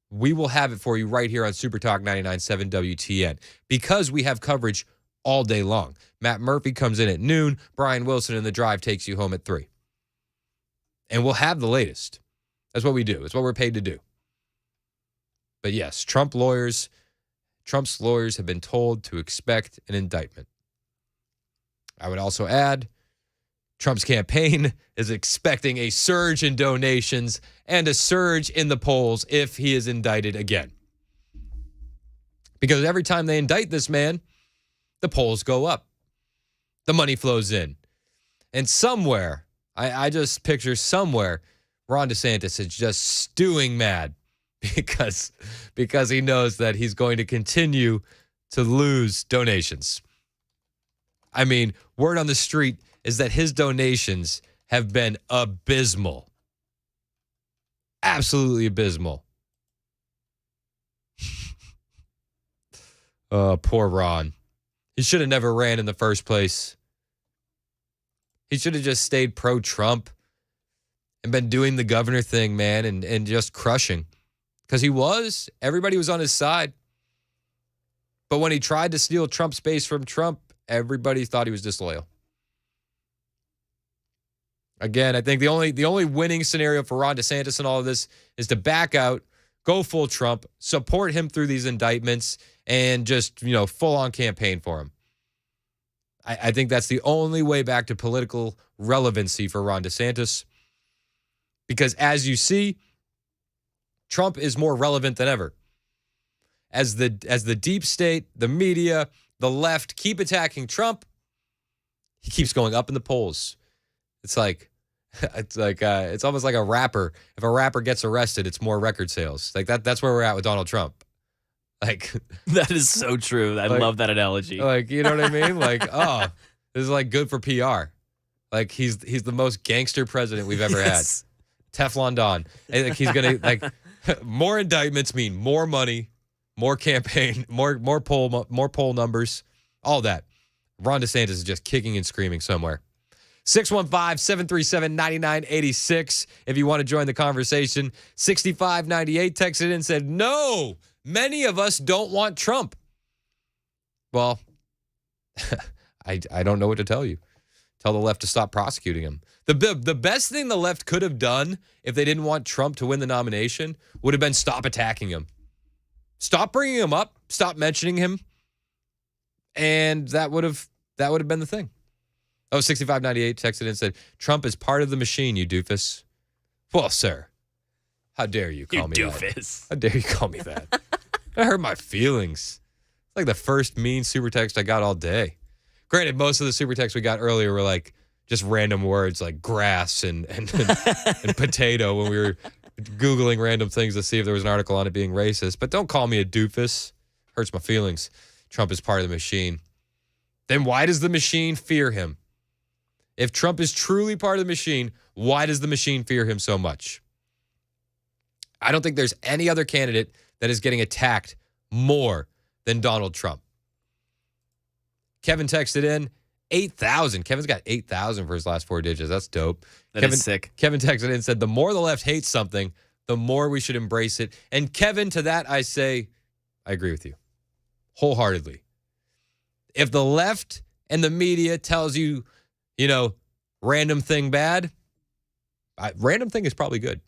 [SPEAKER 1] we will have it for you right here on Super Talk 99.7 WTN, because we have coverage all day long. Matt Murphy comes in at noon. Brian Wilson in The Drive takes you home at 3. And we'll have the latest. That's what we do. It's what we're paid to do. But yes, Trump's lawyers have been told to expect an indictment. I would also add, Trump's campaign is expecting a surge in donations and a surge in the polls if he is indicted again. Because every time they indict this man, the polls go up. The money flows in. And somewhere, I just picture somewhere, Ron DeSantis is just stewing mad because he knows that he's going to continue to lose donations. I mean, word on the street is that his donations have been abysmal. Absolutely abysmal. Oh, poor Ron. He should have never ran in the first place. He should have just stayed pro-Trump and been doing the governor thing, man, and just crushing. Because everybody was on his side. But when he tried to steal Trump's base from Trump, everybody thought he was disloyal. Again, I think the only winning scenario for Ron DeSantis in all of this is to back out, go full Trump, support him through these indictments, and just, you know, full-on campaign for him. I think that's the only way back to political relevancy for Ron DeSantis. Because as you see, Trump is more relevant than ever. As the deep state, the media, the left keep attacking Trump, he keeps going up in the polls. It's almost like a rapper. If a rapper gets arrested, it's more record sales. Like that's where we're at with Donald Trump. Like
[SPEAKER 2] that is so true. I love that analogy.
[SPEAKER 1] Like, you know what I mean? Like, oh, this is like good for PR. Like he's the most gangster president we've ever had. Teflon Don. And, like, he's gonna more indictments mean more money, more campaign, more poll numbers, all that. Ron DeSantis is just kicking and screaming somewhere. 615-737-9986 if you want to join the conversation. 6598 texted in and said, no, many of us don't want Trump. Well, I don't know what to tell you. Tell the left to stop prosecuting him. The best thing the left could have done if they didn't want Trump to win the nomination would have been stop attacking him. Stop bringing him up. Stop mentioning him. And that would have been the thing. Oh, 6598 texted in and said, Trump is part of the machine, you doofus. Well, sir, how dare you call me
[SPEAKER 2] doofus.
[SPEAKER 1] that? How dare you call me that? That hurt my feelings. It's like the first mean super text I got all day. Granted, most of the super texts we got earlier were like just random words like grass and potato when we were Googling random things to see if there was an article on it being racist. But don't call me a doofus. Hurts my feelings. Trump is part of the machine. then why does the machine fear him? If Trump is truly part of the machine, why does the machine fear him so much? I don't think there's any other candidate that is getting attacked more than Donald Trump. Kevin texted in 8,000. Kevin's got 8,000 for his last 4 digits. That's dope.
[SPEAKER 2] That is sick.
[SPEAKER 1] Kevin texted in and said, the more the left hates something, the more we should embrace it. And Kevin, to that I say, I agree with you wholeheartedly. If the left and the media tells you, random thing bad, random thing is probably good.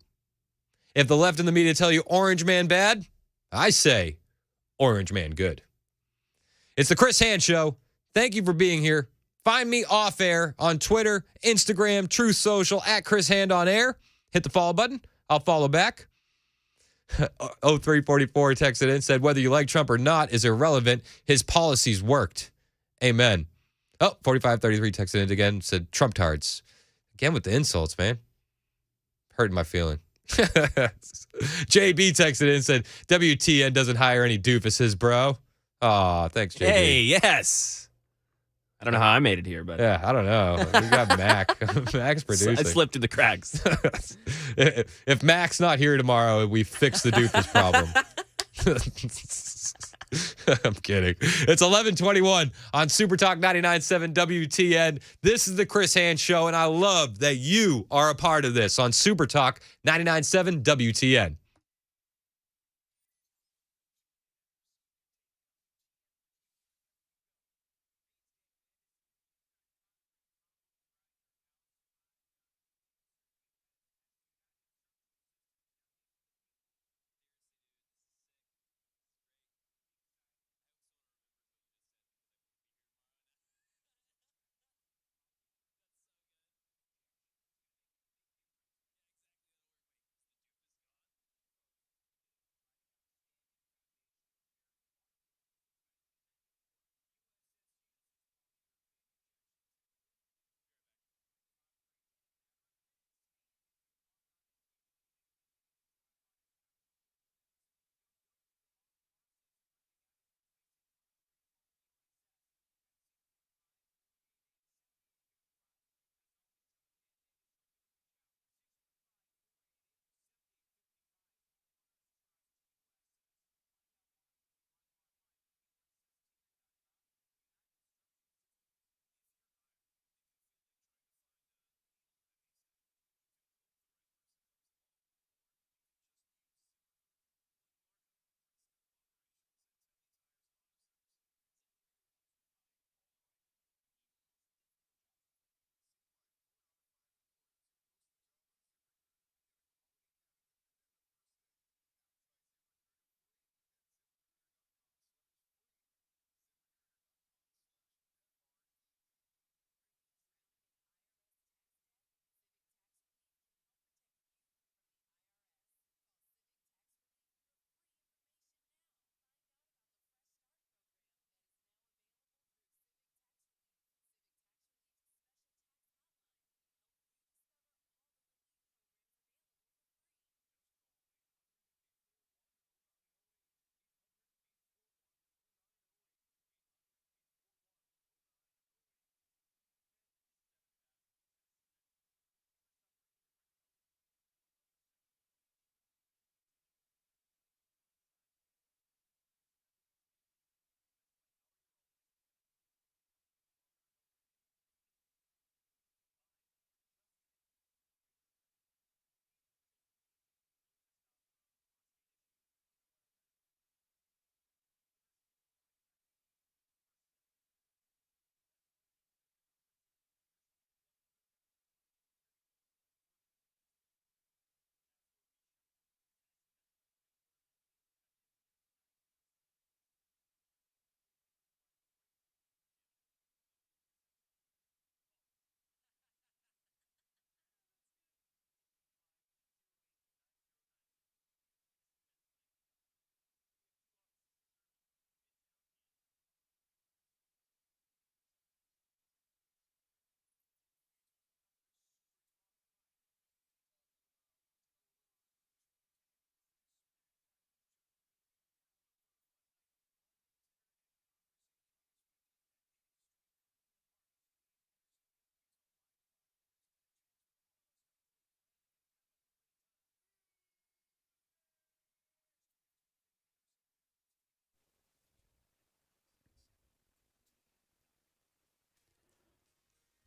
[SPEAKER 1] If the left and the media tell you orange man bad, I say orange man good. It's the Chris Hand Show. Thank you for being here. Find me off air on Twitter, Instagram, Truth Social, at Chris Hand on air. Hit the follow button. I'll follow back. 0344 texted in, said, whether you like Trump or not is irrelevant. His policies worked. Amen. 4533 texted in again, said, Trump tards. Again with the insults, man. Hurting my feeling. JB texted in and said, WTN doesn't hire any doofuses, bro. Aw, thanks, JB.
[SPEAKER 2] Hey, yes. I don't know how I made it here, but
[SPEAKER 1] yeah, I don't know. We got Mac. Mac's producing.
[SPEAKER 2] I slipped through the cracks.
[SPEAKER 1] If Mac's not here tomorrow, we fix the doofus problem. I'm kidding. It's 11:21 on Super Talk 99.7 WTN. This is the Chris Hand Show, and I love that you are a part of this on Super Talk 99.7 WTN.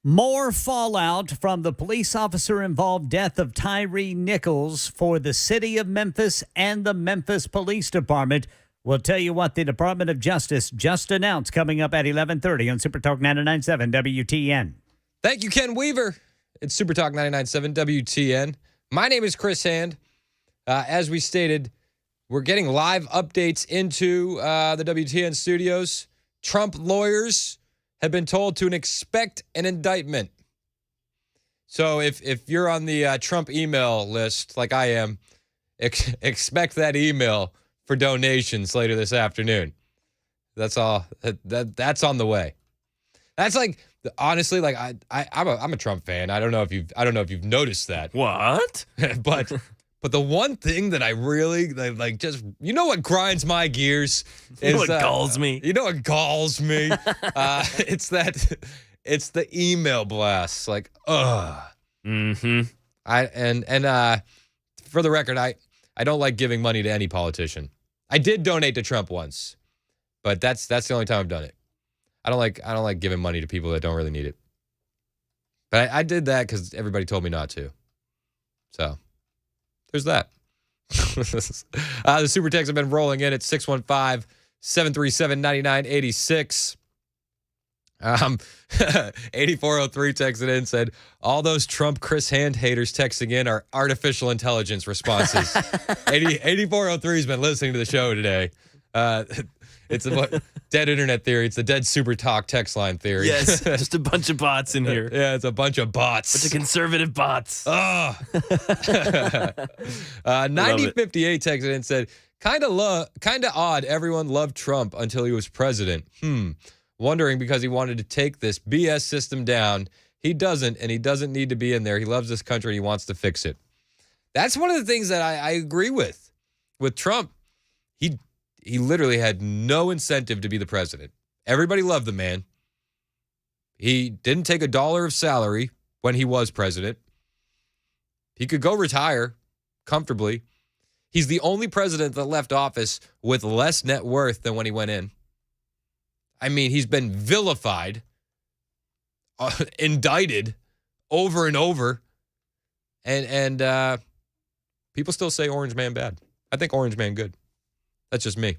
[SPEAKER 8] More fallout from the police officer-involved death of Tyree Nichols for the city of Memphis and the Memphis Police Department. We'll tell you what the Department of Justice just announced coming up at 11:30 on Super Talk 99.7 WTN.
[SPEAKER 1] Thank you, Ken Weaver. It's Super Talk 99.7 WTN. My name is Chris Hand. As we stated, we're getting live updates into the WTN studios. Trump lawyers have been told to expect an indictment. So if you're on the Trump email list, like I am, expect that email for donations later this afternoon. That's all. That's on the way. That's like, honestly, like I'm a Trump fan. I don't know if you've noticed that.
[SPEAKER 2] What?
[SPEAKER 1] But the one thing that I really like, just, you know what grinds my gears is,
[SPEAKER 2] what galls me.
[SPEAKER 1] You know what galls me? It's the email blasts. Like, ugh.
[SPEAKER 2] Mm-hmm.
[SPEAKER 1] For the record, I don't like giving money to any politician. I did donate to Trump once, but that's the only time I've done it. I don't like giving money to people that don't really need it. But I did that because everybody told me not to. So there's that. The super texts have been rolling in at 615-737-9986. 8403 texted in and said, all those Trump Chris Hand haters texting in are artificial intelligence responses. 8403 has been listening to the show today. It's a dead internet theory. It's the dead super talk text line theory.
[SPEAKER 2] Yes, just a bunch of bots in here.
[SPEAKER 1] Yeah, it's a bunch of bots.
[SPEAKER 2] Bunch of conservative bots.
[SPEAKER 1] Oh. 9058 texted in and said, kind of odd everyone loved Trump until he was president. Wondering because he wanted to take this BS system down. He doesn't, and he doesn't need to be in there. He loves this country and he wants to fix it. That's one of the things that I agree with. With Trump, he literally had no incentive to be the president. Everybody loved the man. He didn't take $1 of salary when he was president. He could go retire comfortably. He's the only president that left office with less net worth than when he went in. I mean, he's been vilified, indicted over and over, and people still say Orange Man bad. I think Orange Man good. That's just me.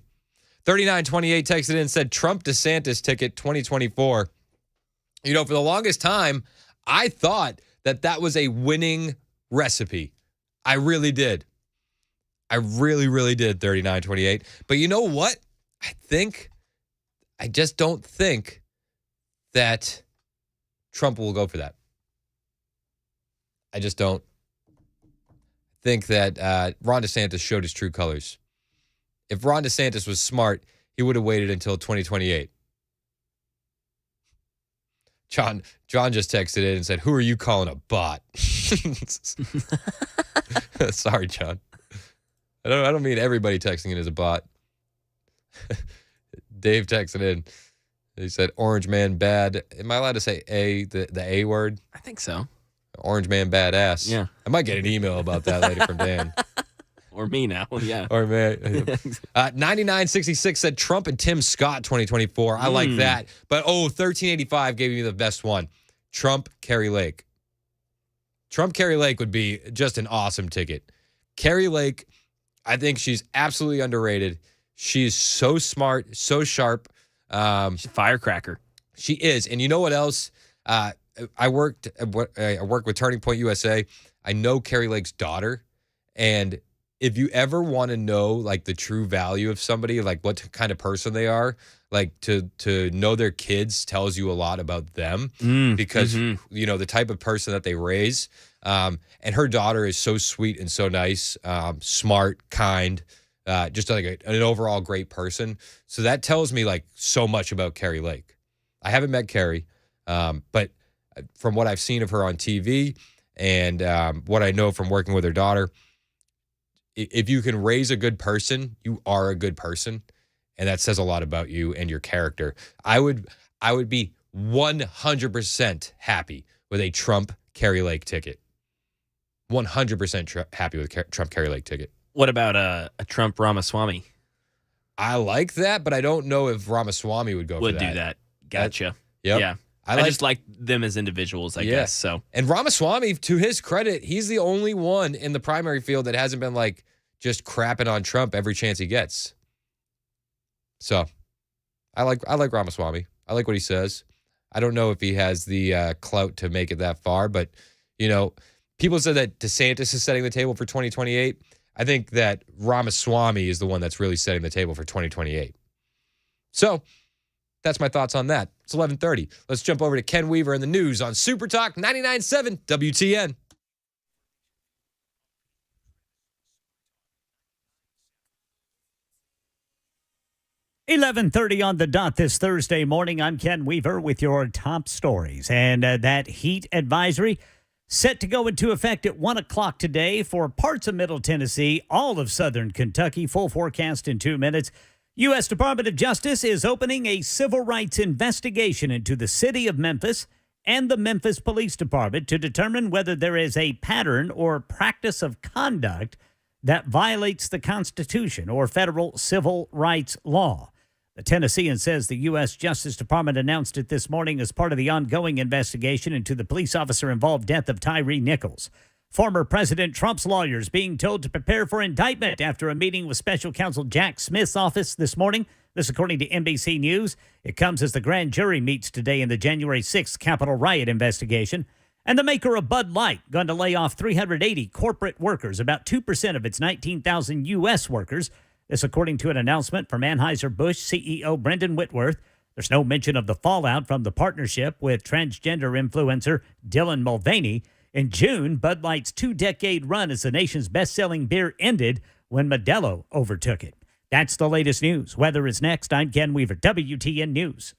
[SPEAKER 1] 3928 texted in and said, Trump DeSantis ticket 2024. You know, for the longest time, I thought that was a winning recipe. I really did. I really, really did, 3928. But you know what? I just don't think that Trump will go for that. I just don't think that Ron DeSantis showed his true colors. If Ron DeSantis was smart, he would have waited until 2028. John just texted in and said, who are you calling a bot? Sorry, John. I don't mean everybody texting in is a bot. Dave texted in. He said, Orange Man bad. Am I allowed to say the A word?
[SPEAKER 2] I think so.
[SPEAKER 1] Orange Man badass.
[SPEAKER 2] Yeah.
[SPEAKER 1] I might get an email about that later from Dan.
[SPEAKER 2] Or me now, yeah.
[SPEAKER 1] Or me. 9966 said Trump and Tim Scott 2024. I like that. But 1385 gave me the best one. Trump, Carrie Lake. Trump, Carrie Lake would be just an awesome ticket. Carrie Lake, I think she's absolutely underrated. She's so smart, so sharp.
[SPEAKER 2] She's a firecracker.
[SPEAKER 1] She is. And you know what else? I work with Turning Point USA. I know Carrie Lake's daughter. And if you ever want to know like the true value of somebody, like what kind of person they are, like to know their kids tells you a lot about them because you know the type of person that they raise. And her daughter is so sweet and so nice, smart, kind, just like an overall great person. So that tells me like so much about Carrie Lake. I haven't met Carrie, but from what I've seen of her on TV and what I know from working with her daughter, if you can raise a good person, you are a good person. And that says a lot about you and your character. I would be 100% happy with a Trump Carrie Lake ticket. 100% happy with Trump Carrie Lake ticket.
[SPEAKER 2] What about a Trump Ramaswamy?
[SPEAKER 1] I like that, but I don't know if Ramaswamy would go for that.
[SPEAKER 2] Would do that. Gotcha.
[SPEAKER 1] Yep.
[SPEAKER 2] Yeah. I just like them as individuals, I guess. So,
[SPEAKER 1] and Ramaswamy, to his credit, he's the only one in the primary field that hasn't been like just crapping on Trump every chance he gets. So, I like Ramaswamy. I like what he says. I don't know if he has the clout to make it that far, but people said that DeSantis is setting the table for 2028. I think that Ramaswamy is the one that's really setting the table for 2028. So, that's my thoughts on that. It's 11:30. Let's jump over to Ken Weaver and the news on Super Talk 99.7 WTN.
[SPEAKER 8] $11:30 on the dot this Thursday morning. I'm Ken Weaver with your top stories. And that heat advisory set to go into effect at 1 o'clock today for parts of Middle Tennessee, all of southern Kentucky. Full forecast in 2 minutes. U.S. Department of Justice is opening a civil rights investigation into the city of Memphis and the Memphis Police Department to determine whether there is a pattern or practice of conduct that violates the Constitution or federal civil rights law. The Tennessean says the U.S. Justice Department announced it this morning as part of the ongoing investigation into the police officer-involved death of Tyree Nichols. Former President Trump's lawyers being told to prepare for indictment after a meeting with special counsel Jack Smith's office this morning. This according to NBC News. It comes as the grand jury meets today in the January 6th Capitol riot investigation. And the maker of Bud Light going to lay off 380 corporate workers, about 2% of its 19,000 U.S. workers. This according to an announcement from Anheuser-Busch CEO Brendan Whitworth. There's no mention of the fallout from the partnership with transgender influencer Dylan Mulvaney. In June, Bud Light's 2-decade run as the nation's best-selling beer ended when Modelo overtook it. That's the latest news. Weather is next. I'm Ken Weaver, WTN News.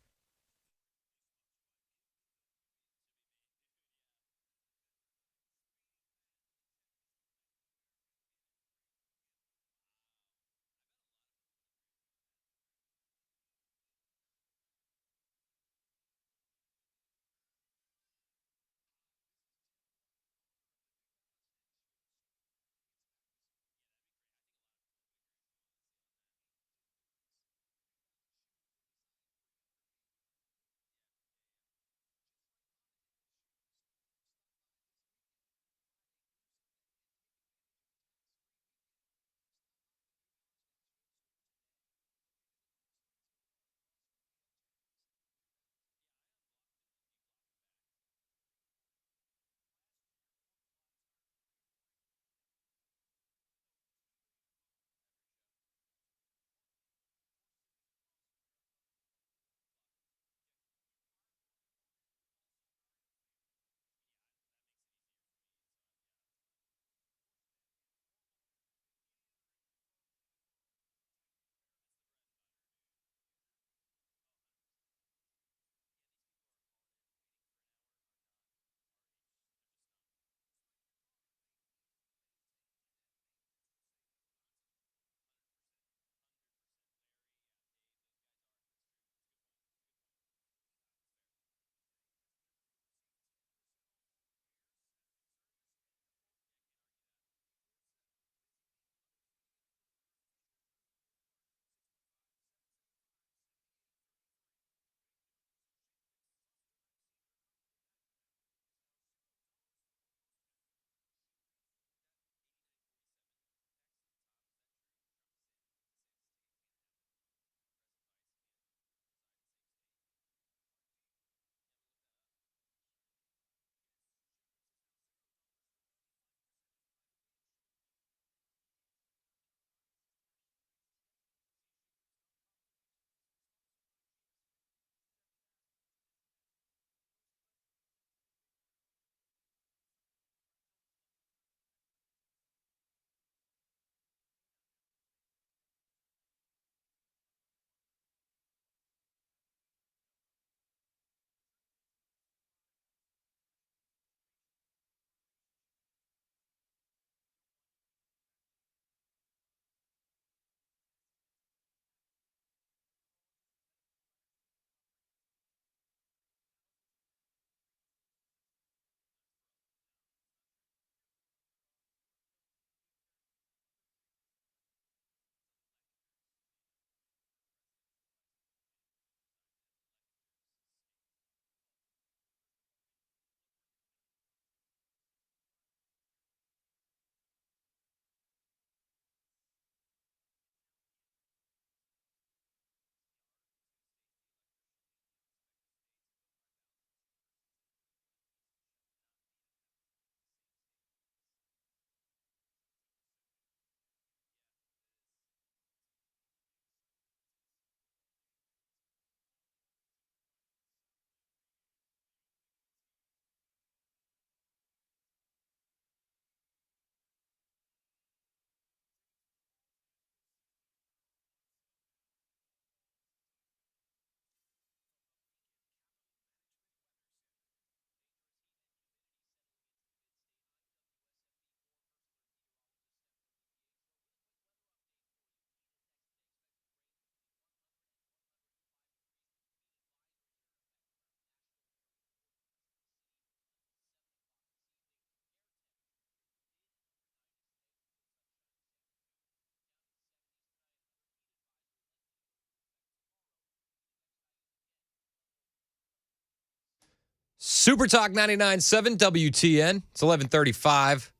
[SPEAKER 1] Super Talk 99.7 WTN. It's 11:35.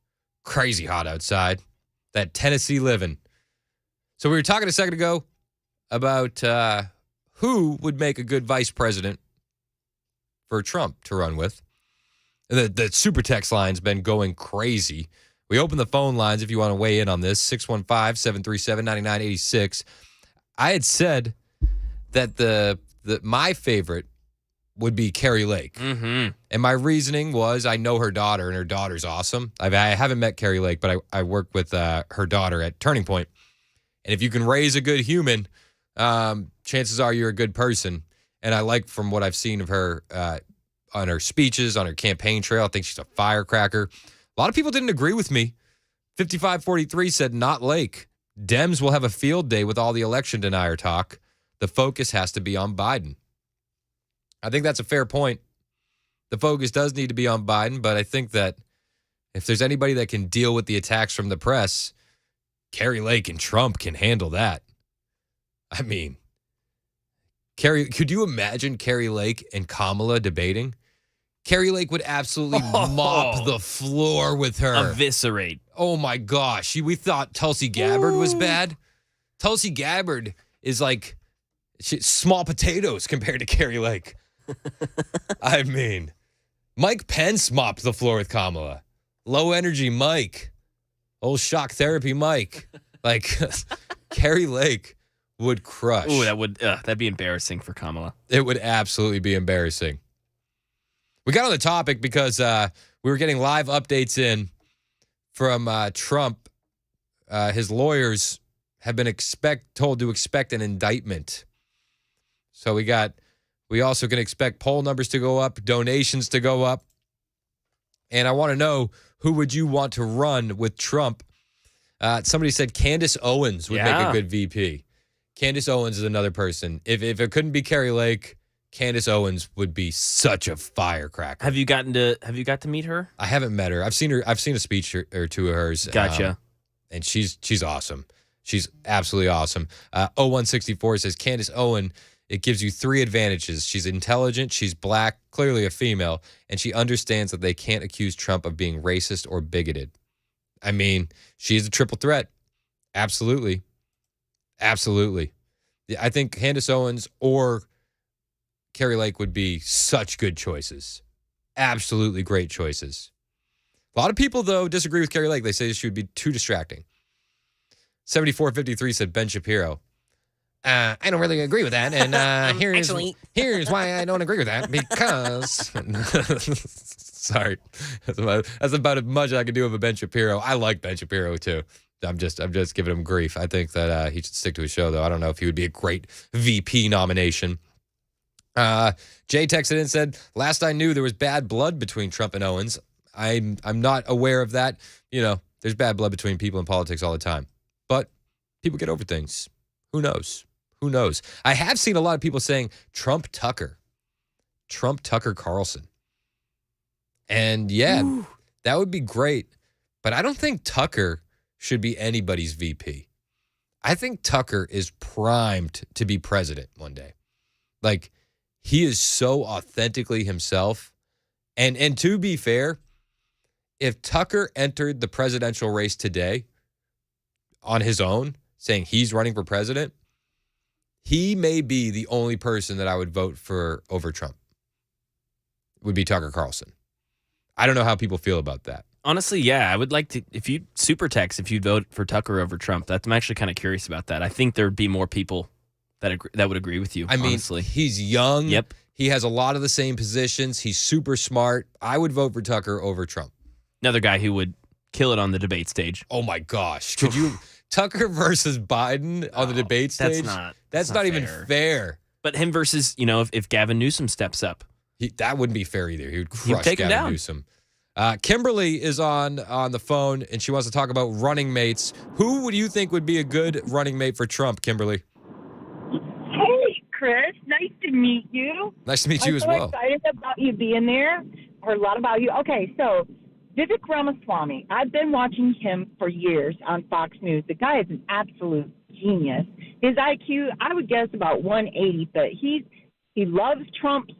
[SPEAKER 1] Crazy hot outside. That Tennessee living. So we were talking a second ago about who would make a good vice president for Trump to run with. The super text line's been going crazy. We open the phone lines if you want to weigh in on this, 615-737-9986. I had said that my favorite would be Carrie Lake.
[SPEAKER 2] Mm-hmm.
[SPEAKER 1] And my reasoning was I know her daughter, and her daughter's awesome. I haven't met Carrie Lake, but I work with her daughter at Turning Point. And if you can raise a good human, chances are you're a good person. And I like from what I've seen of her on her speeches, on her campaign trail, I think she's a firecracker. A lot of people didn't agree with me. 5543 said not Lake. Dems will have a field day with all the election denier talk. The focus has to be on Biden. I think that's a fair point. The focus does need to be on Biden, but I think that if there's anybody that can deal with the attacks from the press, Carrie Lake and Trump can handle that. I mean, could you imagine Carrie Lake and Kamala debating? Carrie Lake would absolutely mop the floor with her.
[SPEAKER 2] Eviscerate.
[SPEAKER 1] Oh, my gosh. We thought Tulsi Gabbard was bad. Tulsi Gabbard is like small potatoes compared to Carrie Lake. I mean, Mike Pence mopped the floor with Kamala. Low energy Mike. Old shock therapy Mike. Like, Carrie Lake would crush.
[SPEAKER 2] Ooh, that'd be embarrassing for Kamala.
[SPEAKER 1] It would absolutely be embarrassing. We got on the topic because we were getting live updates in from Trump. His lawyers have been told to expect an indictment. So we also can expect poll numbers to go up, donations to go up. And I want to know, who would you want to run with Trump? Somebody said Candace Owens would make a good VP. Candace Owens is another person. If it couldn't be Carrie Lake, Candace Owens would be such a firecracker.
[SPEAKER 2] Have you got to meet her?
[SPEAKER 1] I haven't met her. I've seen a speech or two of hers.
[SPEAKER 2] Gotcha.
[SPEAKER 1] And she's awesome. She's absolutely awesome. 0164 says Candace Owens, it gives you 3 advantages. She's intelligent, she's black, clearly a female, and she understands that they can't accuse Trump of being racist or bigoted. I mean, she's a triple threat. Absolutely. Absolutely. I think Candace Owens or Carrie Lake would be such good choices. Absolutely great choices. A lot of people, though, disagree with Carrie Lake. They say she would be too distracting. 7453 said Ben Shapiro. I don't really agree with that. And here's why I don't agree with that. Because, sorry, that's about as much I can do of a Ben Shapiro. I like Ben Shapiro, too. I'm just giving him grief. I think that he should stick to his show, though. I don't know if he would be a great VP nomination. Jay texted in and said, last I knew there was bad blood between Trump and Owens. I'm not aware of that. You know, there's bad blood between people in politics all the time. But people get over things. Who knows? Who knows? I have seen a lot of people saying Trump Tucker Carlson. And yeah, that would be great. But I don't think Tucker should be anybody's VP. I think Tucker is primed to be president one day. Like, he is so authentically himself. And to be fair, if Tucker entered the presidential race today on his own, saying he's running for president, he may be the only person that I would vote for over Trump. Would be Tucker Carlson. I don't know how people feel about that.
[SPEAKER 2] Honestly, yeah, I would like to, if you'd vote for Tucker over Trump. I'm actually kind of curious about that. I think there'd be more people that would agree with you.
[SPEAKER 1] I mean,
[SPEAKER 2] honestly.
[SPEAKER 1] He's young.
[SPEAKER 2] Yep.
[SPEAKER 1] He has a lot of the same positions. He's super smart. I would vote for Tucker over Trump.
[SPEAKER 2] Another guy who would kill it on the debate stage.
[SPEAKER 1] Oh my gosh. Could you Tucker versus Biden on the debate stage? That's not even fair.
[SPEAKER 2] But him versus, if Gavin Newsom steps up.
[SPEAKER 1] That wouldn't be fair either. He would crush
[SPEAKER 2] take him
[SPEAKER 1] Gavin
[SPEAKER 2] down.
[SPEAKER 1] Newsom. Kimberly is on the phone, and she wants to talk about running mates. Who would you think would be a good running mate for Trump, Kimberly?
[SPEAKER 3] Hey, Chris. Nice to meet you.
[SPEAKER 1] Nice to meet you as
[SPEAKER 3] I'm so
[SPEAKER 1] well.
[SPEAKER 3] excited about you being there. Heard a lot about you. Okay, so Vivek Ramaswamy. I've been watching him for years on Fox News. The guy is an absolute genius. His IQ, I would guess about 180, but he loves Trump's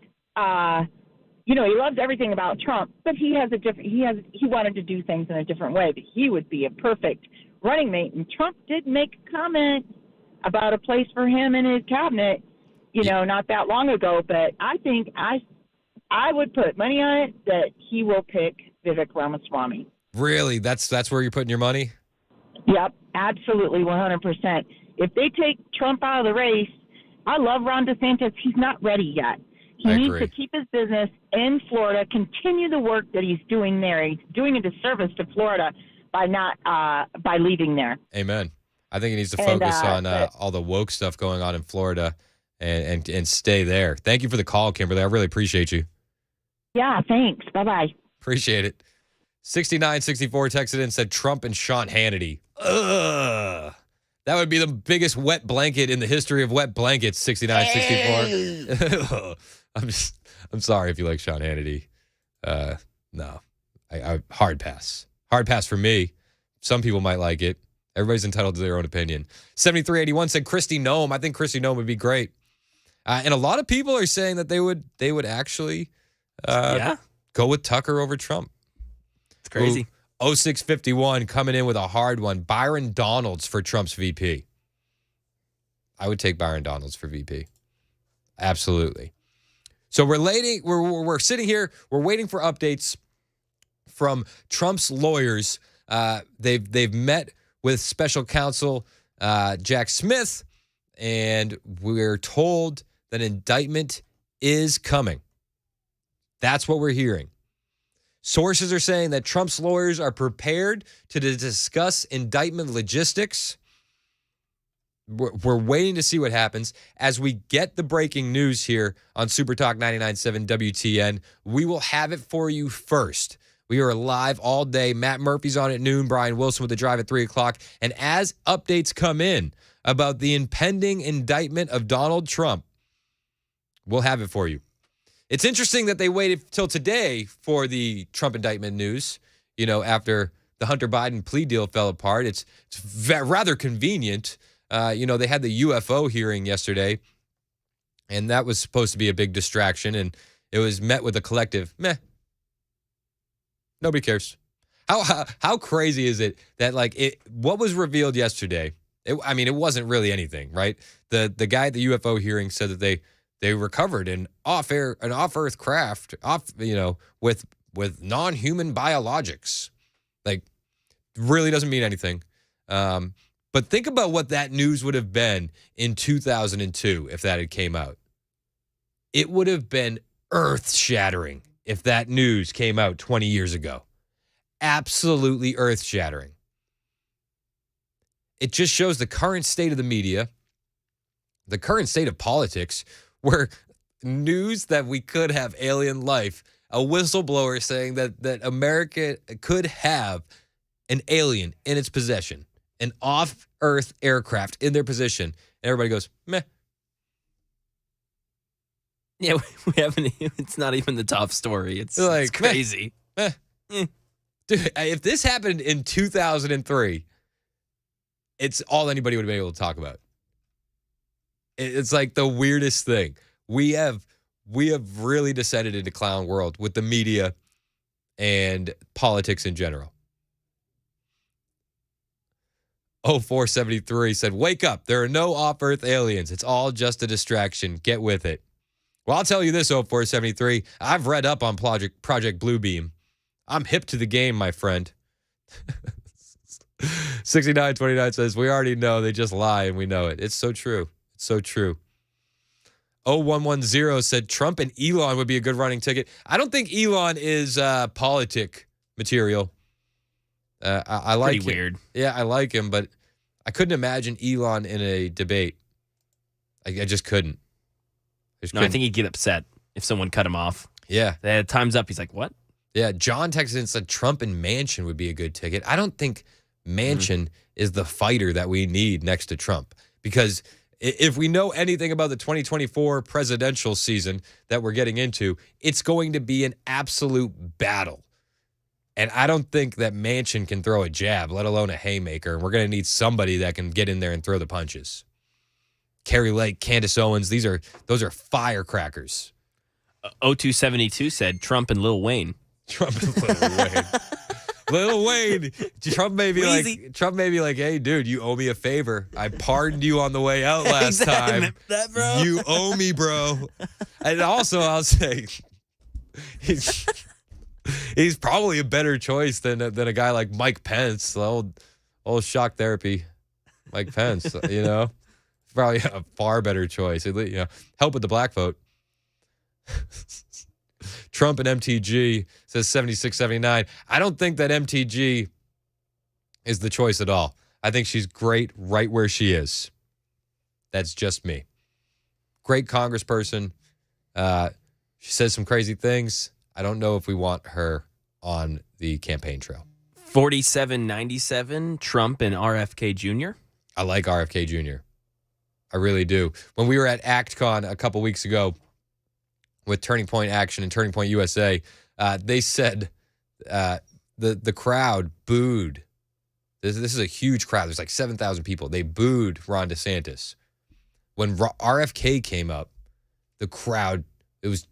[SPEAKER 3] he loves everything about Trump, but he wanted to do things in a different way. But he would be a perfect running mate. And Trump did make a comment about a place for him in his cabinet, not that long ago. But I think I would put money on it that he will pick Vivek Ramaswamy.
[SPEAKER 1] Really? That's where you're putting your money?
[SPEAKER 3] Yep, absolutely, 100%. If they take Trump out of the race, I love Ron DeSantis. He's not ready yet. He needs to keep his business in Florida, continue the work that he's doing there. He's doing a disservice to Florida by leaving there.
[SPEAKER 1] Amen. I think he needs to focus on all the woke stuff going on in Florida and stay there. Thank you for the call, Kimberly. I really appreciate you.
[SPEAKER 3] Yeah, thanks. Bye-bye.
[SPEAKER 1] Appreciate it. 6964 texted in and said Trump and Sean Hannity. Ugh. That would be the biggest wet blanket in the history of wet blankets, 6964. I'm sorry if you like Sean Hannity. No. I hard pass. Hard pass for me. Some people might like it. Everybody's entitled to their own opinion. 7381 said Kristi Noem. I think Kristi Noem would be great. And a lot of people are saying that they would actually go with Tucker over Trump.
[SPEAKER 2] It's crazy.
[SPEAKER 1] 0651 coming in with a hard one. Byron Donalds for Trump's VP. I would take Byron Donalds for VP. Absolutely. So we're sitting here. We're waiting for updates from Trump's lawyers. They've met with special counsel Jack Smith, and we're told that indictment is coming. That's what we're hearing. Sources are saying that Trump's lawyers are prepared to discuss indictment logistics. We're waiting to see what happens. As we get the breaking news here on Super Talk 99.7 WTN, we will have it for you first. We are live all day. Matt Murphy's on at noon. Brian Wilson with the drive at 3 o'clock. And as updates come in about the impending indictment of Donald Trump, we'll have it for you. It's interesting that they waited till today for the Trump indictment news, after the Hunter Biden plea deal fell apart. It's rather convenient. They had the UFO hearing yesterday, and that was supposed to be a big distraction, and it was met with a collective, meh. Nobody cares. How crazy is it that, what was revealed yesterday, it wasn't really anything, right? The guy at the UFO hearing said that they recovered an off-Earth craft, with non-human biologics. Really doesn't mean anything. But think about what that news would have been in 2002 if that had came out. It would have been earth-shattering if that news came out 20 years ago. Absolutely earth-shattering. It just shows the current state of the media, the current state of politics, where news that we could have alien life, a whistleblower saying that America could have an alien in its possession, an off-Earth aircraft in their possession, and everybody goes, meh.
[SPEAKER 2] Yeah, we haven't. It's not even the top story. It's crazy.
[SPEAKER 1] Meh. Dude, if this happened in 2003, it's all anybody would have been able to talk about. It's like the weirdest thing. We have really descended into clown world with the media and politics in general. 0473 said, wake up. There are no off-Earth aliens. It's all just a distraction. Get with it. Well, I'll tell you this, 0473. I've read up on Project Bluebeam. I'm hip to the game, my friend. 6929 says, we already know they just lie and we know it. It's so true. It's so true. 0110 said Trump and Elon would be a good running ticket. I don't think Elon is politic material. I like him.
[SPEAKER 2] Pretty weird.
[SPEAKER 1] Yeah, I like him, but I couldn't imagine Elon in a debate. I just couldn't.
[SPEAKER 2] I think he'd get upset if someone cut him off.
[SPEAKER 1] Yeah.
[SPEAKER 2] Time's up. He's like, what?
[SPEAKER 1] Yeah, John texted and said Trump and Manchin would be a good ticket. I don't think Manchin is the fighter that we need next to Trump, because if we know anything about the 2024 presidential season that we're getting into, it's going to be an absolute battle. And I don't think that Manchin can throw a jab, let alone a haymaker. And we're going to need somebody that can get in there and throw the punches. Kerry Lake, Candace Owens, those are firecrackers.
[SPEAKER 2] 0272 said Trump and Lil Wayne.
[SPEAKER 1] Trump and Lil Wayne. Lil Wayne. Trump may be like, hey, dude, you owe me a favor. I pardoned you on the way out last time.
[SPEAKER 2] Remember that, bro?
[SPEAKER 1] You owe me, bro. And also, I'll say, he's probably a better choice than a guy like Mike Pence, the old shock therapy Mike Pence, Probably a far better choice. Help with the black vote. Trump and MTG says 76-79. I don't think that MTG is the choice at all. I think she's great right where she is. That's just me. Great congressperson. She says some crazy things. I don't know if we want her on the campaign trail.
[SPEAKER 2] 4797, Trump and RFK Jr.
[SPEAKER 1] I like RFK Jr. I really do. When we were at ActCon a couple weeks ago with Turning Point Action and Turning Point USA, they said the crowd booed. This is a huge crowd. There's like 7,000 people. They booed Ron DeSantis. When RFK came up, the crowd,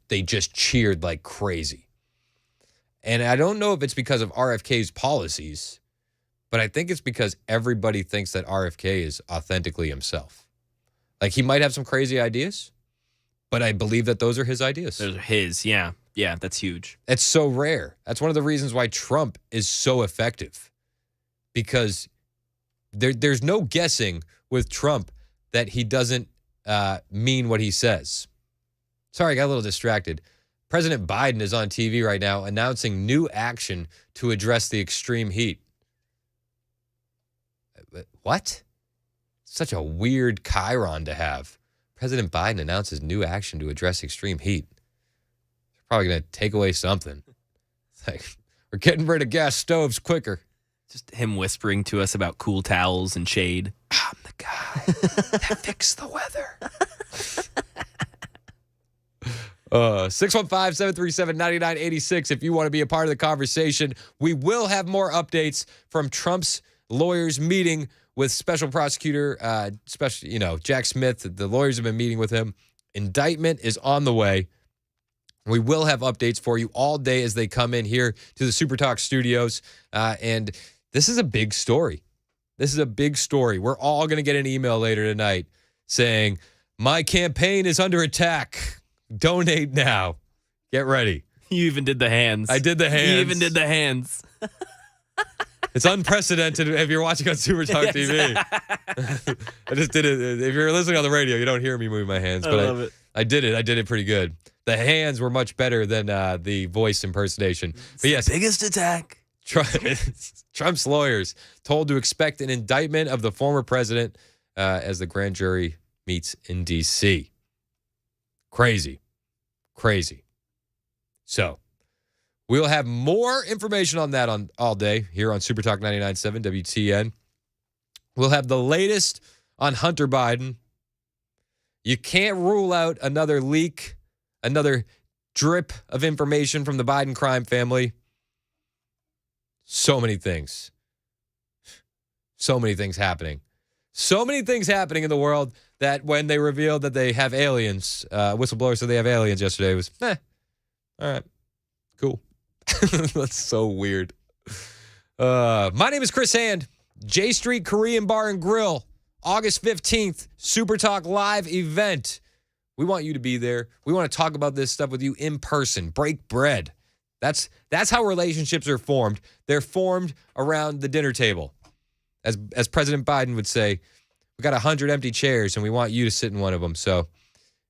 [SPEAKER 1] they just cheered like crazy. And I don't know if it's because of RFK's policies, but I think it's because everybody thinks that RFK is authentically himself. Like, he might have some crazy ideas, but I believe that those are his ideas.
[SPEAKER 2] Those are his, yeah. Yeah, that's huge.
[SPEAKER 1] It's so rare. That's one of the reasons why Trump is so effective. Because there's no guessing with Trump that he doesn't mean what he says. Sorry, I got a little distracted. President Biden is on TV right now announcing new action to address the extreme heat. What? Such a weird chyron to have. President Biden announces new action to address extreme heat. They're probably going to take away something. It's like, we're getting rid of gas stoves quicker.
[SPEAKER 2] Just him whispering to us about cool towels and shade.
[SPEAKER 1] I'm the guy that fixed the weather. 615-737-9986 if you want to be a part of the conversation. We will have more updates from Trump's lawyers meeting with special prosecutor, Jack Smith. The lawyers have been meeting with him. Indictment is on the way. We will have updates for you all day as they come in here to the Super Talk studios. And this is a big story. This is a big story. We're all going to get an email later tonight saying, my campaign is under attack. Donate now. Get ready.
[SPEAKER 2] You even did the hands.
[SPEAKER 1] I did the hands.
[SPEAKER 2] You even did the hands.
[SPEAKER 1] It's unprecedented if you're watching on Super Talk TV. I just did it. If you're listening on the radio, you don't hear me moving my hands. But
[SPEAKER 2] I love it.
[SPEAKER 1] I did it. I did it pretty good. The hands were much better than the voice impersonation. But yes,
[SPEAKER 2] biggest attack.
[SPEAKER 1] Trump's lawyers told to expect an indictment of the former president as the grand jury meets in D.C. Crazy. So, we'll have more information on that on all day here on Super Talk 99.7 WTN. We'll have the latest on Hunter Biden. You can't rule out another leak, another drip of information from the Biden crime family. So many things. So many things happening. So many things happening in the world that when they revealed that they have aliens, whistleblower said they have aliens yesterday, it was, all right, cool. That's so weird. My name is Chris Hand. J Street Korean Bar and Grill, August 15th, Super Talk Live event. We want you to be there. We want to talk about this stuff with you in person. Break bread. That's how relationships are formed. They're formed around the dinner table. As President Biden would say, we got 100 empty chairs and we want you to sit in one of them. So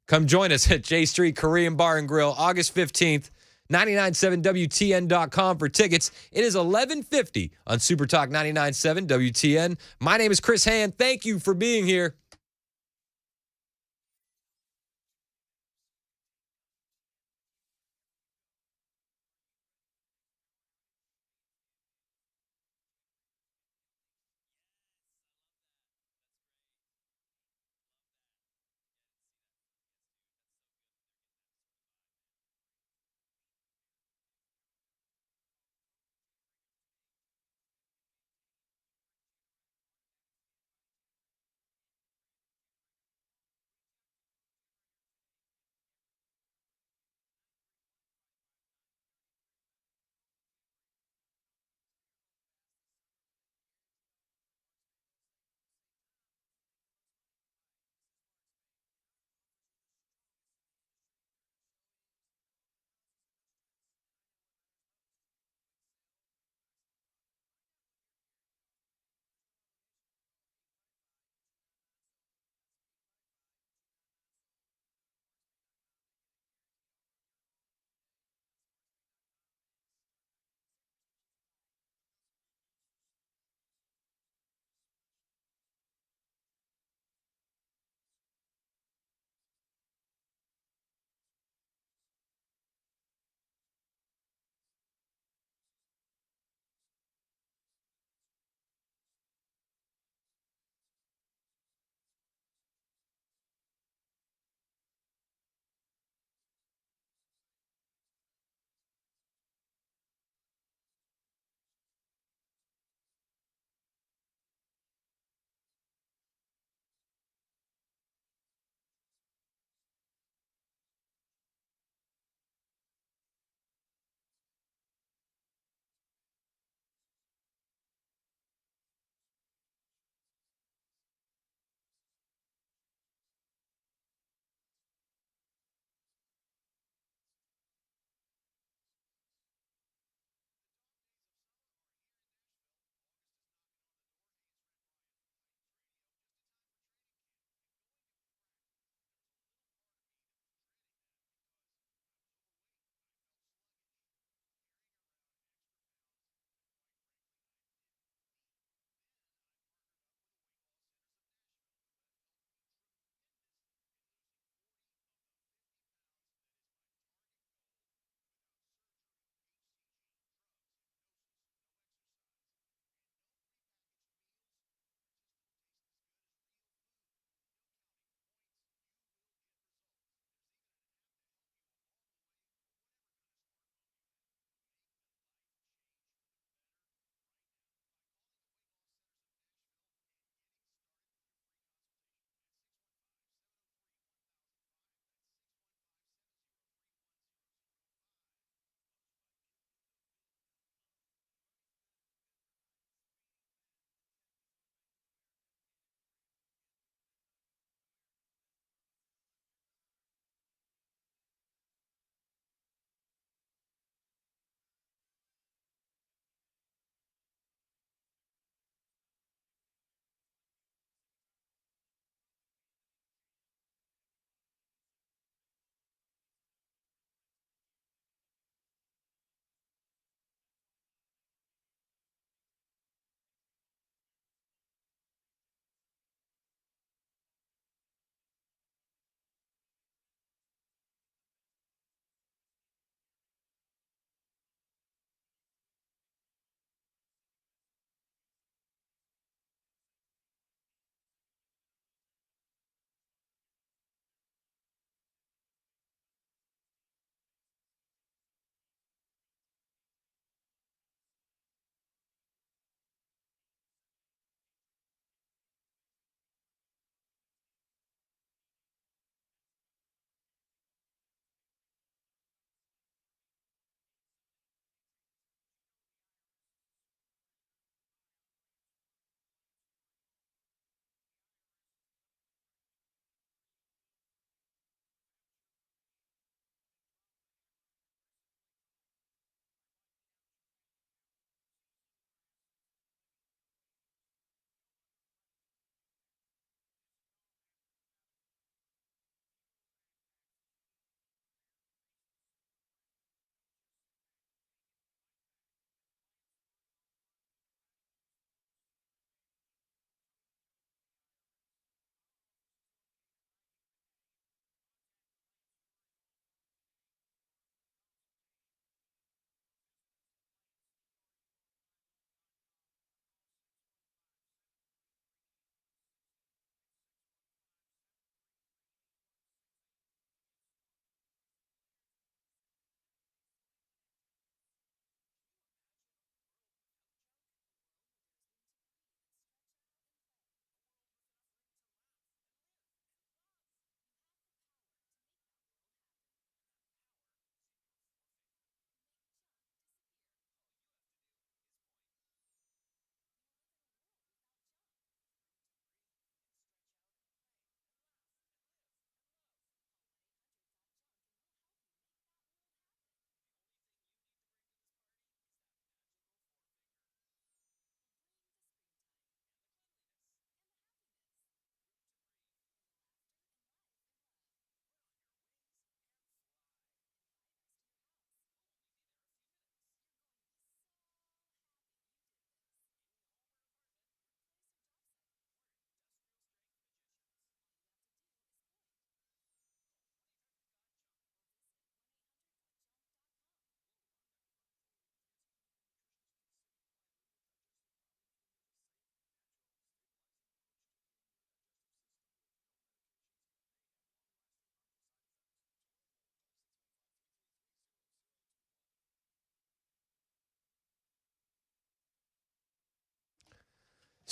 [SPEAKER 1] come join us at J Street Korean Bar and Grill, August 15th, 997WTN.com for tickets. It is 11:50 on Super Talk 99.7 WTN. My name is Chris Hand. Thank you for being here.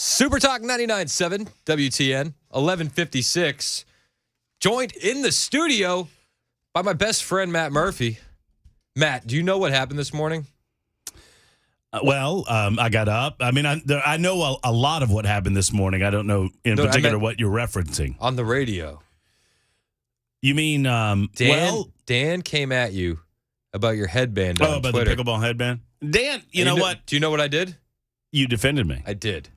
[SPEAKER 1] Super Talk 99.7 WTN 11:56. Joined in the studio by my best friend Matt Murphy. Matt, do you know what happened this morning?
[SPEAKER 4] I got up. I mean, I know a lot of what happened this morning. I don't know in particular what you're referencing.
[SPEAKER 1] On the radio.
[SPEAKER 4] You mean
[SPEAKER 1] Dan came at you about your headband on
[SPEAKER 4] about
[SPEAKER 1] Twitter.
[SPEAKER 4] the pickleball headband? Dan, you know what?
[SPEAKER 1] Do you know what I did?
[SPEAKER 4] You defended me.
[SPEAKER 1] I did.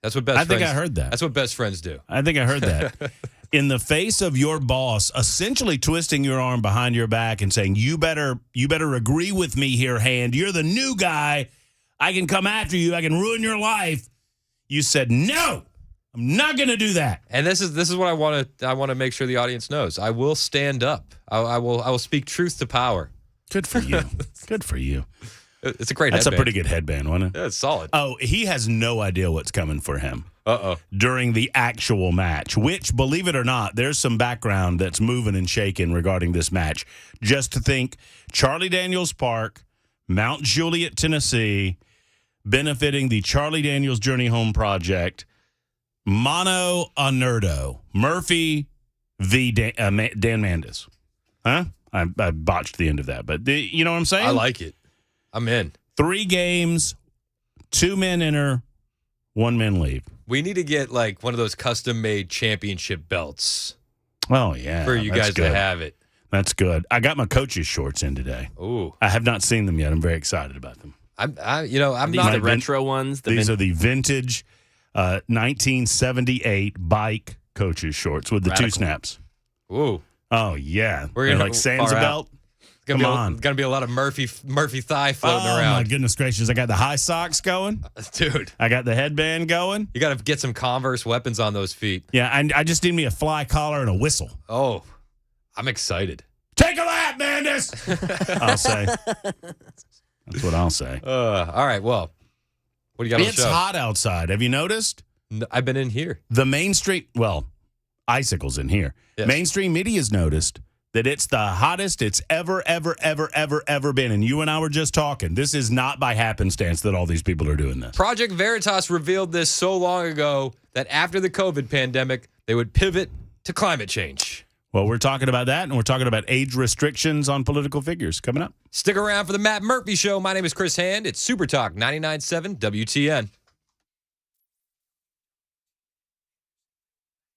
[SPEAKER 1] That's what best friends.
[SPEAKER 4] I think I heard that.
[SPEAKER 1] That's what best friends do.
[SPEAKER 4] I think I heard that. In the face of your boss essentially twisting your arm behind your back and saying, you better agree with me here, Hand. You're the new guy. I can come after you. I can ruin your life. You said, no, I'm not going to do that.
[SPEAKER 1] And this is what I want to make sure the audience knows. I will stand up. I will speak truth to power.
[SPEAKER 4] Good for you. Good for you.
[SPEAKER 1] It's a great
[SPEAKER 4] That's
[SPEAKER 1] headband.
[SPEAKER 4] a pretty good headband, wasn't it?
[SPEAKER 1] Yeah, it's solid.
[SPEAKER 4] Oh, he has no idea what's coming for him.
[SPEAKER 1] Uh-oh.
[SPEAKER 4] During the actual match, which, believe it or not, there's some background that's moving and shaking regarding this match. Just to think, Charlie Daniels Park, Mount Juliet, Tennessee, benefiting the Charlie Daniels Journey Home Project, Mono a Nerdo, Murphy v. Dan Mandis. Huh? I botched the end of that, but you know what I'm saying?
[SPEAKER 1] I like it. I'm in.
[SPEAKER 4] 3 games, 2 men enter, 1 man leave.
[SPEAKER 1] We need to get like one of those custom-made championship belts.
[SPEAKER 4] Oh, yeah.
[SPEAKER 1] For you guys to have it.
[SPEAKER 4] That's good. I got my coach's shorts in today.
[SPEAKER 1] Ooh.
[SPEAKER 4] I have not seen them yet. I'm very excited about them.
[SPEAKER 1] I'm
[SPEAKER 2] these
[SPEAKER 1] not
[SPEAKER 2] the retro ones.
[SPEAKER 4] These are the vintage 1978 bike coach's shorts with the
[SPEAKER 1] Radical.
[SPEAKER 4] 2 snaps.
[SPEAKER 1] Ooh.
[SPEAKER 4] Oh, yeah.
[SPEAKER 1] We're
[SPEAKER 4] They're
[SPEAKER 1] gonna
[SPEAKER 4] like Sansa
[SPEAKER 1] far
[SPEAKER 4] belt.
[SPEAKER 1] Come
[SPEAKER 4] on.
[SPEAKER 1] Gonna be a lot of Murphy thigh floating
[SPEAKER 4] Oh,
[SPEAKER 1] around.
[SPEAKER 4] my goodness gracious. I got the high socks going.
[SPEAKER 1] Dude.
[SPEAKER 4] I got the headband going.
[SPEAKER 1] You got to get some Converse weapons on those feet.
[SPEAKER 4] Yeah, I just need me a fly collar and a whistle.
[SPEAKER 1] Oh, I'm excited.
[SPEAKER 4] Take a lap, Mandis! I'll say. That's what I'll say.
[SPEAKER 1] All right, well, what do you got on the
[SPEAKER 4] It's
[SPEAKER 1] show?
[SPEAKER 4] hot outside. Have you noticed?
[SPEAKER 1] No, I've been in here.
[SPEAKER 4] The mainstream, icicles in here.
[SPEAKER 1] Yes.
[SPEAKER 4] Mainstream media's noticed that it's the hottest it's ever been. And you and I were just talking. This is not by happenstance that all these people are doing this.
[SPEAKER 1] Project Veritas revealed this so long ago that after the COVID pandemic, they would pivot to climate change.
[SPEAKER 4] Well, we're talking about that, and we're talking about age restrictions on political figures coming up.
[SPEAKER 1] Stick around for the Matt Murphy Show. My name is Chris Hand. It's Super Talk 99.7 WTN.